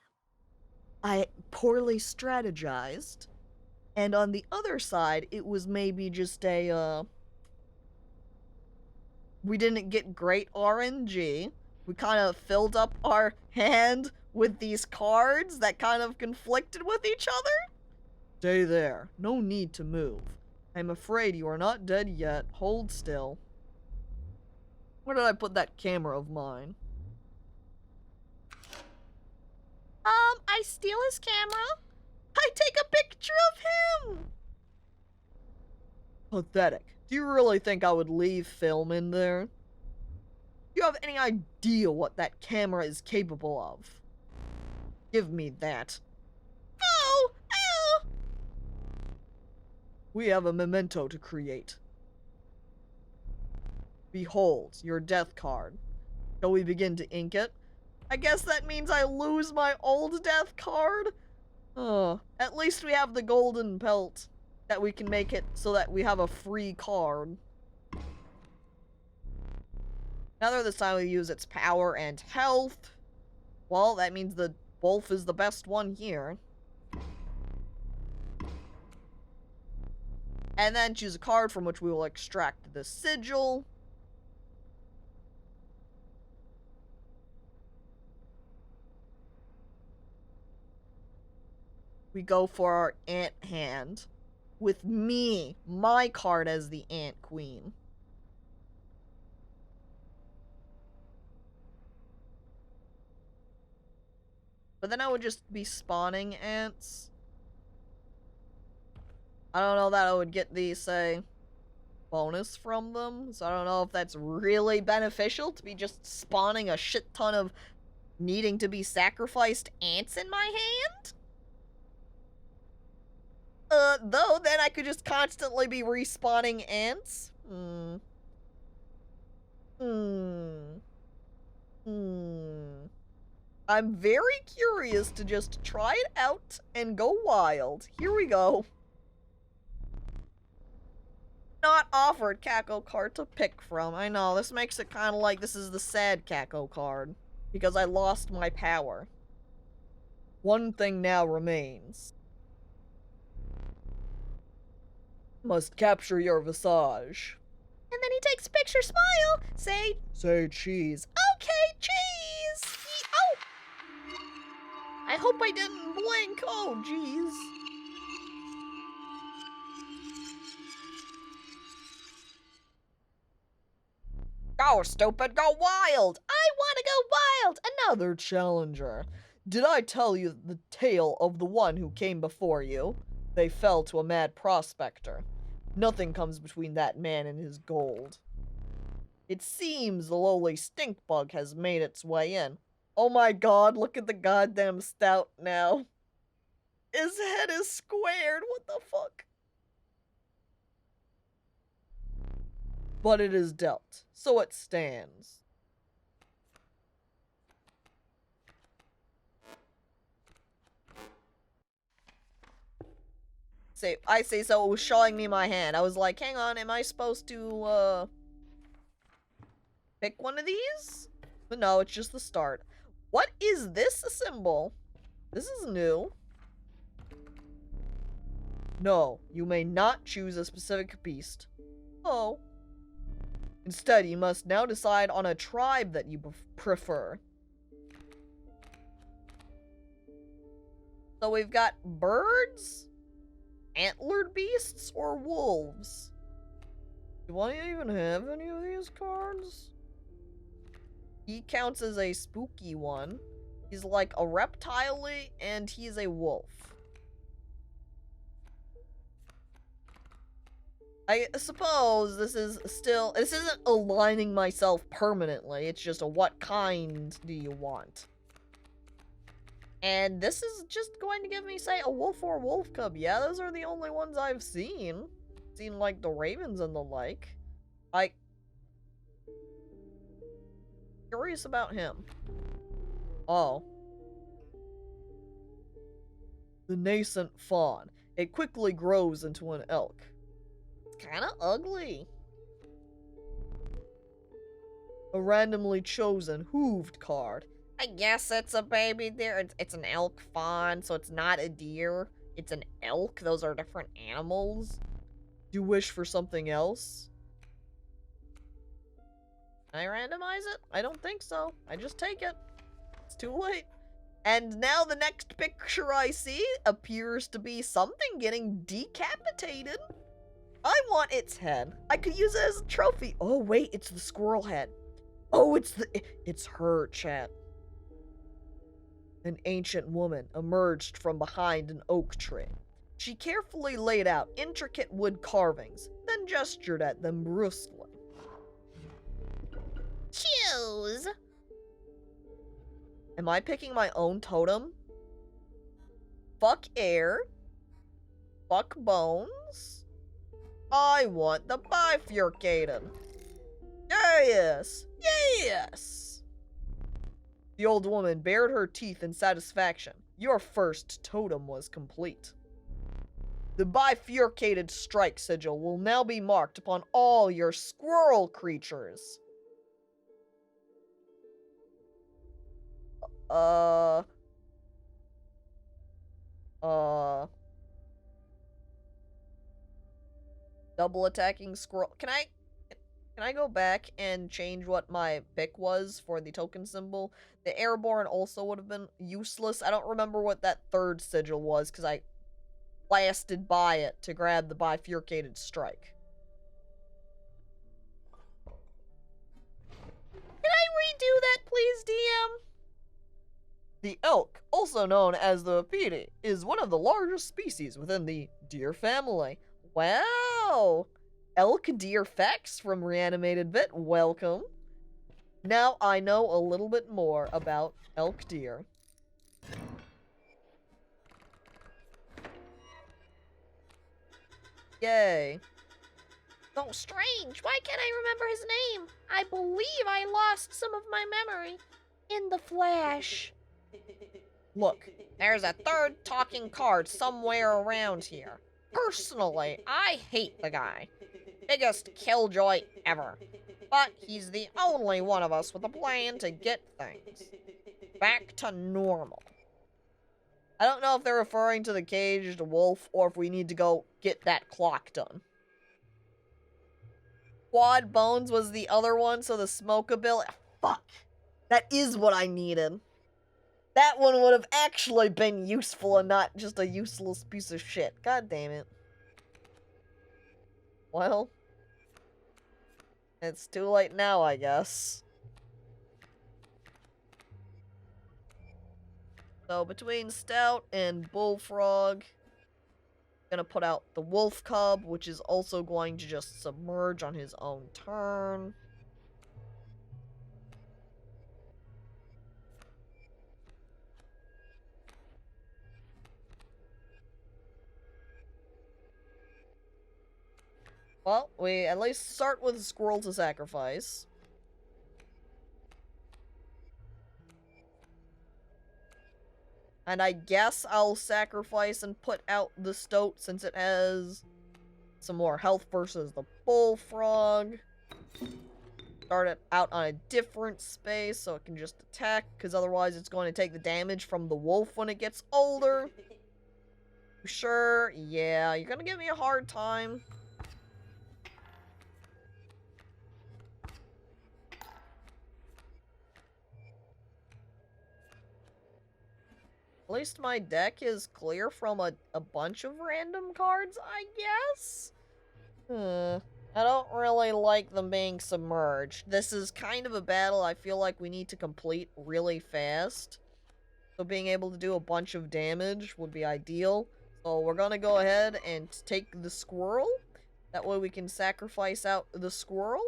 I poorly strategized, and on the other side, it was maybe just a, we didn't get great RNG. We kind of filled up our hand with these cards that kind of conflicted with each other. Stay there. No need to move. I'm afraid you are not dead yet. Hold still. Where did I put that camera of mine? I steal his camera. I take a picture of him! Pathetic. Do you really think I would leave film in there? Do you have any idea what that camera is capable of? Give me that. Oh! Oh! We have a memento to create. Behold, your death card. Shall we begin to ink it? I guess that means I lose my old death card? At least we have the golden pelt that we can make it so that we have a free card. Now this time we use its power and health. Well, that means the wolf is the best one here. And then choose a card from which we will extract the sigil. We go for our ant hand with me, my card as the ant queen. But then I would just be spawning ants. I don't know that I would get the, say, bonus from them. So I don't know if that's really beneficial to be just spawning a shit ton of needing to be sacrificed ants in my hand. Though, then I could just constantly be respawning ants. I'm very curious to just try it out and go wild. Here we go. Not offered Caco card to pick from. I know, this makes it kind of like this is the sad Caco card. Because I lost my power. One thing now remains. Must capture your visage. And then he takes a picture, smile, Say cheese. okay, cheese! Oh! I hope I didn't blink. Oh, jeez. Go, stupid. Go wild. I want to go wild! Another challenger. Did I tell you the tale of the one who came before you? They fell to a mad prospector. Nothing comes between that man and his gold. It seems the lowly stink bug has made its way in. Oh my god, look at the goddamn stout now. His head is squared, what the fuck? But it is dealt, so it stands. I say so, it was showing me my hand. I was like, hang on, am I supposed to, pick one of these? But no, it's just the start. What is this symbol? This is new. No, you may not choose a specific beast. Oh. Instead, you must now decide on a tribe that you prefer. So we've got birds, antlered beasts, or wolves. Do I even have any of these cards? He counts as a spooky one. He's like a reptile-y, and he's a wolf. I suppose this isn't aligning myself permanently. It's just a what kind do you want? And this is just going to give me, say, a wolf or a wolf cub. Yeah, those are the only ones I've seen. Seen, like, the ravens and the like. Curious about him. Oh. The nascent fawn. It quickly grows into an elk. It's kinda ugly. A randomly chosen hooved card. I guess it's a baby deer. It's an elk fawn, so it's not a deer. It's an elk. Those are different animals. Do you wish for something else? Can I randomize it? I don't think so. I just take it. It's too late. And now the next picture I see appears to be something getting decapitated. I want its head. I could use it as a trophy. Oh, wait, it's the squirrel head. Oh, it's her, chat. An ancient woman emerged from behind an oak tree. She carefully laid out intricate wood carvings, then gestured at them brusquely. Choose. Am I picking my own totem? Fuck air. Fuck bones. I want the bifurcated. Yes! Yes! The old woman bared her teeth in satisfaction. Your first totem was complete. The bifurcated strike sigil will now be marked upon all your squirrel creatures. Double attacking squirrel. Can I go back and change what my pick was for the token symbol? The airborne also would have been useless. I don't remember what that third sigil was because I blasted by it to grab the bifurcated strike. Can I redo that, please, DM? The elk, also known as the wapiti, is one of the largest species within the deer family. Wow! Elk Deer Facts from Reanimated Bit, welcome. Now I know a little bit more about elk deer. Yay. So strange. Why can't I remember his name? I believe I lost some of my memory in the flash. Look, there's a third talking card somewhere around here. Personally, I hate the guy. Biggest killjoy ever. But he's the only one of us with a plan to get things back to normal. I don't know if they're referring to the caged wolf or if we need to go get that clock done. Quad Bones was the other one, so the smokeability. Fuck. That is what I needed. That one would have actually been useful and not just a useless piece of shit. God damn it. Well, it's too late now, I guess. So between Stout and Bullfrog, I'm gonna put out the Wolf Cub, which is also going to just submerge on his own turn. Well, we at least start with a squirrel to sacrifice. And I guess I'll sacrifice and put out the Stoat since it has some more health versus the Bullfrog. start it out on a different space so it can just attack, because otherwise it's going to take the damage from the wolf when it gets older. Sure, yeah, you're gonna give me a hard time. At least my deck is clear from a bunch of random cards, I guess? I don't really like them being submerged. This is kind of a battle I feel like we need to complete really fast. So being able to do a bunch of damage would be ideal. So we're gonna go ahead and take the squirrel. That way we can sacrifice out the squirrel.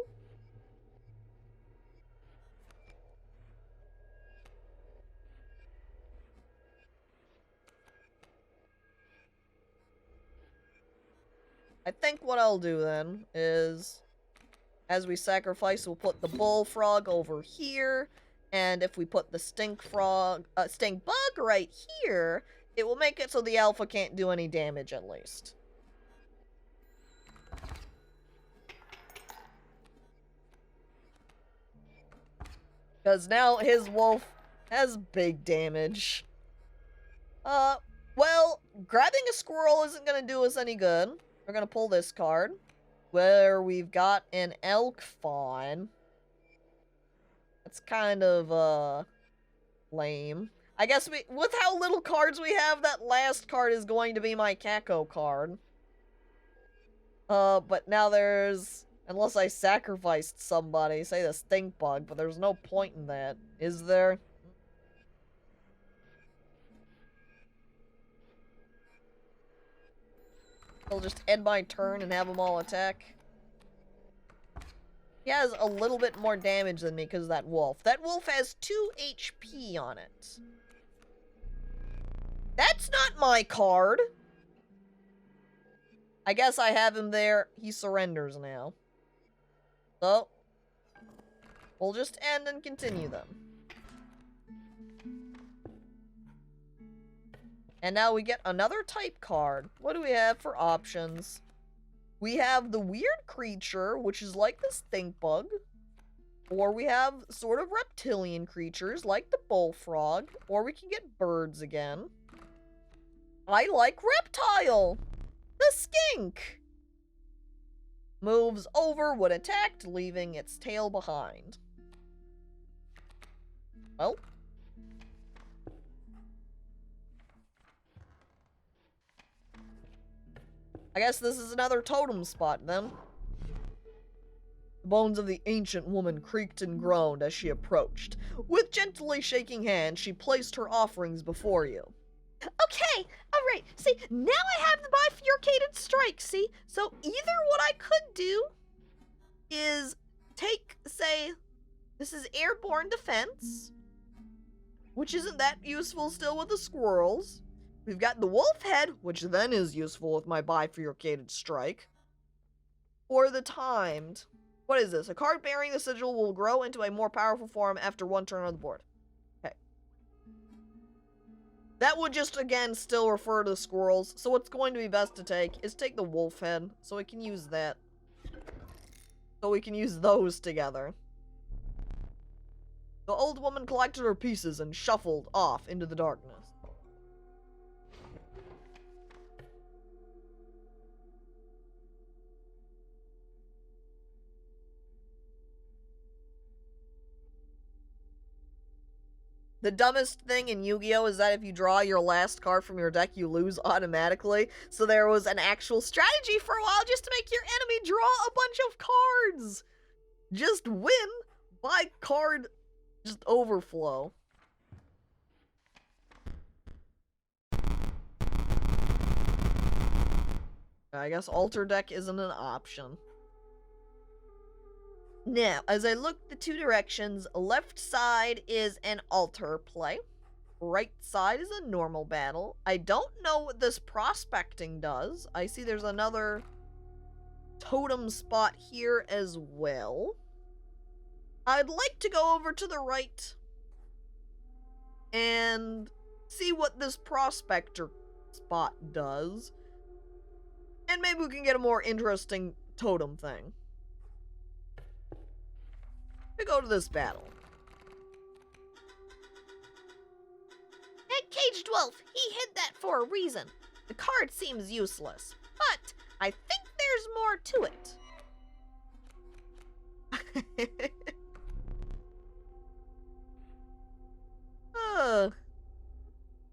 I think what I'll do then is, as we sacrifice, we'll put the bullfrog over here. And if we put the stink bug right here, it will make it so the alpha can't do any damage at least. Because now his wolf has big damage. Well, grabbing a squirrel isn't gonna do us any good. We're gonna pull this card, where we've got an elk fawn. That's kind of, lame. I guess with how little cards we have, that last card is going to be my Caco card. But now there's, unless I sacrificed somebody, say the stink bug, but there's no point in that, is there? I'll just end my turn and have them all attack. He has a little bit more damage than me because of that wolf. That wolf has 2 HP on it. That's not my card! I guess I have him there. He surrenders now. So, we'll just end and continue them. And now we get another type card. What do we have for options? We have the weird creature, which is like the stink bug. Or we have sort of reptilian creatures, like the bullfrog. Or we can get birds again. I like reptile! The skink! Moves over when attacked, leaving its tail behind. Well. I guess this is another totem spot, then. The bones of the ancient woman creaked and groaned as she approached. With gently shaking hands, she placed her offerings before you. Okay, alright. See, now I have the bifurcated strike, see? So either what I could do is take, say, this is airborne defense, which isn't that useful still with the squirrels. We've got the wolf head, which then is useful with my bifurcated strike. Or the timed. What is this? A card bearing the sigil will grow into a more powerful form after 1 turn on the board. Okay. That would just, again, still refer to the squirrels. So what's going to be best to take is take the wolf head. So we can use that. So we can use those together. The old woman collected her pieces and shuffled off into the darkness. The dumbest thing in Yu-Gi-Oh! Is that if you draw your last card from your deck, you lose automatically. So there was an actual strategy for a while just to make your enemy draw a bunch of cards. Just win by card, just overflow. I guess alter deck isn't an option. Now, as I look the 2 directions, left side is an altar play. Right side is a normal battle. I don't know what this prospecting does. I see there's another totem spot here as well. I'd like to go over to the right and see what this prospector spot does. And maybe we can get a more interesting totem thing. to go to this battle. That caged wolf, he hid that for a reason. The card seems useless, but I think there's more to it.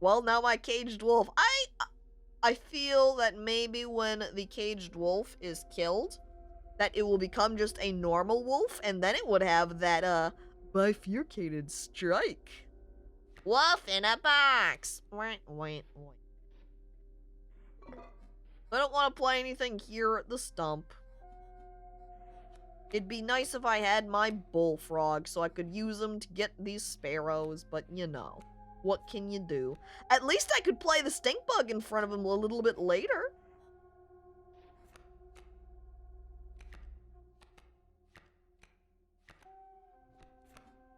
Well, now my caged wolf. I feel that maybe when the caged wolf is killed, that it will become just a normal wolf, and then it would have that, bifurcated strike. Wolf in a box. I don't want to play anything here at the stump. It'd be nice if I had my bullfrog so I could use them to get these sparrows, but you know, what can you do? At least I could play the stink bug in front of him a little bit later.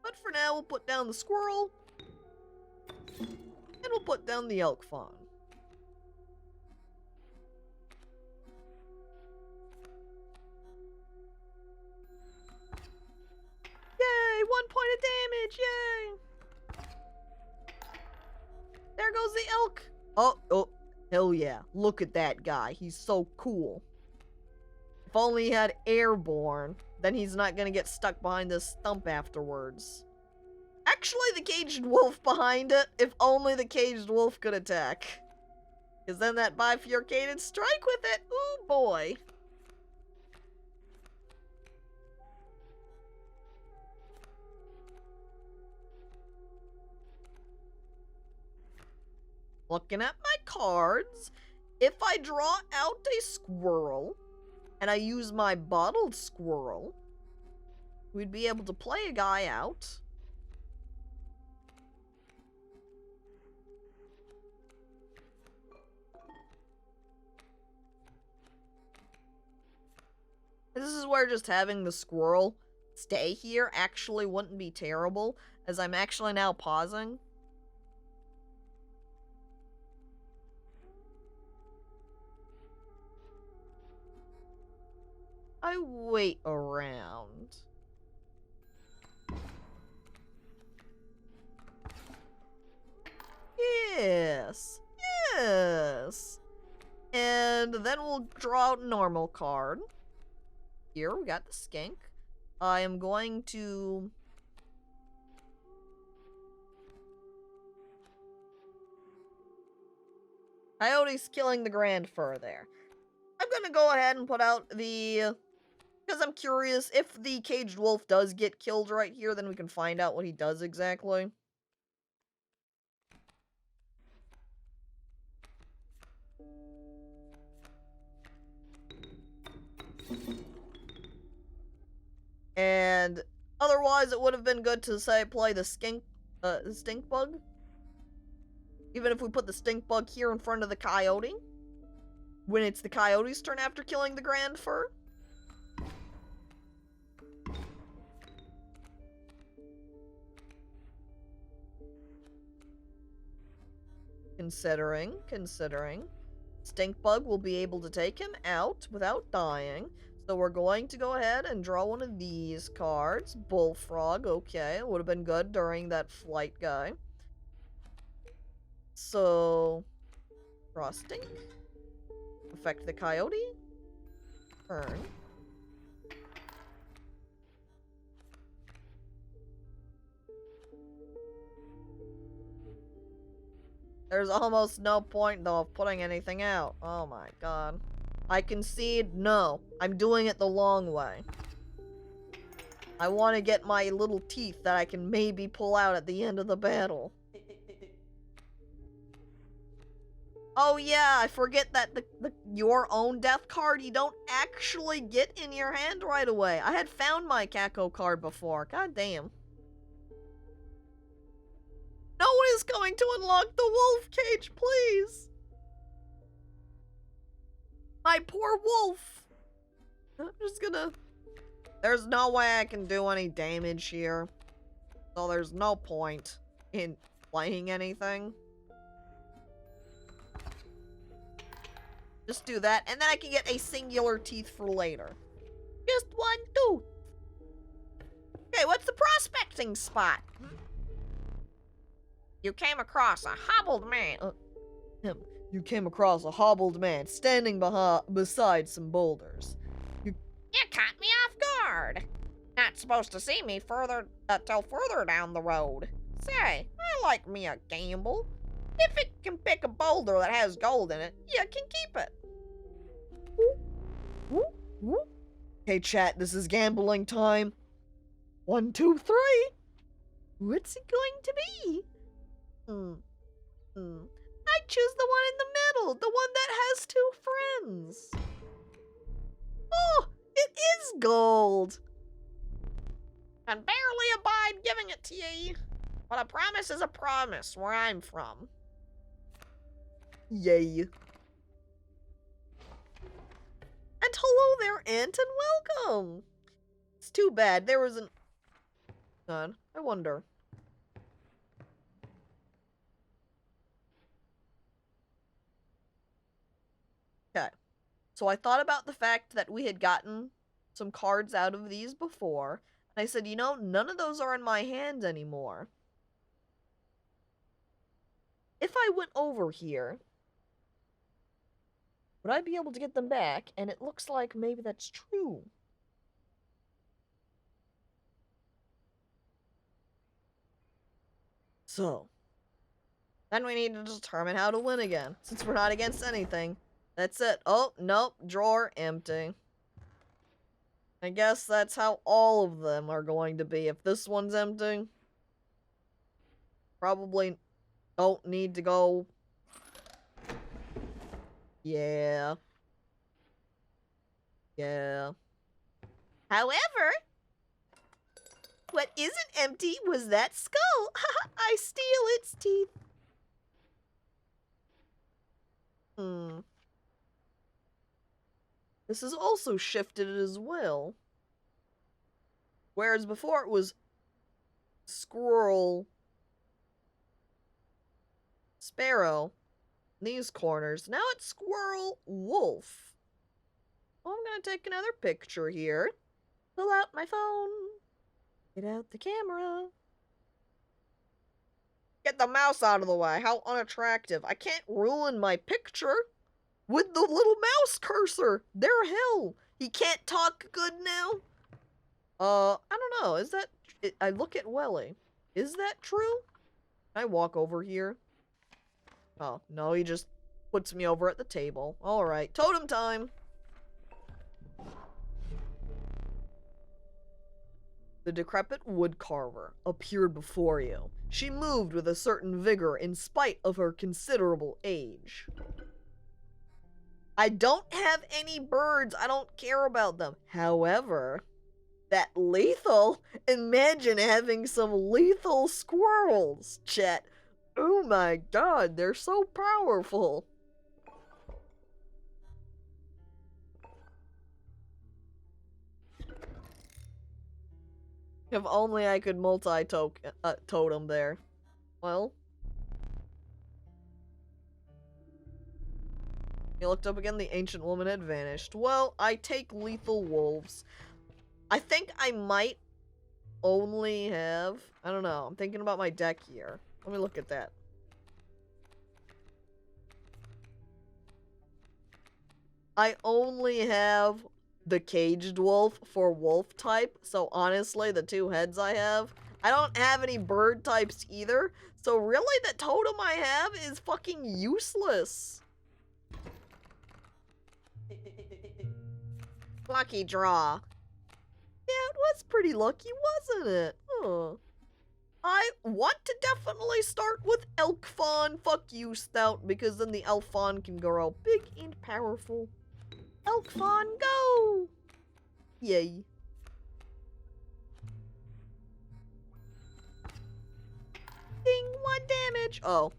But for now, we'll put down the squirrel. And we'll put down the elk fawn. Yay! 1 point of damage! Yay! There goes the elk! Oh, hell yeah. Look at that guy. He's so cool. If only he had airborne, then he's not gonna get stuck behind this stump afterwards. Actually, the caged wolf behind it, if only the caged wolf could attack. Because then that bifurcated strike with it, ooh boy. Looking at my cards, if I draw out a squirrel, and I use my bottled squirrel, we'd be able to play a guy out. This is where just having the squirrel stay here actually wouldn't be terrible, as I'm actually now pausing. I wait around. Yes. Yes. And then we'll draw out a normal card. Here, we got the skink. I am going to... Coyote's killing the grand fur there. I'm gonna go ahead and put out the... Because I'm curious, if the caged wolf does get killed right here, then we can find out what he does exactly. And otherwise, it would have been good to say play the stink bug. Even if we put the stink bug here in front of the coyote, when it's the coyote's turn after killing the grand fur. Considering, stink bug will be able to take him out without dying. So we're going to go ahead and draw one of these cards. Bullfrog, okay. It would have been good during that flight guy. So, draw stink. Affect the coyote. Turn. There's almost no point, though, of putting anything out. Oh my god. I concede, no. I'm doing it the long way. I want to get my little teeth that I can maybe pull out at the end of the battle. Oh yeah, I forget that the your own death card you don't actually get in your hand right away. I had found my Caco card before. God damn. No one is going to unlock the wolf cage, please! My poor wolf! I'm just gonna... There's no way I can do any damage here. So there's no point in playing anything. Just do that, and then I can get a singular teeth for later. Just one tooth! Okay, what's resting spot. You came across a hobbled man. You came across a hobbled man standing beside some boulders. You caught me off guard. Not supposed to see me till further down the road. Say, I like me a gamble. If it can pick a boulder that has gold in it, you can keep it. Hey chat, this is gambling time. 1, 2, 3. What's it going to be? I choose the one in the middle, the one that has 2 friends. Oh, it is gold. Can barely abide giving it to ye, but a promise is a promise where I'm from. Yay. And hello there, Ant, and welcome. It's too bad there was an... I wonder. Okay. So I thought about the fact that we had gotten some cards out of these before. And I said, you know, none of those are in my hand anymore. If I went over here, would I be able to get them back? And it looks like maybe that's true. So, then we need to determine how to win again. Since we're not against anything. That's it. Oh, nope. Drawer empty. I guess that's how all of them are going to be. If this one's empty, probably don't need to go. Yeah. Yeah. However, what isn't empty was that skull. I steal its teeth. This is also shifted as well. Whereas before it was squirrel, sparrow, in these corners. Now it's squirrel, wolf. Well, I'm gonna take another picture here. Pull out my phone. Get out the camera. Get the mouse out of the way. How unattractive. I can't ruin my picture with the little mouse cursor. There, hell. He can't talk good now? I don't know. Is that... I look at Welly. Is that true? Can I walk over here? Oh, no, he just puts me over at the table. Alright, totem time. The decrepit woodcarver appeared before you. She moved with a certain vigor in spite of her considerable age. I don't have any birds. I don't care about them. However, that lethal, imagine having some lethal squirrels, chat. Oh my god, they're so powerful. If only I could multi-totem there. Well. He looked up again, the ancient woman had vanished. Well, I take lethal wolves. I think I might only have... I don't know, I'm thinking about my deck here. Let me look at that. I only have the caged wolf for wolf type, so honestly, the 2 heads I have, I don't have any bird types either, so really the totem I have is fucking useless. Lucky draw. Yeah, it was pretty lucky, wasn't it? Huh. I want to definitely start with elk fawn. Fuck you, Stout, because then the elk fawn can grow big and powerful. Elk fawn, go! Yay. Ding, 1 damage. Oh.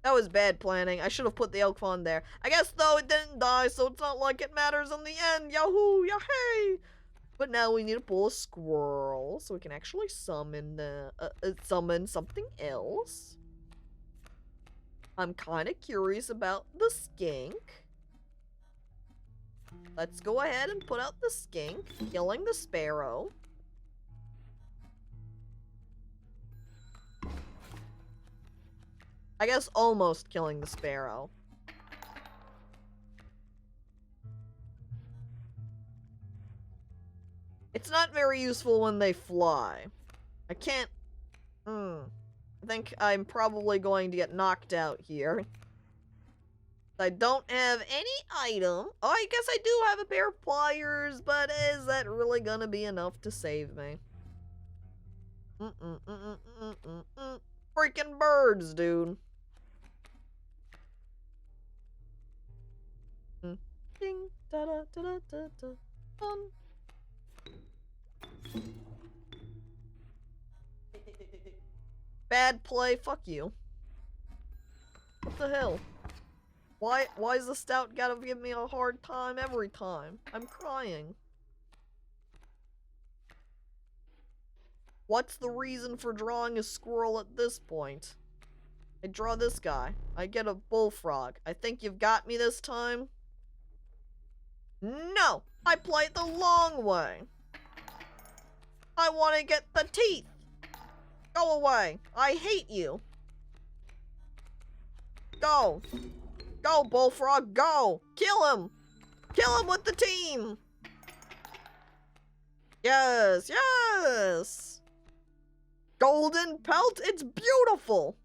That was bad planning. I should have put the elk fawn there. I guess, though, it didn't die, so it's not like it matters in the end. Yahoo! Yahoo! But now we need to pull a squirrel, so we can actually summon summon something else. I'm kind of curious about the skink. let's go ahead and put out the skink, killing the sparrow. I guess almost killing the sparrow. It's not very useful when they fly. I can't... I think I'm probably going to get knocked out here. I don't have any item. Oh, I guess I do have a pair of pliers, but is that really gonna be enough to save me? Freaking birds, dude. Ding, da da da da da da. Bad play, fuck you. What the hell? Why's the stout gotta give me a hard time every time? I'm crying. What's the reason for drawing a squirrel at this point? I draw this guy. I get a bullfrog. I think you've got me this time? No! I play it the long way! I want to get the teeth! Go away! I hate you! Go! Go, bullfrog, go! Kill him! Kill him with the team! Yes, yes! Golden pelt, it's beautiful!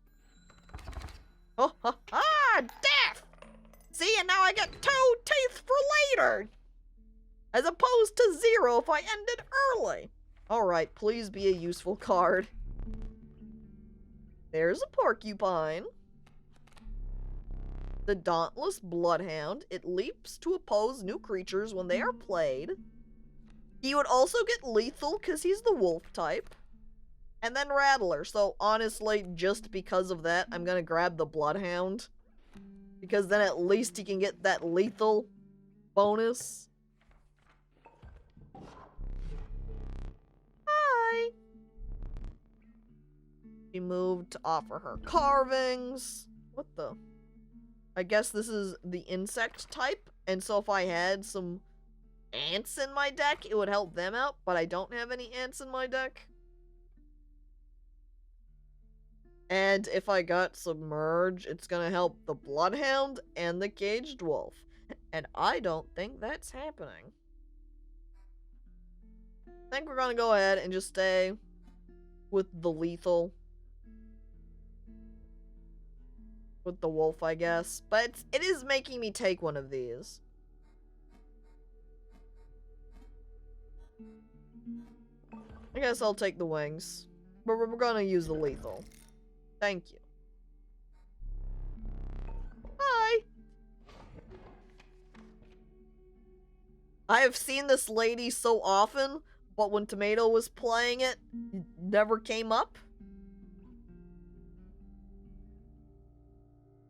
Oh, ha, ha! Death! See, and now I get 2 teeth for later! As opposed to 0 if I ended early. Alright, please be a useful card. There's a porcupine. The Dauntless Bloodhound. It leaps to oppose new creatures when they are played. He would also get lethal because he's the wolf type. And then Rattler. So honestly, just because of that, I'm gonna grab the Bloodhound. Because then at least he can get that lethal bonus. Hi! She moved to offer her carvings. What the? I guess this is the insect type, and so if I had some ants in my deck, it would help them out, but I don't have any ants in my deck. And if I got Submerge, it's gonna help the Bloodhound and the Caged Wolf. And I don't think that's happening. I think we're gonna go ahead and just stay with the lethal. With the wolf, I guess. But it is making me take one of these. I guess I'll take the wings. But we're gonna use the lethal. Thank you. Hi! I have seen this lady so often, but when Tomato was playing it, it never came up.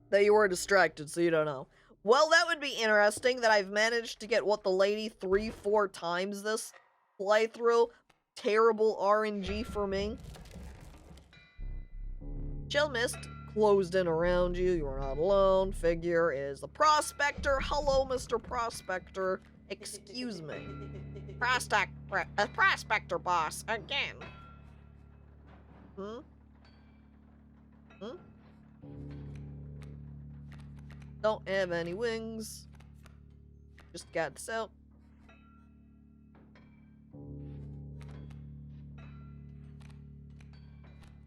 That you were distracted, so you don't know. Well, that would be interesting that I've managed to get what the lady 3-4 times this playthrough. Terrible RNG for me. Chill mist closed in around you. You are not alone. Figure is the prospector. Hello, Mr. Prospector. Excuse me. Prospector boss again. Hmm? Don't have any wings. Just got this out.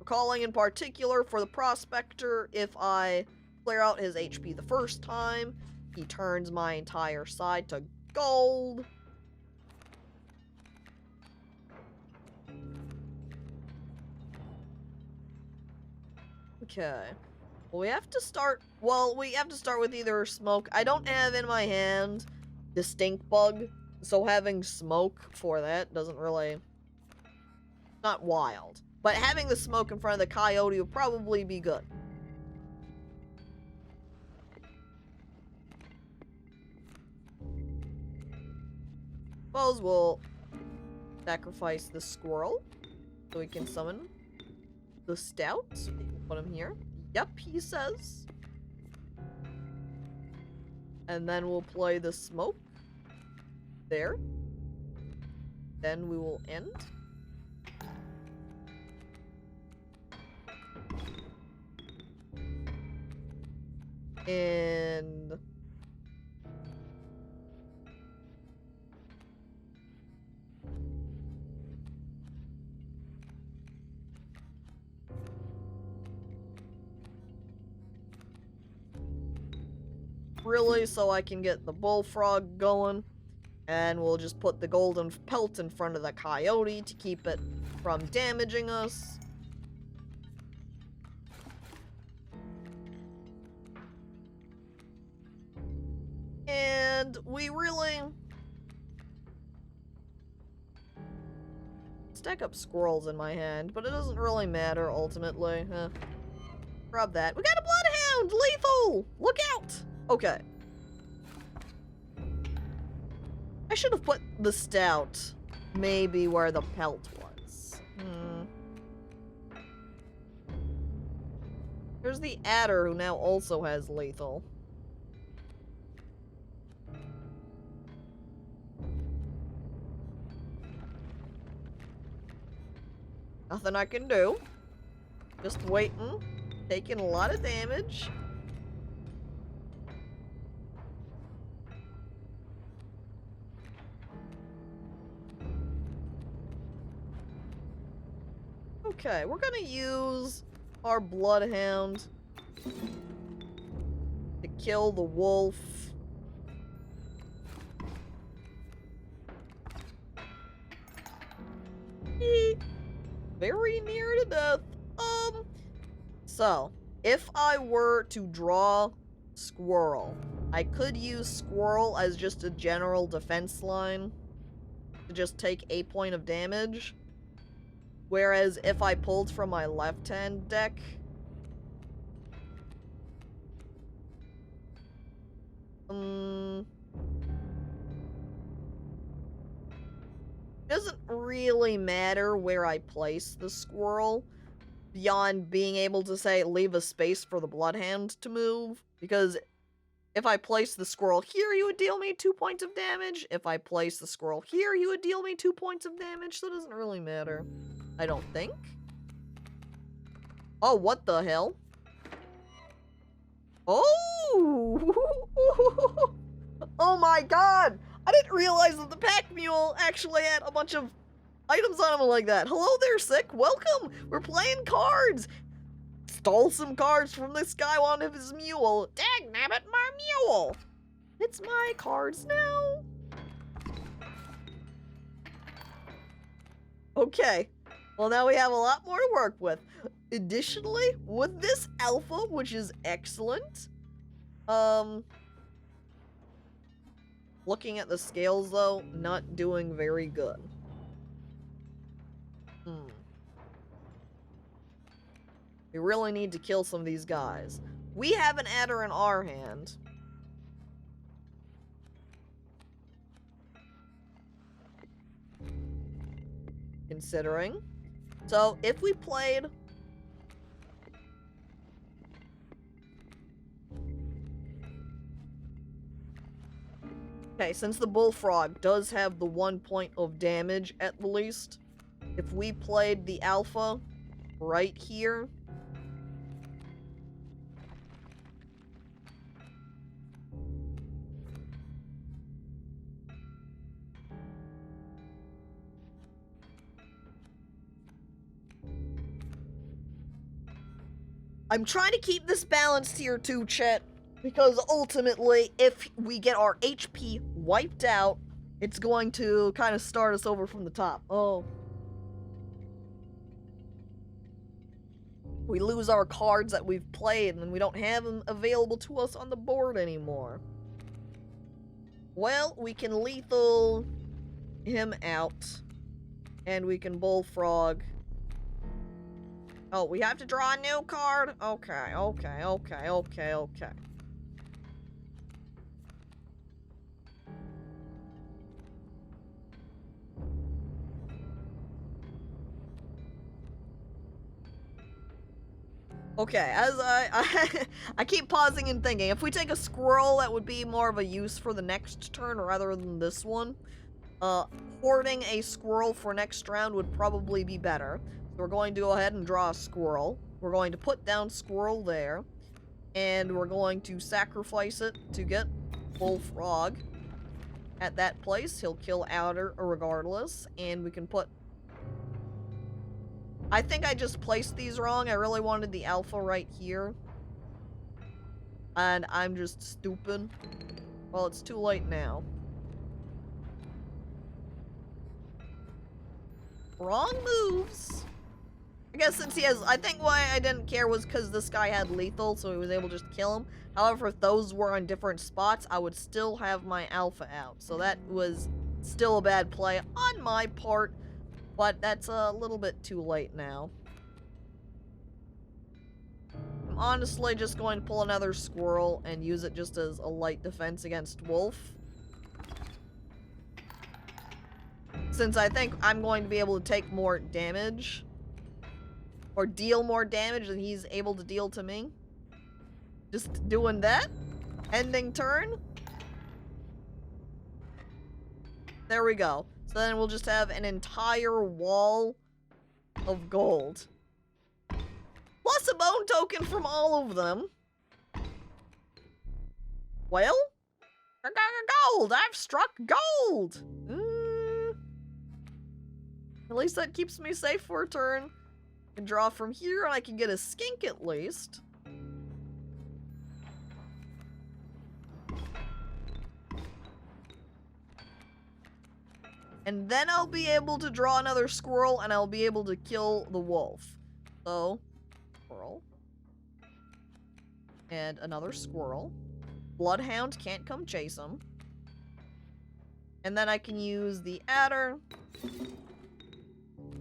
Calling in particular for the prospector, if I clear out his HP the first time, he turns my entire side to gold. Okay. Well, we have to start with either smoke. I don't have in my hand the stink bug, so having smoke for that doesn't really... not wild. But having the smoke in front of the coyote would probably be good. Suppose we'll sacrifice the squirrel so we can summon the stout. Put him here. Yep, he says. And then we'll play the smoke. There. Then we will end. And really, so I can get the bullfrog going. And we'll just put the golden pelt in front of the coyote to keep it from damaging us. And we really stack up squirrels in my hand, but it doesn't really matter ultimately. Grab that. We got a bloodhound! Lethal! Look out! Okay. I should have put the stout maybe where the pelt was. There's the adder who now also has lethal. Nothing I can do. Just waiting. Taking a lot of damage. Okay, we're gonna use our bloodhound to kill the wolf. Very near to death. So, if I were to draw squirrel, I could use squirrel as just a general defense line to just take a point of damage. Whereas if I pulled from my left-hand deck, doesn't really matter where I place the squirrel beyond being able to say leave a space for the bloodhound to move, because if I place the squirrel here, you would deal me 2 points of damage. If I place the squirrel here, you would deal me 2 points of damage, so it doesn't really matter. I don't think. Oh, what the hell? Oh! Oh my god! I didn't realize that the pack mule actually had a bunch of items on him like that. Hello there, Sick. Welcome! We're playing cards! Stole some cards from this guy on his mule. Dagnabbit, my mule! It's my cards now. Okay. Well, now we have a lot more to work with. Additionally, with this alpha, which is excellent, looking at the scales, though, not doing very good. We really need to kill some of these guys. We have an adder in our hand. Considering. So, if we played... Okay, since the bullfrog does have the 1 point of damage at the least, if we played the alpha right here... I'm trying to keep this balanced here too, chat, because ultimately, if we get our HP wiped out, it's going to kind of start us over from the top. Oh. We lose our cards that we've played, and we don't have them available to us on the board anymore. Well, we can lethal him out, and we can bullfrog. Oh, we have to draw a new card? Okay. Okay, as I keep pausing and thinking, if we take a squirrel, that would be more of a use for the next turn rather than this one. Hoarding a squirrel for next round would probably be better. So we're going to go ahead and draw a squirrel. We're going to put down squirrel there. And we're going to sacrifice it to get bullfrog at that place. He'll kill outer regardless. And we can put... I think I just placed these wrong. I really wanted the alpha right here. And I'm just stupid. Well, it's too late now. Wrong moves. I guess since he has... I think why I didn't care was because this guy had lethal, so he was able to just kill him. However, if those were on different spots, I would still have my alpha out. So that was still a bad play on my part. But that's a little bit too late now. I'm honestly just going to pull another squirrel and use it just as a light defense against wolf. Since I think I'm going to be able to take more damage. Or deal more damage than he's able to deal to me. Just doing that. Ending turn. There we go. So then we'll just have an entire wall of gold. Plus a bone token from all of them. Well, I got gold. I've struck gold. At least that keeps me safe for a turn. I can draw from here and I can get a skink at least. And then I'll be able to draw another squirrel and I'll be able to kill the wolf. So, squirrel. And another squirrel. Bloodhound can't come chase him. And then I can use the adder.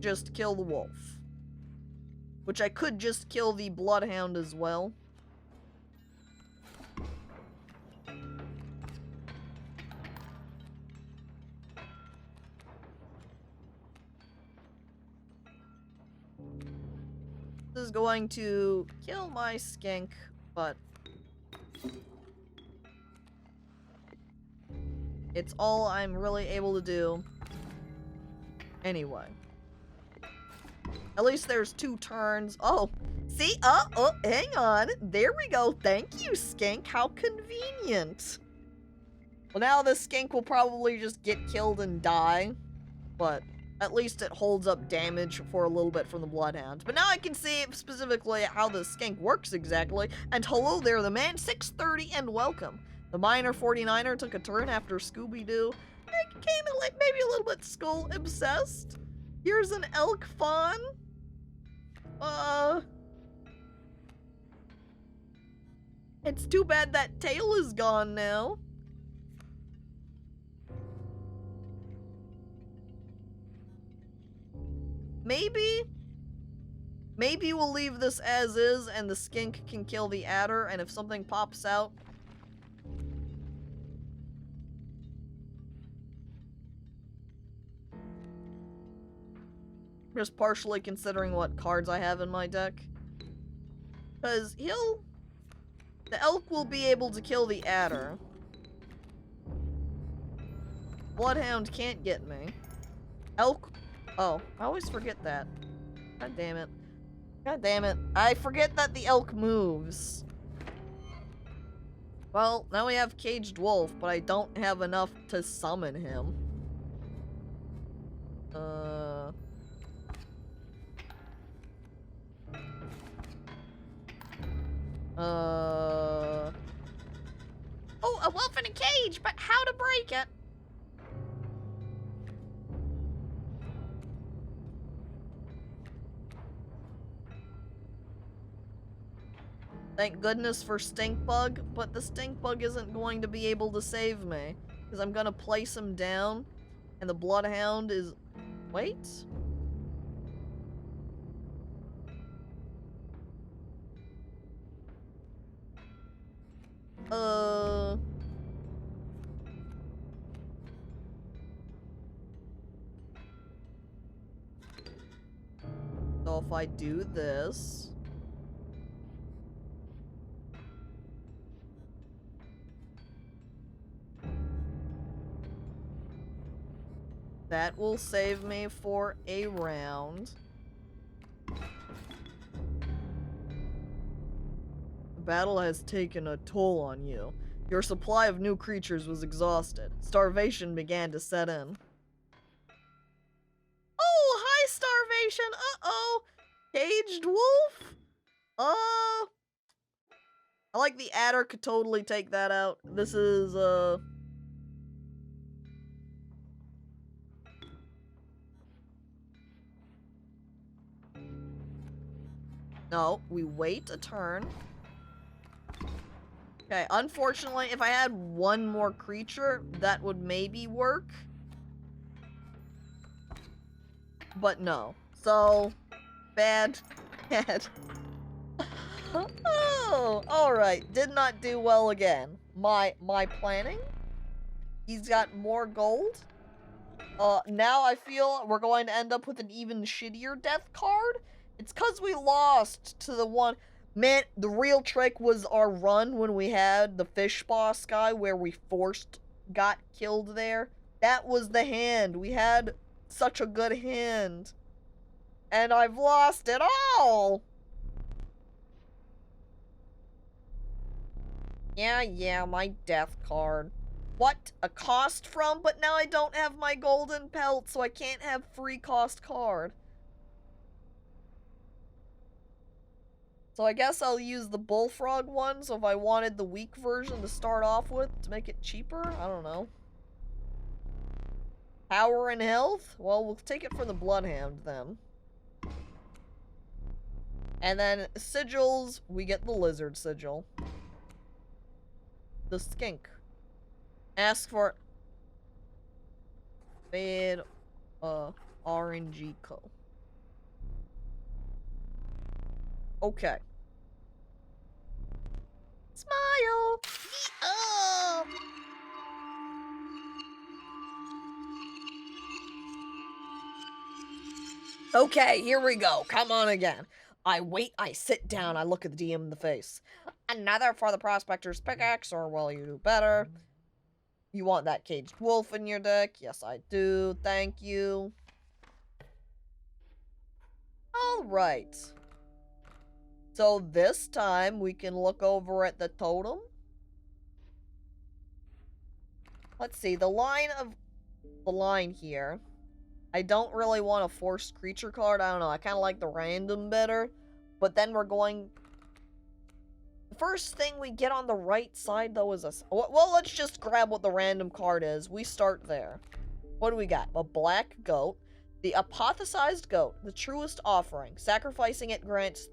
Just to kill the wolf. Which I could just kill the bloodhound as well. This is going to kill my skink, but it's all I'm really able to do anyway. At least there's 2 turns. Oh, see? Oh, hang on. There we go. Thank you, skink. How convenient. Well, now the skink will probably just get killed and die, but at least it holds up damage for a little bit from the bloodhound. But now I can see specifically how the skink works exactly. And hello there, the man 630 and welcome. The miner 49er took a turn after Scooby-Doo. It came maybe a little bit skull obsessed. Here's an elk fawn. It's too bad that tail is gone now. Maybe we'll leave this as is and the skink can kill the adder, and if something pops out... Just partially considering what cards I have in my deck. Because the elk will be able to kill the adder. Bloodhound can't get me. Elk... Oh, I always forget that. God damn it. God damn it. I forget that the elk moves. Well, now we have Caged Wolf, but I don't have enough to summon him. Oh, a wolf in a cage, but how to break it? Thank goodness for Stink Bug, but the Stink Bug isn't going to be able to save me. Because I'm gonna place him down, and the Bloodhound is... Wait? So if I do this... That will save me for a round. The battle has taken a toll on you. Your supply of new creatures was exhausted. Starvation began to set in. Oh, hi, Starvation! Uh-oh! Caged wolf? I like the adder could totally take that out. This is, No, we wait a turn. Okay, unfortunately, if I had one more creature, that would maybe work. But no. So, bad. Bad. Oh, alright. Did not do well again. My planning? He's got more gold. Now I feel we're going to end up with an even shittier death card. It's because we lost to the one... Man, the real trick was our run when we had the fish boss guy where we got killed there. That was the hand. We had such a good hand. And I've lost it all! Yeah, my death card. What? A cost from? But now I don't have my golden pelt, so I can't have free cost card. So I guess I'll use the bullfrog one, so if I wanted the weak version to start off with to make it cheaper, I don't know. Power and health? Well, we'll take it for the Bloodhound then. And then sigils, we get the lizard sigil. The skink. Ask for Fade RNG Co. Okay. Smile! Oh! Okay, here we go. Come on again. I wait, I sit down, I look at the DM in the face. Another for the Prospector's Pickaxe, or will you do better? You want that Caged Wolf in your deck? Yes, I do. Thank you. Alright. So this time, we can look over at the totem. Let's see, the line here. I don't really want a forced creature card. I don't know, I kind of like the random better. But then we're going... The first thing we get on the right side, though, is a... Well, let's just grab what the random card is. We start there. What do we got? A black goat. The apothesized goat. The truest offering. Sacrificing it grants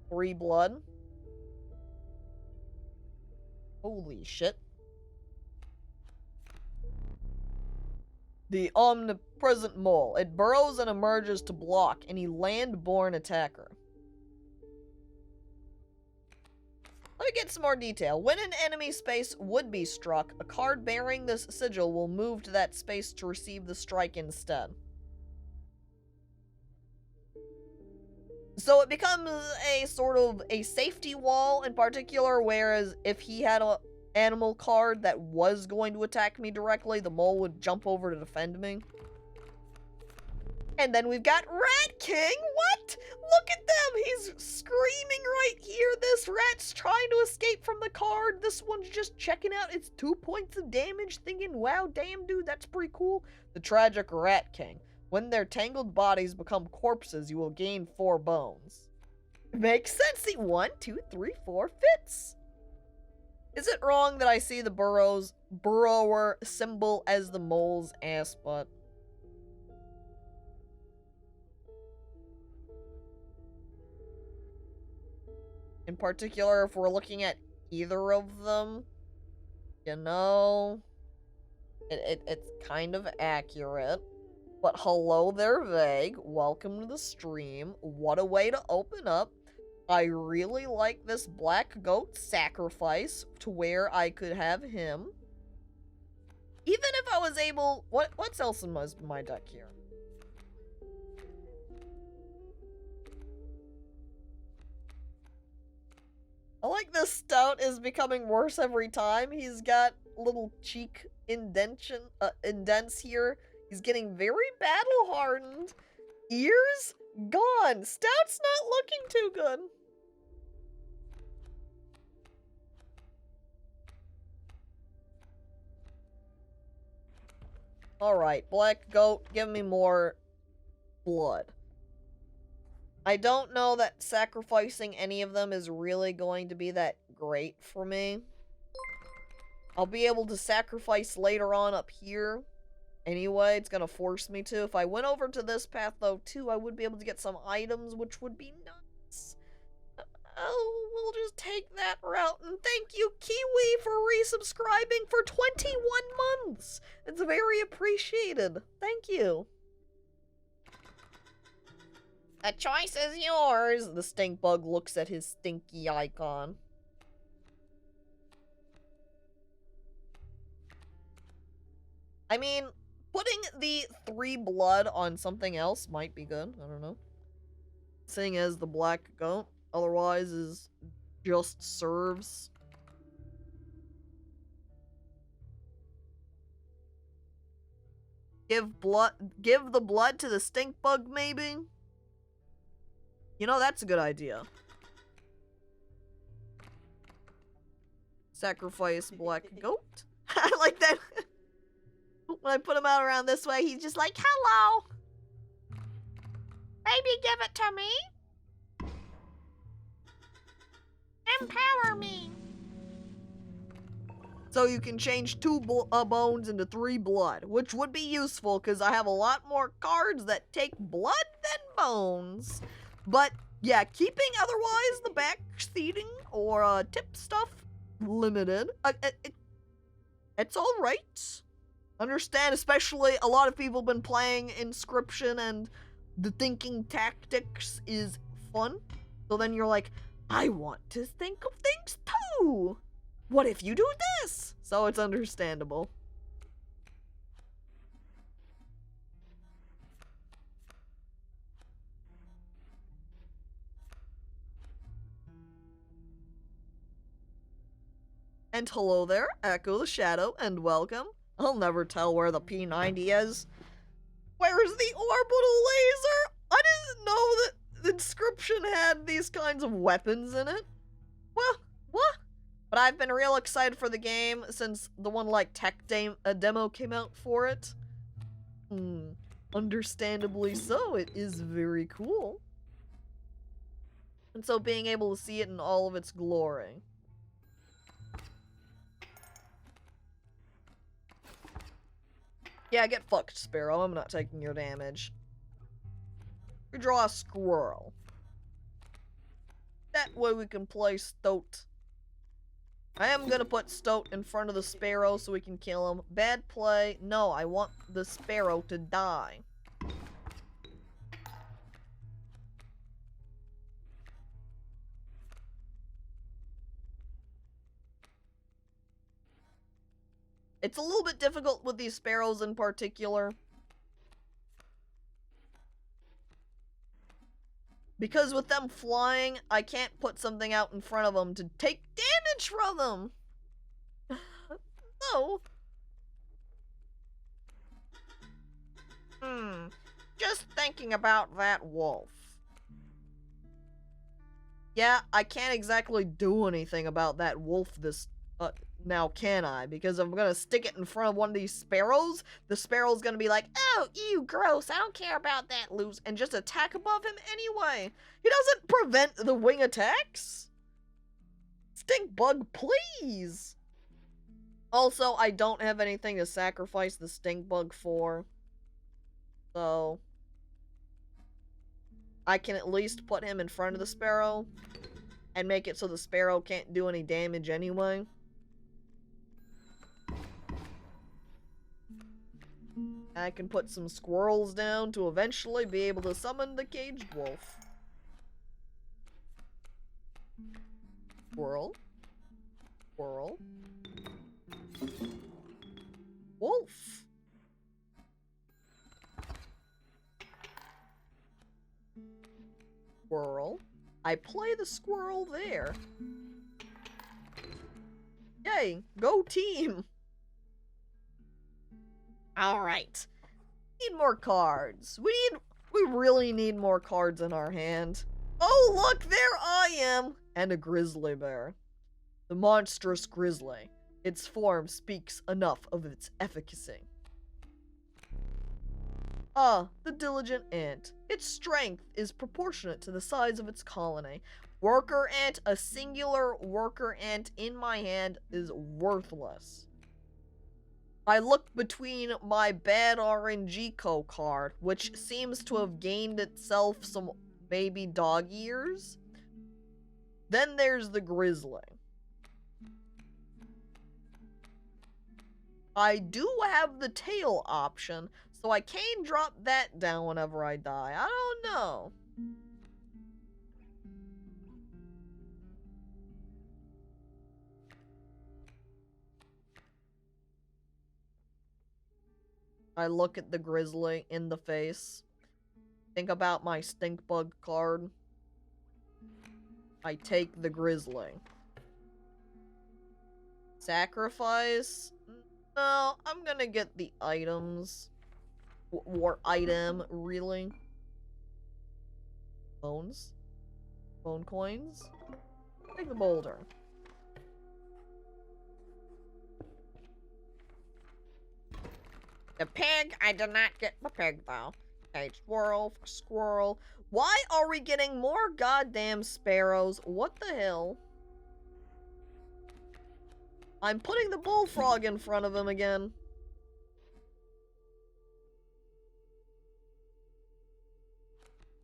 3 blood. Holy shit. The omnipresent mole. It burrows and emerges to block any land-born attacker. Let me get some more detail. When an enemy space would be struck, a card bearing this sigil will move to that space to receive the strike instead. So it becomes a sort of a safety wall in particular, whereas if he had an animal card that was going to attack me directly, the mole would jump over to defend me. And then we've got Rat King. What? Look at them. He's screaming right here. This rat's trying to escape from the card. This one's just checking out its 2 points of damage, thinking, wow, damn, dude, that's pretty cool. The Tragic Rat King. When their tangled bodies become corpses, you will gain 4 bones. Makes sense. See, 1, 2, 3, 4 fits. Is it wrong that I see the burrower symbol as the mole's ass butt? In particular, if we're looking at either of them, you know, it's kind of accurate. But hello there, Vague. Welcome to the stream. What a way to open up. I really like this black goat sacrifice to where I could have him. Even if I was able... What's else in my deck here? I like this stout is becoming worse every time. He's got little cheek indents here. He's getting very battle hardened. Ears gone. Stout's not looking too good. Alright, Black Goat, give me more blood. I don't know that sacrificing any of them is really going to be that great for me. I'll be able to sacrifice later on up here. Anyway, it's gonna force me to. If I went over to this path, though, too, I would be able to get some items, which would be nuts. Oh, we'll just take that route. And thank you, Kiwi, for resubscribing for 21 months. It's very appreciated. Thank you. The choice is yours. The stink bug looks at his stinky icon. I mean, putting the 3 blood on something else might be good. I don't know. Seeing as the Black Goat otherwise is just serves. Give the blood to the stink bug, maybe? You know, that's a good idea. Sacrifice Black Goat. I like that. When I put him out around this way, he's just like, hello! Baby, give it to me! Empower me! So you can change 2 bones into 3 blood, which would be useful because I have a lot more cards that take blood than bones. But yeah, keeping otherwise the back seating or tip stuff limited. It's all right. Understand, especially a lot of people have been playing Inscryption and the thinking tactics is fun. So then you're like, I want to think of things too. What if you do this? So it's understandable. And hello there, Echo the Shadow, and welcome. I'll never tell where the P90 is. Where is the orbital laser? I didn't know that the Inscryption had these kinds of weapons in it. Well, what? But I've been real excited for the game since the one like tech demo came out for it. Understandably so, it is very cool. And so being able to see it in all of its glory. Yeah, get fucked, Sparrow. I'm not taking your damage. We draw a squirrel. That way we can play Stoat. I am gonna put Stoat in front of the Sparrow so we can kill him. Bad play. No, I want the Sparrow to die. It's a little bit difficult with these sparrows in particular. Because with them flying, I can't put something out in front of them to take damage from them. No. Just thinking about that wolf. Yeah, I can't exactly do anything about that wolf this now, can I? Because I'm gonna stick it in front of one of these sparrows. The sparrow's gonna be like, oh, ew, gross, I don't care about that, loose, and just attack above him anyway. He doesn't prevent the wing attacks. Stink bug, please. Also, I don't have anything to sacrifice the stink bug for. So I can at least put him in front of the sparrow and make it so the sparrow can't do any damage anyway. I can put some squirrels down to eventually be able to summon the caged wolf. Squirrel. Squirrel. Wolf. Squirrel. I play the squirrel there. Yay, go team! Alright. Need more cards. We really need more cards in our hand. Oh, look, there I am! And a grizzly bear. The monstrous grizzly. Its form speaks enough of its efficacy. Ah, the diligent ant. Its strength is proportionate to the size of its colony. Worker ant, a singular worker ant in my hand is worthless. I look between my bad RNG card, which seems to have gained itself some baby dog ears. Then there's the grizzly. I do have the tail option, so I can drop that down whenever I die. I don't know. I look at the grizzly in the face. Think about my stink bug card. I take the grizzly. Sacrifice? No, I'm gonna get the items. Or item, really. Bones? Bone coins? Take the boulder. The pig? I did not get the pig, though. A squirrel for squirrel. Why are we getting more goddamn sparrows? What the hell? I'm putting the bullfrog in front of him again.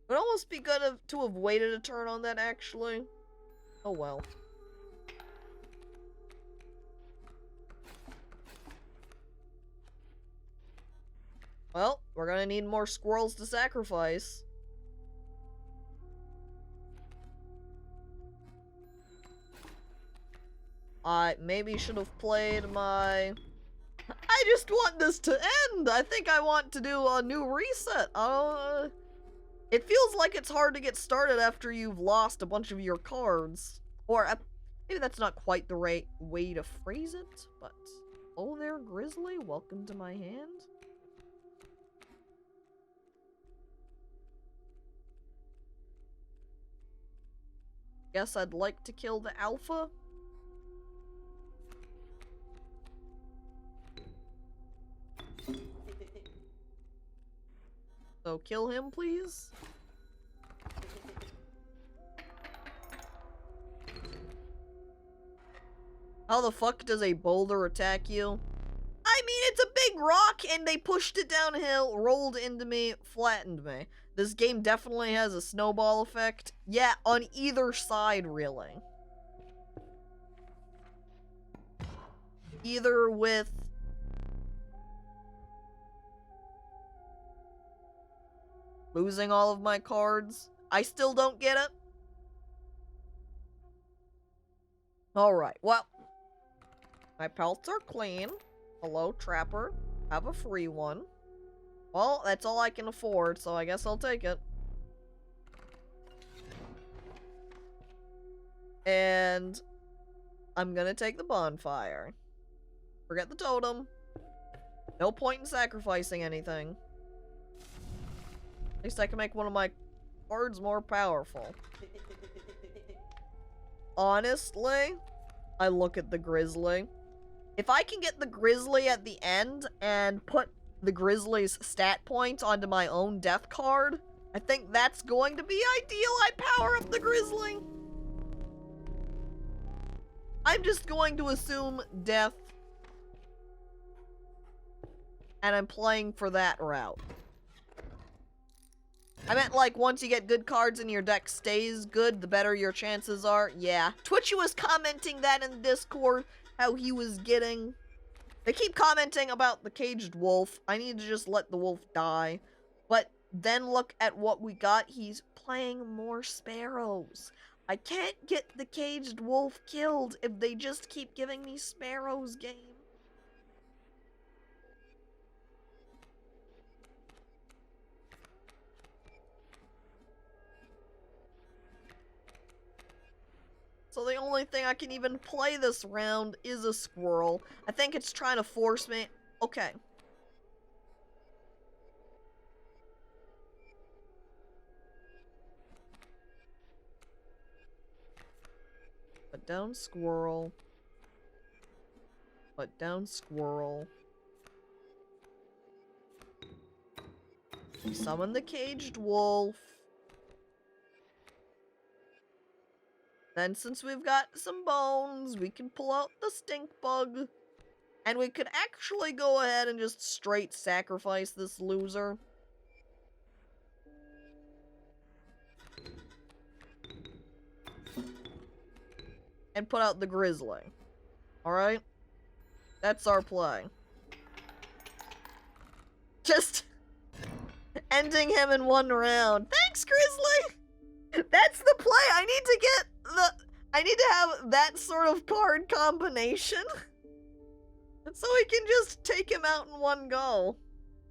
It would almost be good to have waited a turn on that, actually. Oh well. Well, we're gonna need more squirrels to sacrifice. I maybe should have played my... I just want this to end! I think I want to do a new reset. It feels like it's hard to get started after you've lost a bunch of your cards. Or, maybe that's not quite the right way to phrase it, but... Oh there, Grizzly, welcome to my hand. Guess I'd like to kill the alpha. So kill him, please. How the fuck does a boulder attack you? I mean, it's a big rock and they pushed it downhill, rolled into me, flattened me. This game definitely has a snowball effect. Yeah, on either side, really. Either with... losing all of my cards. I still don't get it. Alright, well. My pelts are clean. Hello, Trapper. Have a free one. Well, that's all I can afford, so I guess I'll take it. And I'm gonna take the bonfire. Forget the totem. No point in sacrificing anything. At least I can make one of my cards more powerful. Honestly, I look at the grizzly. If I can get the grizzly at the end and put the grizzly's stat points onto my own death card, I think that's going to be ideal. I power up the grizzly. I'm just going to assume death. And I'm playing for that route. I meant, like, once you get good cards and your deck stays good, the better your chances are. Yeah. Twitchy was commenting that in the Discord, how he was getting... They keep commenting about the caged wolf. I need to just let the wolf die. But then look at what we got. He's playing more sparrows. I can't get the caged wolf killed if they just keep giving me sparrows, game. So the only thing I can even play this round is a squirrel. I think it's trying to force me. Okay. down squirrel. Put down squirrel. We summon the caged wolf. Then since we've got some bones, we can pull out the stink bug. And we could actually go ahead and just straight sacrifice this loser. And put out the grizzly. Alright? That's our play. Just ending him in one round. Thanks, Grizzly! That's the play! I need to have that sort of card combination. So we can just take him out in one go.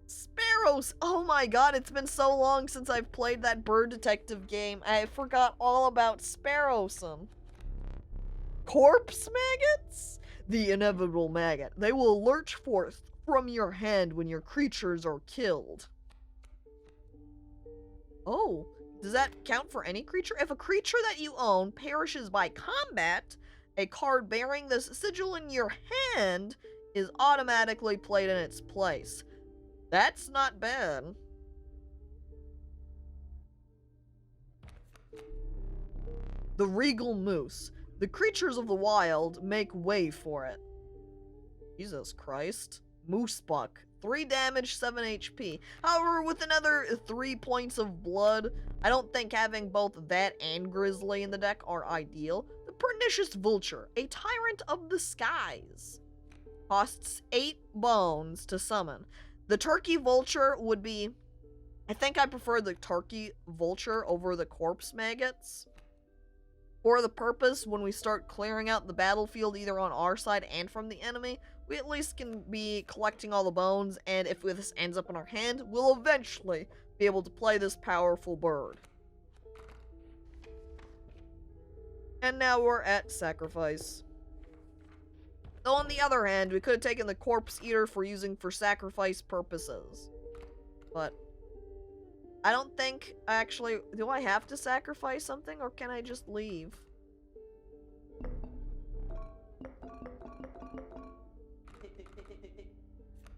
Sparrows! Oh my god, it's been so long since I've played that bird detective game. I forgot all about Sparrowsome. Corpse maggots? The inevitable maggot. They will lurch forth from your hand when your creatures are killed. Oh, does that count for any creature? If a creature that you own perishes by combat, a card bearing this sigil in your hand is automatically played in its place. That's not bad. The Regal Moose. The creatures of the wild make way for it. Jesus Christ. Moose Buck. 3 damage, 7 HP. However, with another 3 points of blood, I don't think having both that and Grizzly in the deck are ideal. The Pernicious Vulture. A Tyrant of the Skies. Costs 8 bones to summon. The Turkey Vulture would be... I think I prefer the Turkey Vulture over the Corpse Maggots. For the purpose, when we start clearing out the battlefield either on our side and from the enemy, we at least can be collecting all the bones, and if this ends up in our hand, we'll eventually be able to play this powerful bird. And now we're at sacrifice. Though on the other hand, we could have taken the Corpse Eater for using for sacrifice purposes. But I don't think, actually, do I have to sacrifice something, or can I just leave?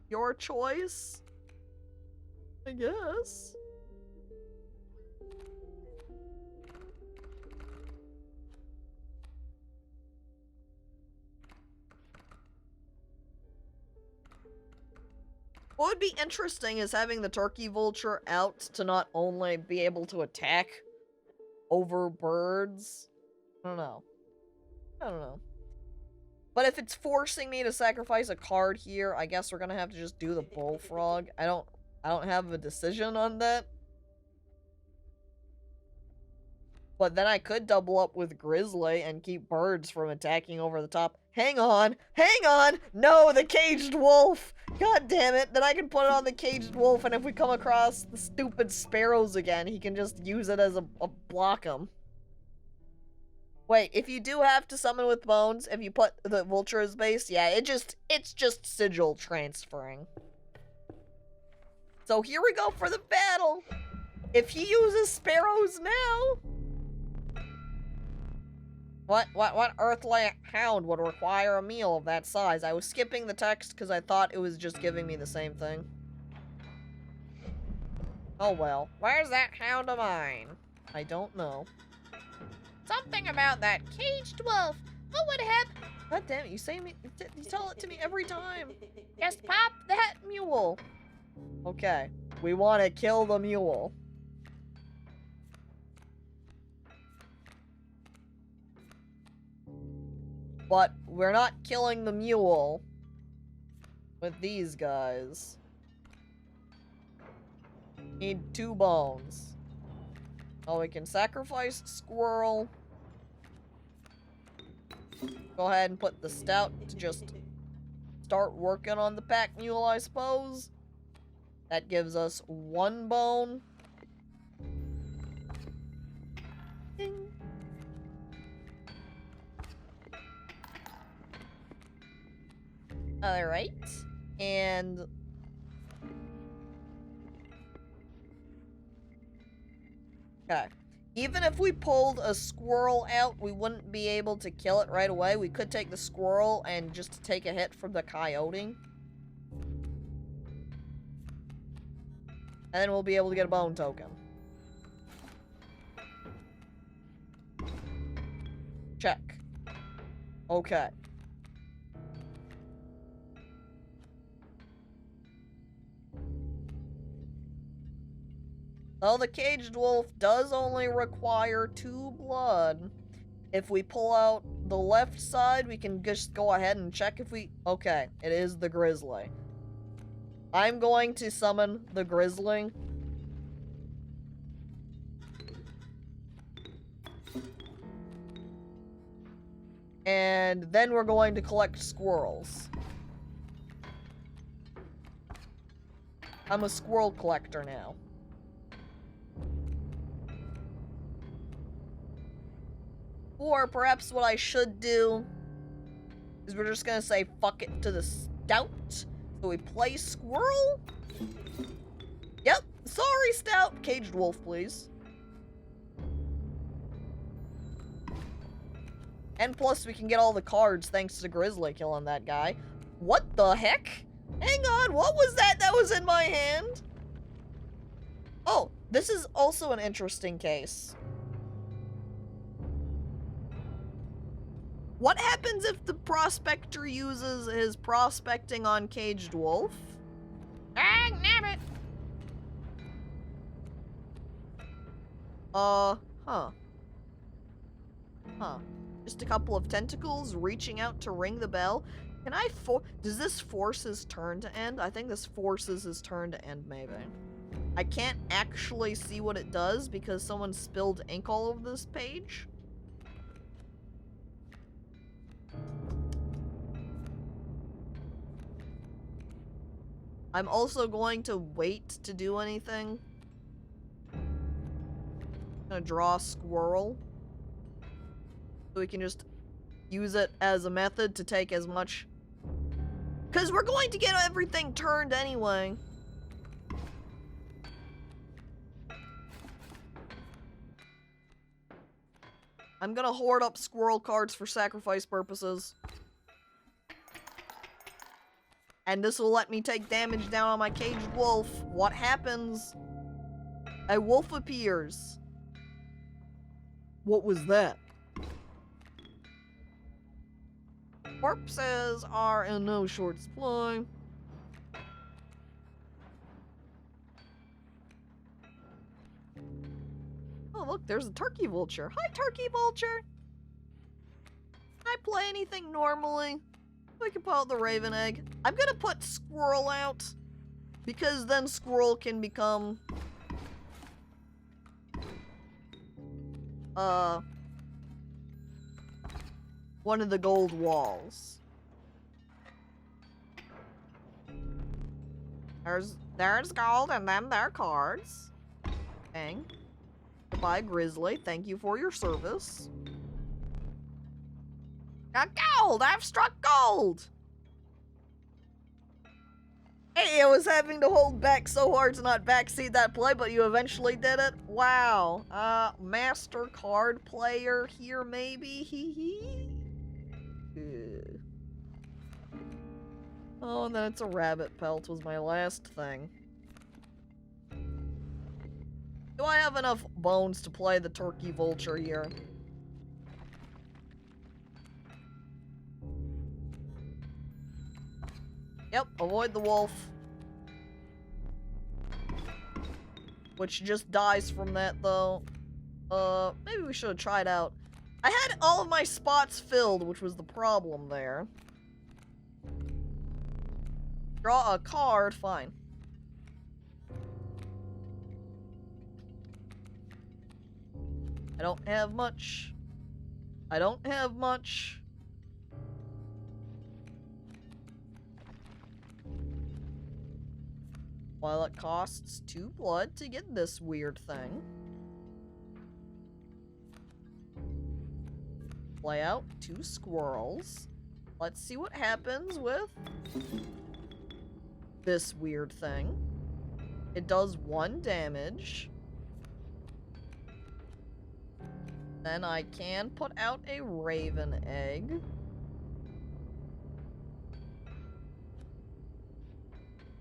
Your choice? I guess. What would be interesting is having the Turkey Vulture out to not only be able to attack over birds. I don't know. But if it's forcing me to sacrifice a card here, I guess we're gonna have to just do the Bullfrog. I don't have a decision on that. But then I could double up with Grizzly and keep birds from attacking over the top. Hang on! No, the Caged Wolf! God damn it, then I can put it on the Caged Wolf, and if we come across the stupid sparrows again, he can just use it as a block 'em. Wait, if you do have to summon with bones, if you put the Vulture as base, yeah, it's just sigil transferring. So here we go for the battle! If he uses sparrows now... What earthly hound would require a meal of that size? I was skipping the text because I thought it was just giving me the same thing. Oh well. Where's that hound of mine? I don't know. Something about that caged wolf. What would happen? God damn it, you tell it to me every time. Just pop that mule. Okay, we want to kill the mule. But we're not killing the mule with these guys. Need 2 bones. Oh, we can sacrifice squirrel. Go ahead and put the stout to just start working on the pack mule, I suppose. That gives us 1 bone. Ding. Alright, and... Okay, Even if we pulled a squirrel out, we wouldn't be able to kill it right away. We could take the squirrel and just take a hit from the coyote. And then we'll be able to get a bone token. Check. Okay. Though the caged wolf does only require 2 blood, if we pull out the left side, we can just go ahead and check if we... Okay, it is the grizzly. I'm going to summon the grizzly. And then we're going to collect squirrels. I'm a squirrel collector now. Or perhaps what I should do is we're just gonna say fuck it to the stout. So we play squirrel? Yep, sorry stout. Caged wolf, please. And plus we can get all the cards thanks to Grizzly killing that guy. What the heck? Hang on, what was that was in my hand? Oh, this is also an interesting case. What happens if the prospector uses his prospecting on caged wolf? Dang nabbit! Huh. Just a couple of tentacles reaching out to ring the bell. Can I does this force his turn to end? I think this forces his turn to end, maybe. I can't actually see what it does because someone spilled ink all over this page. I'm also going to wait to do anything. I'm gonna draw a squirrel. So we can just use it as a method to take as much... Because we're going to get everything turned anyway. I'm gonna hoard up squirrel cards for sacrifice purposes. And this will let me take damage down on my caged wolf. What happens? A wolf appears. What was that? Corpses are in no short supply. Oh, look, there's a turkey vulture. Hi, turkey vulture. Can I play anything normally? We can put out the raven egg. I'm gonna put squirrel out because then squirrel can become one of the gold walls. There's gold and then there are cards. Dang. Goodbye, Grizzly. Thank you for your service. Got gold! I've struck gold! Hey, I was having to hold back so hard to not backseat that play, but you eventually did it? Wow. Master card player here, maybe? Hee hee. Oh, and then it's a rabbit pelt was my last thing. Do I have enough bones to play the turkey vulture here? Yep, avoid the wolf. Which just dies from that, though. Maybe we should have tried out. I had all of my spots filled, which was the problem there. Draw a card, fine. I don't have much. I don't have much. While it costs 2 blood to get this weird thing. Play out 2 squirrels. Let's see what happens with this weird thing. It does 1 damage. Then I can put out a raven egg.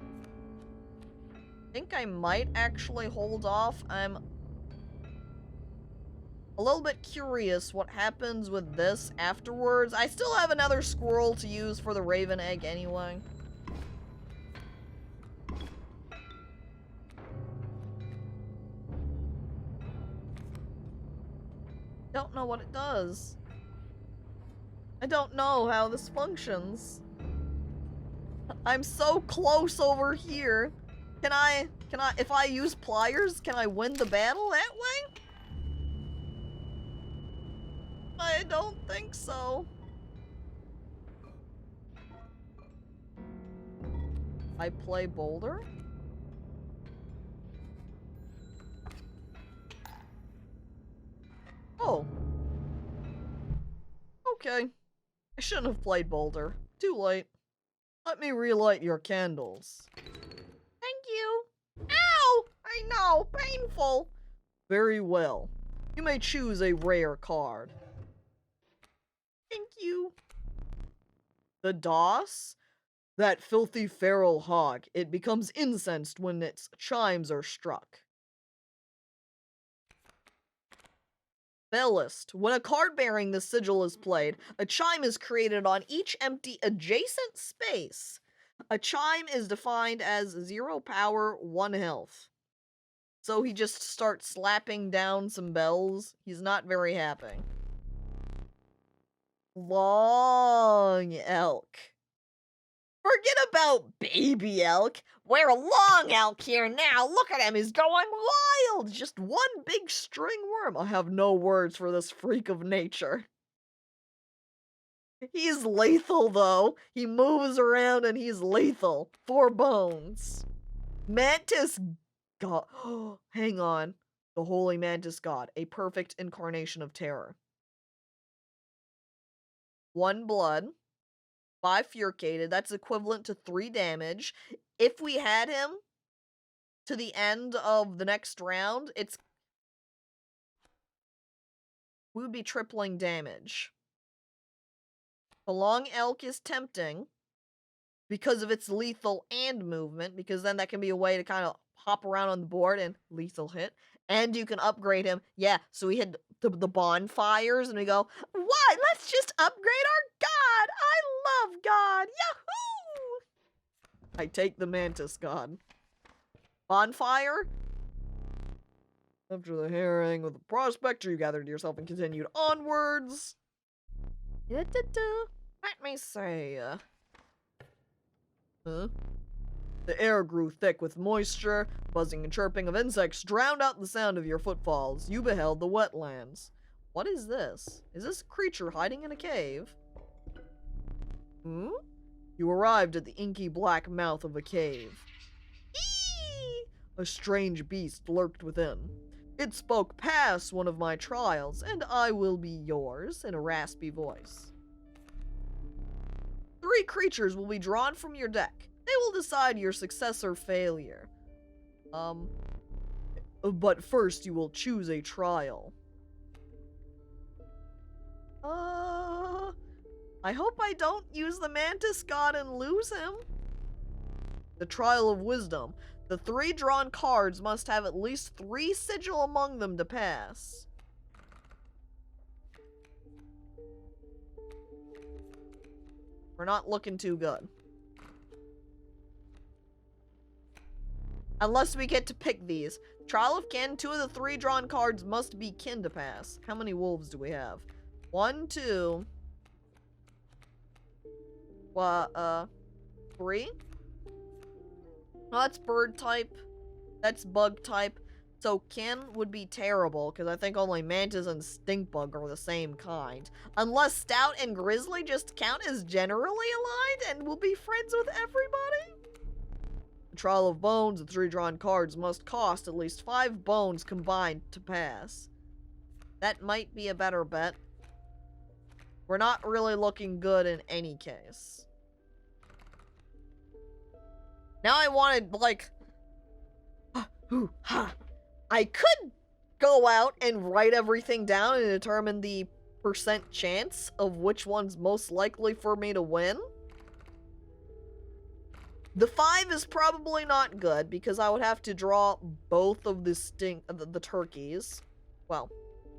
I think I might actually hold off. I'm a little bit curious what happens with this afterwards. I still have another squirrel to use for the raven egg anyway. Don't know what it does. I don't know how this functions. I'm so close over here. Can I, if I use pliers, can I win the battle that way? I don't think so. I play Boulder? Oh. Okay. I shouldn't have played Boulder. Too late. Let me relight your candles. Thank you. Ow! I know, painful. Very well. You may choose a rare card. Thank you. The DOS? That filthy feral hog. It becomes incensed when its chimes are struck. Bellist. When a card bearing the sigil is played, a chime is created on each empty adjacent space. A chime is defined as 0 power, 1 health. So he just starts slapping down some bells. He's not very happy. Long elk. Forget about baby elk. We're a long elk here now. Look at him. He's going wild. Just one big string worm. I have no words for this freak of nature. He's lethal, though. He moves around and he's lethal. 4 bones. Mantis God. Hang on. The Holy Mantis God. A perfect incarnation of terror. 1 blood. 5 furcated, that's equivalent to 3 damage. If we had him to the end of the next round, we would be tripling damage. The long elk is tempting because of its lethal and movement, because then that can be a way to kind of hop around on the board and lethal hit. And you can upgrade him. Yeah, so we hit the bonfires and we go, why? Let's just upgrade our god! I love god! Yahoo! I take the Mantis God. Bonfire? After the herring with the prospector, you gathered yourself and continued onwards. Let me see. Huh? The air grew thick with moisture. Buzzing and chirping of insects drowned out the sound of your footfalls. You beheld the wetlands. What is this? Is this a creature hiding in a cave? Hmm? You arrived at the inky black mouth of a cave. Eee! A strange beast lurked within. It spoke, "Pass one of my trials, and I will be yours," in a raspy voice. 3 creatures will be drawn from your deck. They will decide your success or failure. But first you will choose a trial. I hope I don't use the Mantis God and lose him. The Trial of Wisdom. The 3 drawn cards must have at least 3 sigil among them to pass. We're not looking too good. Unless we get to pick these. Trial of Kin, 2 of the 3 drawn cards must be kin to pass. How many wolves do we have? 1, 2... 3? No, that's bird type. That's bug type. So kin would be terrible, because I think only mantis and stink bug are the same kind. Unless stout and grizzly just count as generally aligned and will be friends with everybody. The Trial of Bones, the 3 drawn cards must cost at least 5 bones combined to pass. That might be a better bet. We're not really looking good in any case. Now I wanted, like... I could go out and write everything down and determine the percent chance of which one's most likely for me to win. The 5 is probably not good because I would have to draw both of the turkeys. Well,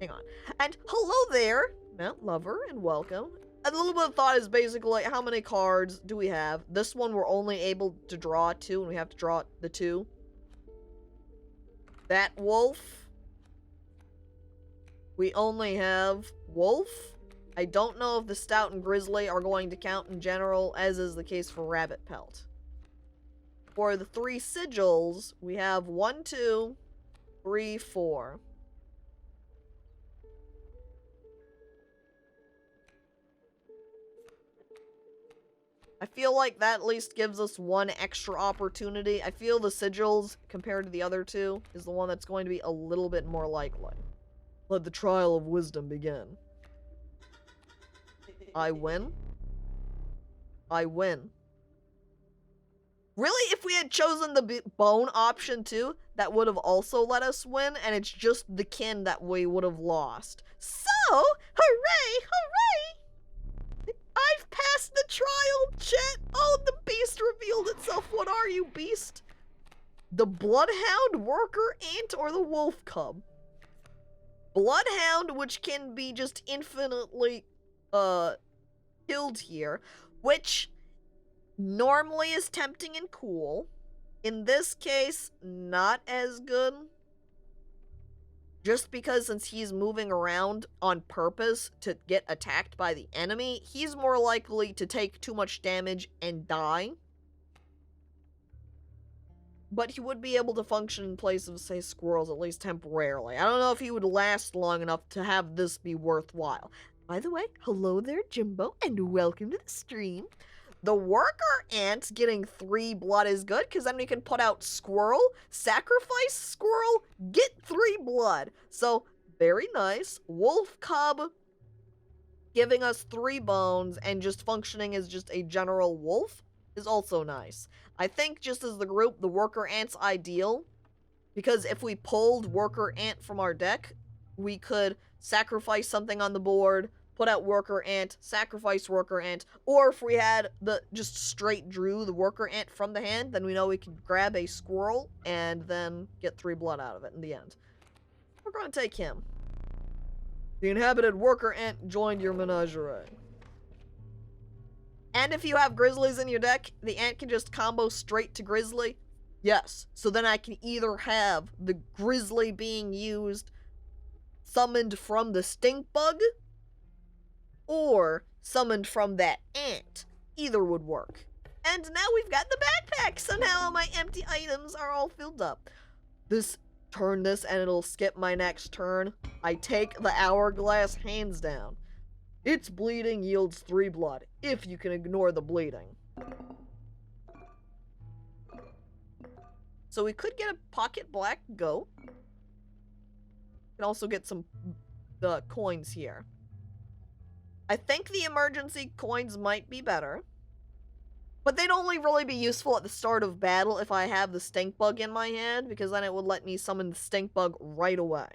hang on. And hello there, Mount Lover, and welcome. A little bit of thought is basically like, how many cards do we have? This one we're only able to draw 2, and we have to draw the 2. That wolf. We only have wolf. I don't know if the stout and grizzly are going to count in general, as is the case for rabbit pelt. For the 3 sigils, we have 1, 2, 3, 4. I feel like that at least gives us 1 extra opportunity. I feel the sigils, compared to the other 2, is the one that's going to be a little bit more likely. Let the trial of wisdom begin. I win. I win. Really, if we had chosen the bone option too, that would have also let us win, and it's just the kin that we would have lost. So, hooray, hooray! I've passed the trial, chat! Oh, the beast revealed itself. What are you, beast? The bloodhound, worker ant, or the wolf cub? Bloodhound, which can be just infinitely, killed here, which normally is tempting and cool. In this case, not as good. Just because since he's moving around on purpose to get attacked by the enemy, he's more likely to take too much damage and die. But he would be able to function in place of, say, squirrels, at least temporarily. I don't know if he would last long enough to have this be worthwhile. By the way, hello there, Jimbo, and welcome to the stream. The worker ant getting 3 blood is good, because then we can put out squirrel, sacrifice squirrel, get 3 blood. So, very nice. Wolf cub giving us 3 bones and just functioning as just a general wolf is also nice. I think just as the group, the worker ant's ideal, because if we pulled worker ant from our deck, we could sacrifice something on the board, put out worker ant, sacrifice worker ant, or if we had the just straight drew the worker ant from the hand, then we know we can grab a squirrel and then get 3 blood out of it in the end. We're gonna take him. The inhabited worker ant joined your menagerie. And if you have grizzlies in your deck, the ant can just combo straight to grizzly. Yes, so then I can either have the grizzly being used, summoned from the stink bug, or summoned from that ant. Either would work. And now we've got the backpack, so now my empty items are all filled up. Turn this and it'll skip my next turn. I take the hourglass hands down. Its bleeding yields 3 blood, if you can ignore the bleeding. So we could get a pocket black goat. We can also get some coins here. I think the emergency coins might be better. But they'd only really be useful at the start of battle if I have the stink bug in my hand, because then it would let me summon the stink bug right away.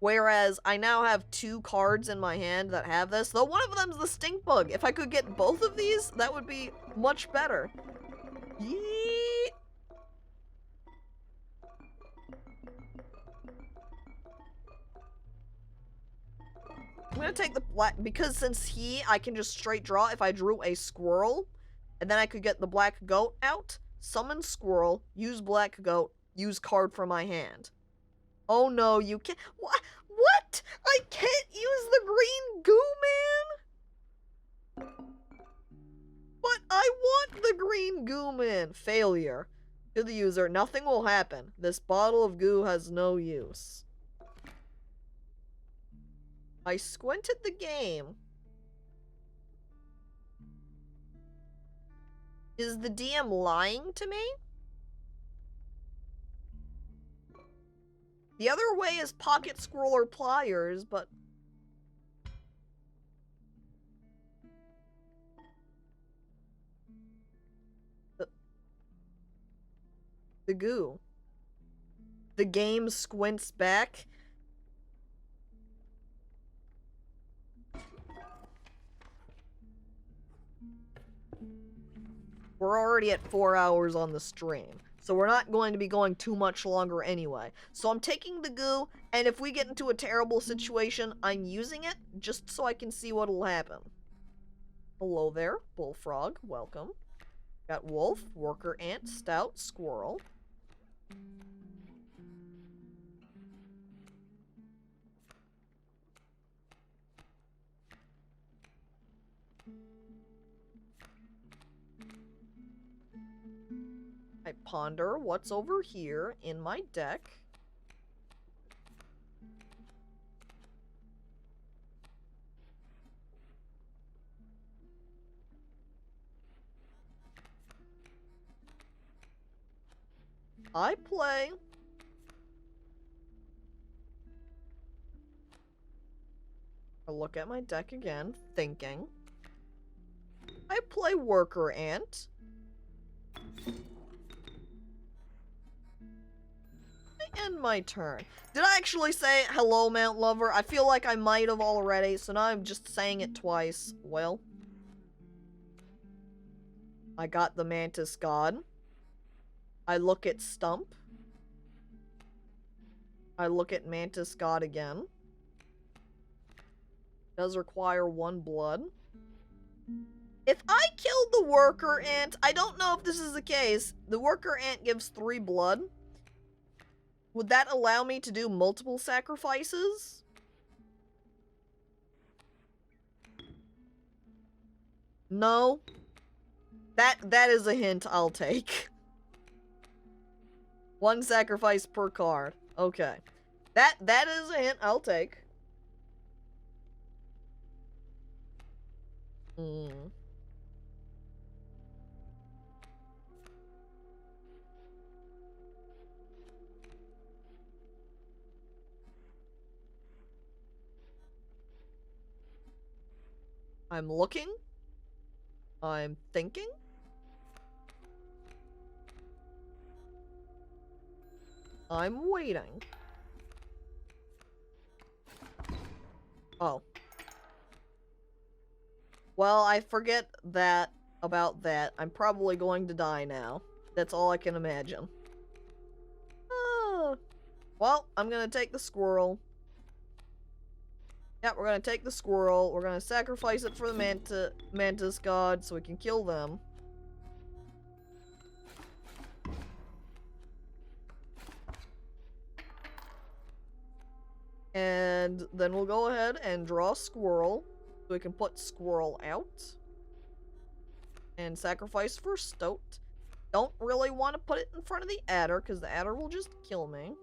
Whereas I now have 2 cards in my hand that have this, though one of them's the stink bug. If I could get both of these, that would be much better. Yeet. I'm gonna take the black, because since I can just straight draw if I drew a squirrel, and then I could get the black goat out, summon squirrel, use black goat, use card from my hand. Oh no, you can't. What? I can't use the green goo, man? But I want the green goo, man. Failure. To the user, nothing will happen. This bottle of goo has no use. I squinted the game. Is the DM lying to me? The other way is pocket squirrel or pliers, but... The goo. the game squints back. We're already at 4 hours on the stream, so we're not going to be going too much longer anyway. So I'm taking the goo, and if we get into a terrible situation, I'm using it just so I can see what'll happen. Hello there, bullfrog, welcome. Got wolf, worker ant, stout, squirrel. I ponder what's over here in my deck. I play. I look at my deck again, thinking. I play worker ant. I end my turn. Did I actually say hello, Mount Lover? I feel like I might have already, so now I'm just saying it twice. Well, I got the Mantis God. I look at Stump. I look at Mantis God again. Does require 1 blood. If I killed the worker ant, I don't know if this is the case. The worker ant gives 3 blood. Would that allow me to do multiple sacrifices? No. That is a hint I'll take. 1 sacrifice per card. Okay. That is a hint I'll take. I'm looking. I'm thinking. I'm waiting. Oh. Well, I forget that about that. I'm probably going to die now. That's all I can imagine. Well, I'm gonna take the squirrel. Yeah, we're gonna take the squirrel. We're gonna sacrifice it for the Mantis God so we can kill them. And then we'll go ahead and draw squirrel so we can put squirrel out. And sacrifice for stoat. Don't really want to put it in front of the adder because the adder will just kill me.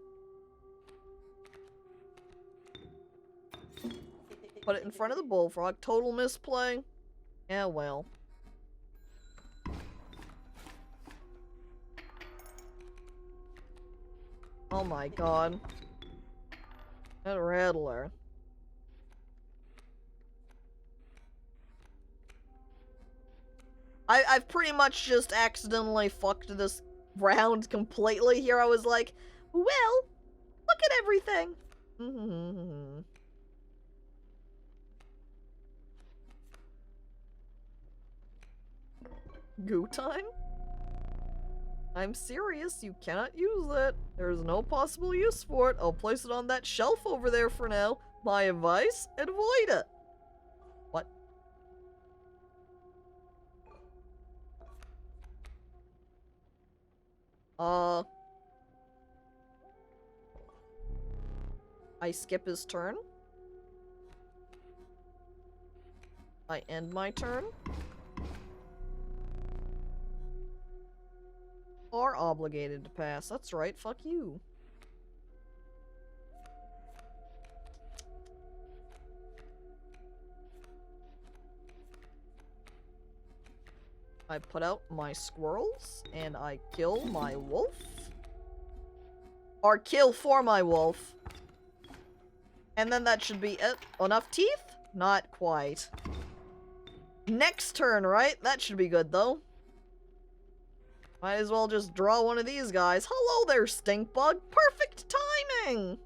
Put it in front of the bullfrog. Total misplay. Yeah, well. Oh my god. That rattler. I've pretty much just accidentally fucked this round completely here. I was like, well, look at everything. Goo time? I'm serious, you cannot use it. There's no possible use for it. I'll place it on that shelf over there for now. My advice, avoid it. What? I skip his turn. I end my turn. Are obligated to pass. That's right, fuck you. I put out my squirrels, and I kill my wolf. Or kill for my wolf. And then that should be it. Enough teeth? Not quite. Next turn, right? That should be good, though. Might as well just draw one of these guys. Hello there, Stinkbug. Perfect timing!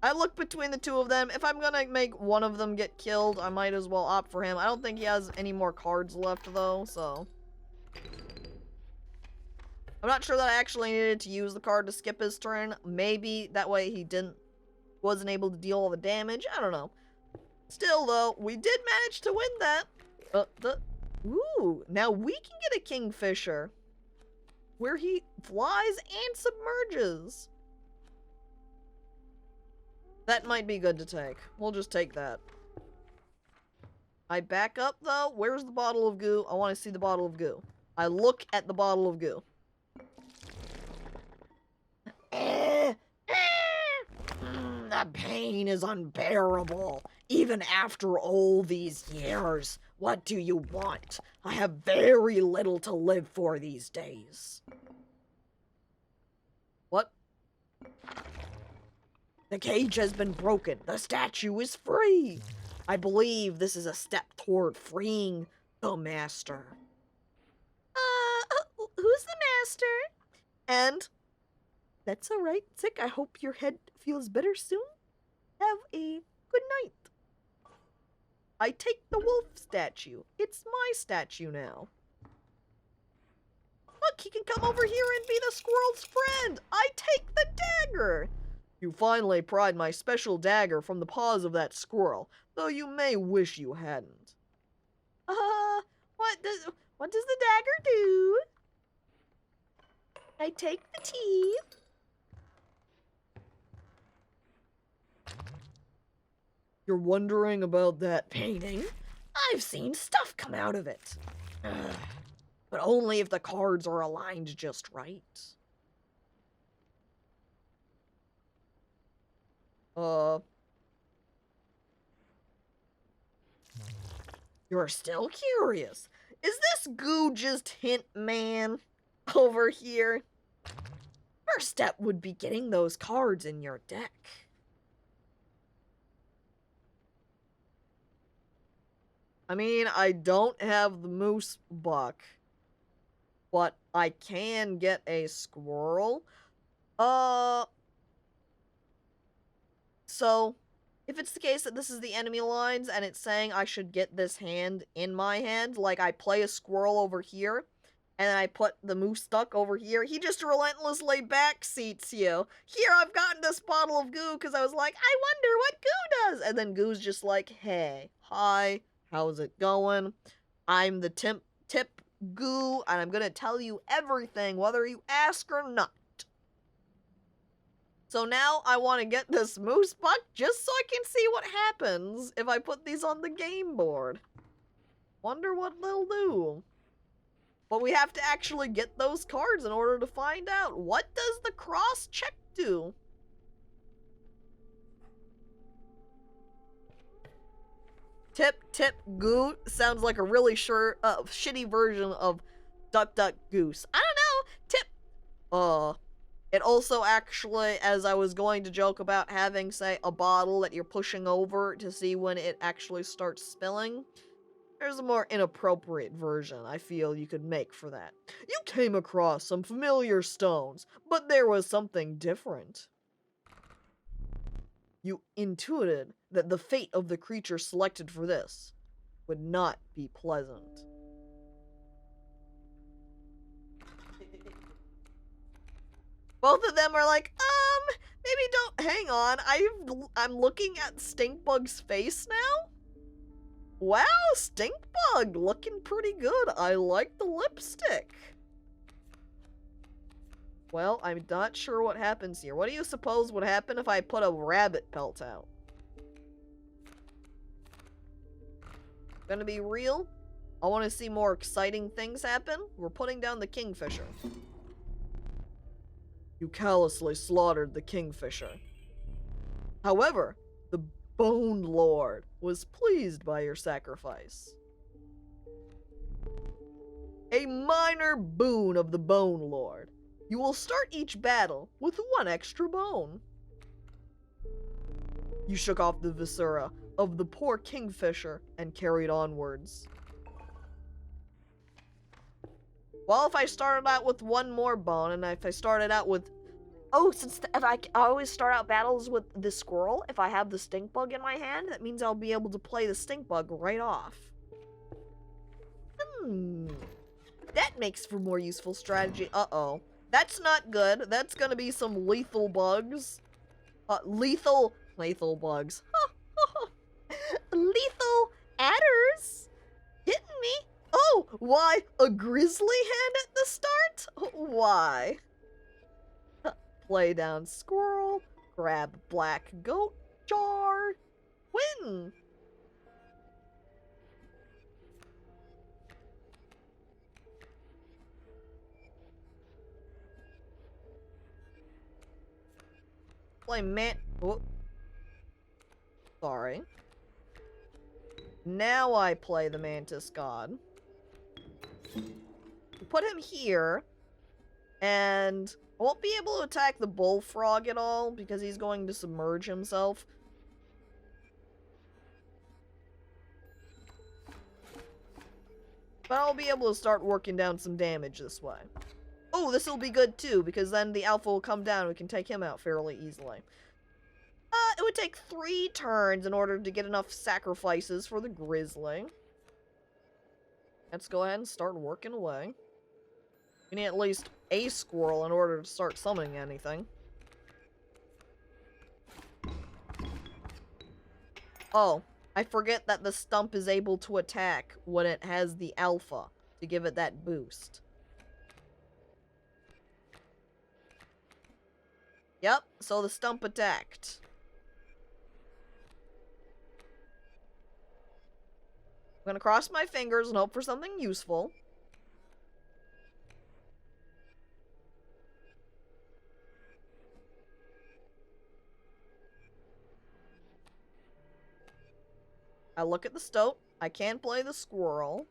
I look between the two of them. If I'm gonna make one of them get killed, I might as well opt for him. I don't think he has any more cards left, though, so... I'm not sure that I actually needed to use the card to skip his turn. Maybe that way he wasn't able to deal all the damage. I don't know. Still, though, we did manage to win that. Ooh, now we can get a Kingfisher. Where he flies and submerges. That might be good to take. We'll just take that. I back up, though. Where's the bottle of goo? I want to see the bottle of goo. I look at the bottle of goo. The pain is unbearable. Even after all these years. What do you want? I have very little to live for these days. What? The cage has been broken. The statue is free. I believe this is a step toward freeing the master. Who's the master? And that's all right, Sick. I hope your head feels better soon. Have a good night. I take the wolf statue. It's my statue now. Look, he can come over here and be the squirrel's friend. I take the dagger. You finally pried my special dagger from the paws of that squirrel, though you may wish you hadn't. What does the dagger do? I take the teeth. You're wondering about that painting? I've seen stuff come out of it. But only if the cards are aligned just right. You're still curious. Is this goo just Hint Man over here? First step would be getting those cards in your deck. I mean, I don't have the moose buck, but I can get a squirrel. So, if it's the case that this is the enemy lines and it's saying I should get this hand in my hand, like I play a squirrel over here, and then I put the moose duck over here, he just relentlessly backseats you. Here, I've gotten this bottle of goo because I was like, I wonder what goo does. And then goo's just like, hey, hi, how's it going? I'm the tip goo, and I'm gonna tell you everything, whether you ask or not. So now I want to get this moose buck just so I can see what happens if I put these on the game board. Wonder what they'll do. But we have to actually get those cards in order to find out. What does the cross check do? Tip goo sounds like a really shitty version of duck goose. I don't know. Tip. It also actually, as I was going to joke about having, say, a bottle that you're pushing over to see when it actually starts spilling, there's a more inappropriate version I feel you could make for that. You came across some familiar stones, but there was something different. You intuited that the fate of the creature selected for this would not be pleasant. Both of them are like, maybe don't, hang on, I'm looking at Stinkbug's face now? Wow, Stinkbug, looking pretty good. I like the lipstick. Well, I'm not sure what happens here. What do you suppose would happen if I put a rabbit pelt out? Gonna be real? I want to see more exciting things happen. We're putting down the Kingfisher. You callously slaughtered the Kingfisher. However, the Bone Lord was pleased by your sacrifice. A minor boon of the Bone Lord. You will start each battle with 1 extra bone. You shook off the viscera of the poor Kingfisher and carried onwards. Well, if I started out with one more bone, and if I started out with... Oh, if I always start out battles with the squirrel, if I have the stink bug in my hand, that means I'll be able to play the stink bug right off. That makes for more useful strategy. Uh-oh. That's not good. That's gonna be some lethal bugs. Lethal bugs. Lethal adders? Hitting me? Oh, why? A grizzly hand at the start? Why? Play down squirrel, grab black goat jar, win! Play oh. Sorry. Now I play the Mantis God. Put him here, and I won't be able to attack the bullfrog at all because he's going to submerge himself. But I'll be able to start working down some damage this way. Oh, this will be good too, because then the alpha will come down and we can take him out fairly easily. It would take 3 turns in order to get enough sacrifices for the grizzly. Let's go ahead and start working away. We need at least a squirrel in order to start summoning anything. Oh, I forget that the stump is able to attack when it has the alpha to give it that boost. Yep, so the stump attacked. I'm gonna cross my fingers and hope for something useful. I look at the stoat. I can't play the squirrel.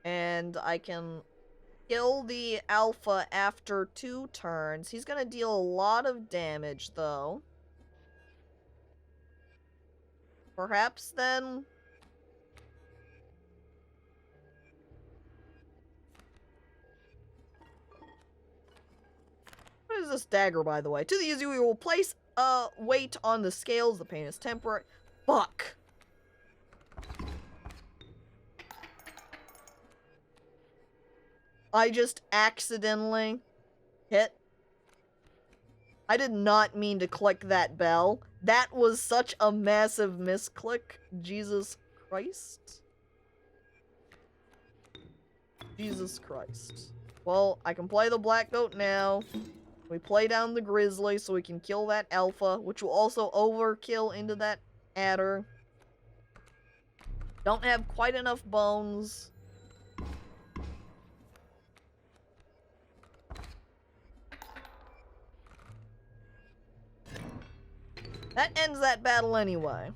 And I can kill the alpha after 2 turns. He's gonna deal a lot of damage, though. Perhaps then... What is this dagger, by the way? To the user, we will place a weight on the scales. The pain is temporary. Fuck! I just accidentally hit. I did not mean to click that bell. That was such a massive misclick. Jesus Christ. Jesus Christ. Well, I can play the black goat now. We play down the grizzly so we can kill that alpha, which will also overkill into that adder. Don't have quite enough bones. That ends that battle anyway.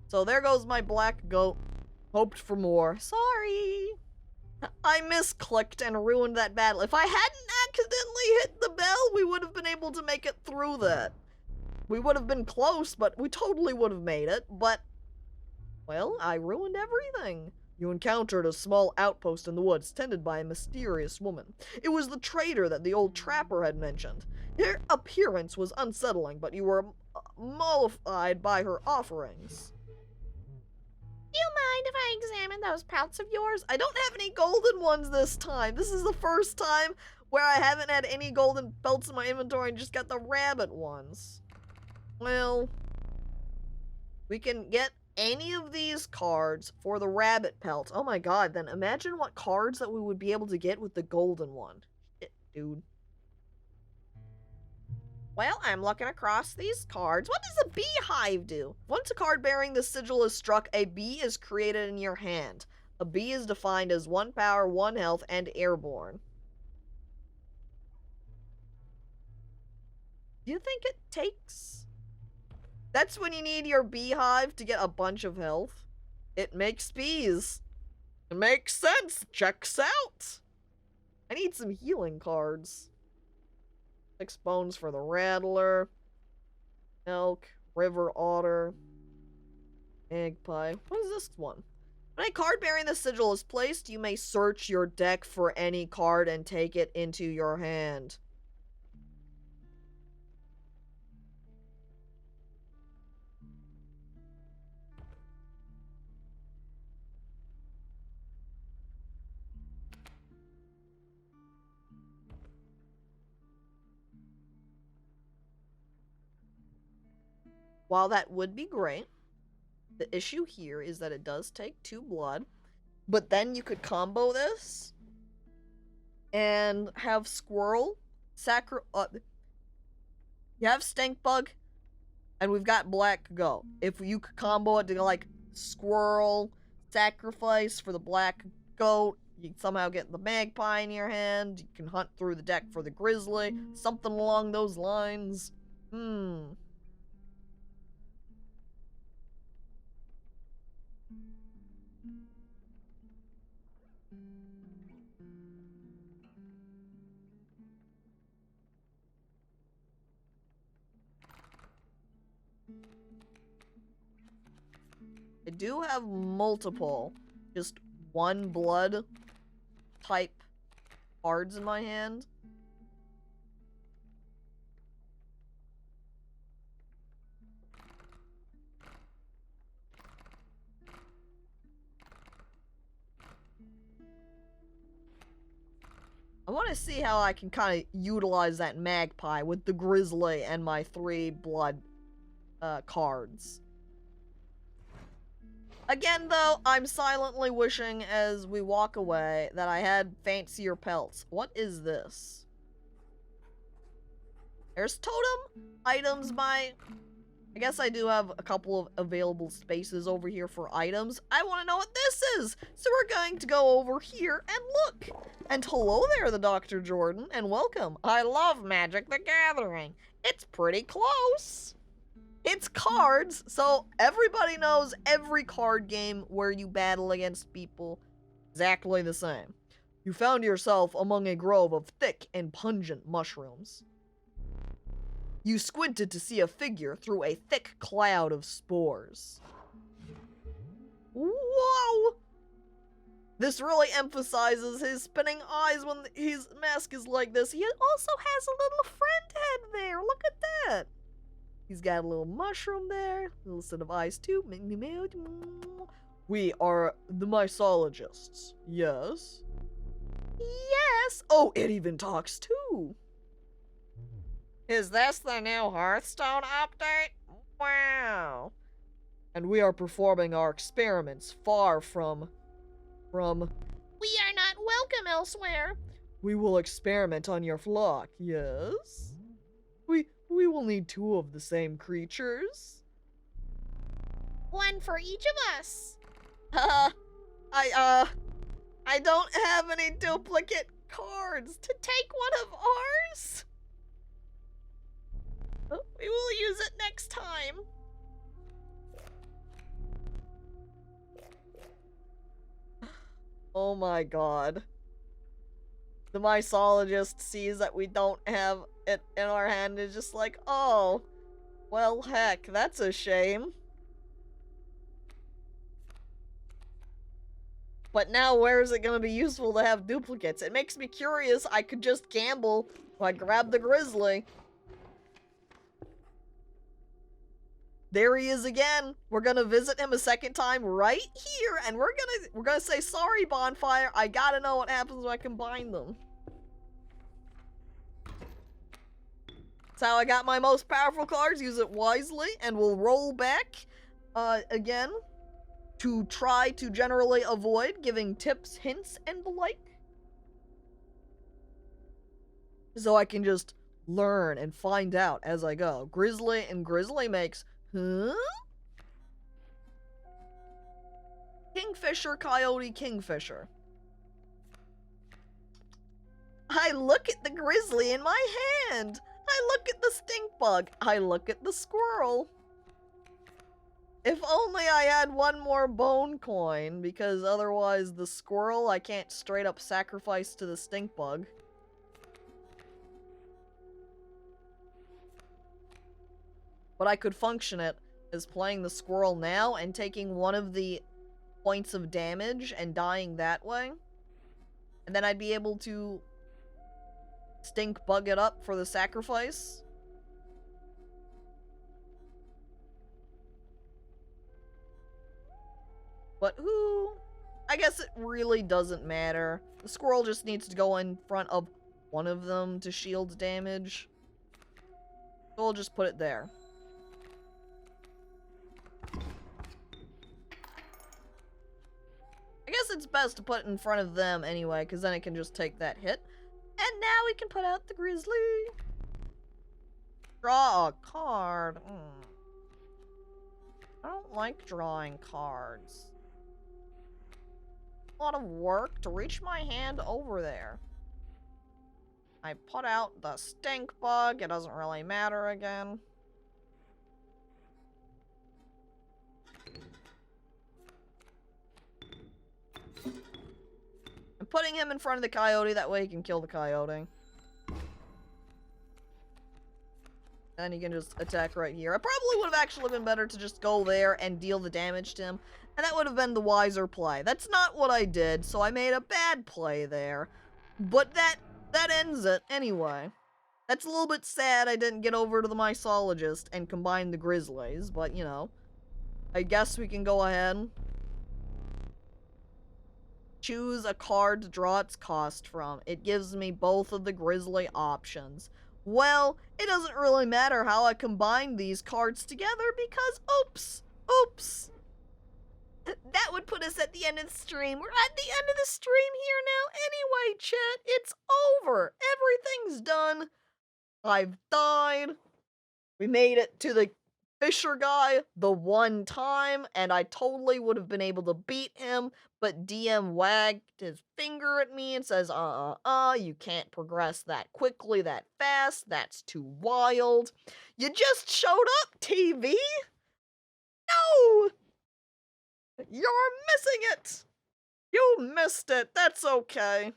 So there goes my black goat. Hoped for more. Sorry. I misclicked and ruined that battle. If I hadn't accidentally hit the bell, we would have been able to make it through that. We would have been close, but we totally would have made it. But, well, I ruined everything. You encountered a small outpost in the woods, tended by a mysterious woman. It was the trader that the old trapper had mentioned. Her appearance was unsettling, but you were mollified by her offerings. Do you mind if I examine those pelts of yours? I don't have any golden ones this time. This is the first time where I haven't had any golden pelts in my inventory and just got the rabbit ones. Well, we can get any of these cards for the rabbit pelt. Oh my god, then imagine what cards that we would be able to get with the golden one. Shit, dude. Well, I'm looking across these cards. What does a beehive do? Once a card bearing the sigil is struck, a bee is created in your hand. A bee is defined as 1 power, 1 health, and airborne. Do you think it takes... That's when you need your beehive to get a bunch of health. It makes bees. It makes sense. Checks out. I need some healing cards. 6 bones for the rattler. Elk. River otter. Magpie. What is this one? When a card bearing the sigil is placed, you may search your deck for any card and take it into your hand. While that would be great, the issue here is that it does take 2 blood, but then you could combo this and have Squirrel, you have Stink Bug, and we've got Black Goat. If you could combo it to like Squirrel, Sacrifice for the Black Goat, you somehow get the Magpie in your hand, you can hunt through the deck for the Grizzly, something along those lines. I do have multiple, just 1 blood type cards in my hand. I want to see how I can kind of utilize that Magpie with the Grizzly and my 3 blood cards. Again, though, I'm silently wishing as we walk away that I had fancier pelts. What is this? There's totem items by... I guess I do have a couple of available spaces over here for items. I want to know what this is! So we're going to go over here and look! And hello there, the Dr. Jordan, and welcome. I love Magic the Gathering. It's pretty close. It's cards, so everybody knows every card game where you battle against people exactly the same. You found yourself among a grove of thick and pungent mushrooms. You squinted to see a figure through a thick cloud of spores. Whoa! This really emphasizes his spinning eyes when his mask is like this. He also has a little friend head there. Look at that. He's got a little mushroom there, a little set of eyes too. We are the mycologists. Yes? Yes! Oh, it even talks too. Is this the new Hearthstone update? Wow. And we are performing our experiments far from... We are not welcome elsewhere. We will experiment on your flock, yes? We will need 2 of the same creatures. 1 for each of us. I don't have any duplicate cards to take one of ours. We will use it next time. Oh my god. The mycologist sees that we don't have it in our hand and is just like, oh, well, heck, that's a shame. But now where is it going to be useful to have duplicates? It makes me curious. I could just gamble if I grab the Grizzly. There he is again. We're gonna visit him a second time right here, and we're gonna say, sorry, Bonfire, I gotta know what happens when I combine them. That's how I got my most powerful cards. Use it wisely, and we'll roll back again to try to generally avoid giving tips, hints, and the like. So I can just learn and find out as I go. Grizzly and Grizzly makes... Huh? Kingfisher, Coyote, Kingfisher. I look at the Grizzly in my hand. I look at the Stink Bug. I look at the Squirrel. If only I had 1 more bone coin, because otherwise the Squirrel I can't straight up sacrifice to the Stink Bug. But I could function it as playing the squirrel now and taking one of the points of damage and dying that way. And then I'd be able to stink bug it up for the sacrifice. But who? I guess it really doesn't matter. The squirrel just needs to go in front of one of them to shield damage. So we'll just put it there. I guess it's best to put it in front of them anyway, because then it can just take that hit. And now we can put out the grizzly. Draw a card. I don't like drawing cards. A lot of work to reach my hand over there. I put out the stink bug. It doesn't really matter again. I'm putting him in front of the coyote, that way he can kill the coyote. And he can just attack right here. I probably would have actually been better to just go there and deal the damage to him. And that would have been the wiser play. That's not what I did, so I made a bad play there. But that ends it anyway. That's a little bit sad I didn't get over to the mycologist and combine the grizzlies, but you know. I guess we can go ahead. Choose a card to draw its cost from. It gives me both of the grizzly options. Well, it doesn't really matter how I combine these cards together because, oops. That would put us at the end of the stream. We're at the end of the stream here now. Anyway, chat, it's over. Everything's done. I've died. We made it to the Fisher guy the one time, and I totally would have been able to beat him, but DM wagged his finger at me and says, you can't progress that quickly, that fast, that's too wild. You just showed up, TV? No! You're missing it! You missed it, that's okay.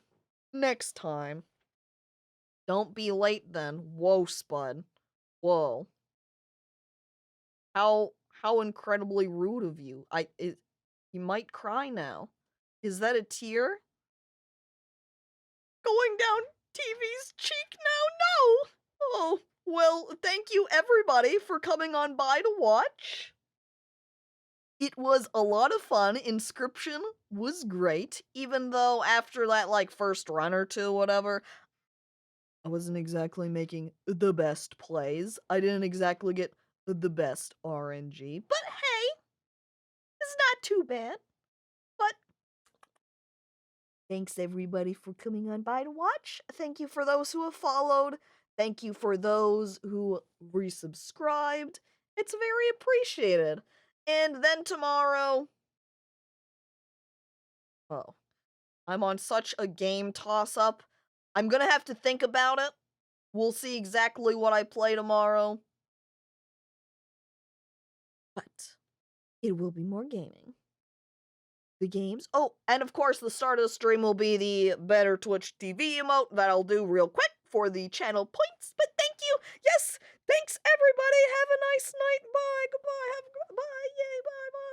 Next time. Don't be late then. Whoa, Spud. Whoa. How incredibly rude of you. You might cry now. Is that a tear? Going down TV's cheek now? No! Oh, well, thank you everybody for coming on by to watch. It was a lot of fun. Inscryption was great, even though after that, like, first run or two, whatever, I wasn't exactly making the best plays. I didn't exactly get the best RNG, but hey, it's not too bad. But thanks everybody for coming on by to watch. Thank you for those who have followed. Thank you for those who resubscribed. It's very appreciated. And then tomorrow, oh, I'm on such a game toss-up. I'm gonna have to think about it. We'll see exactly what I play tomorrow. But it will be more gaming. The games. Oh, and of course, the start of the stream will be the Better Twitch TV emote that I'll do real quick for the channel points. But thank you. Yes, thanks everybody. Have a nice night. Bye. Goodbye. Bye. Yay. Bye.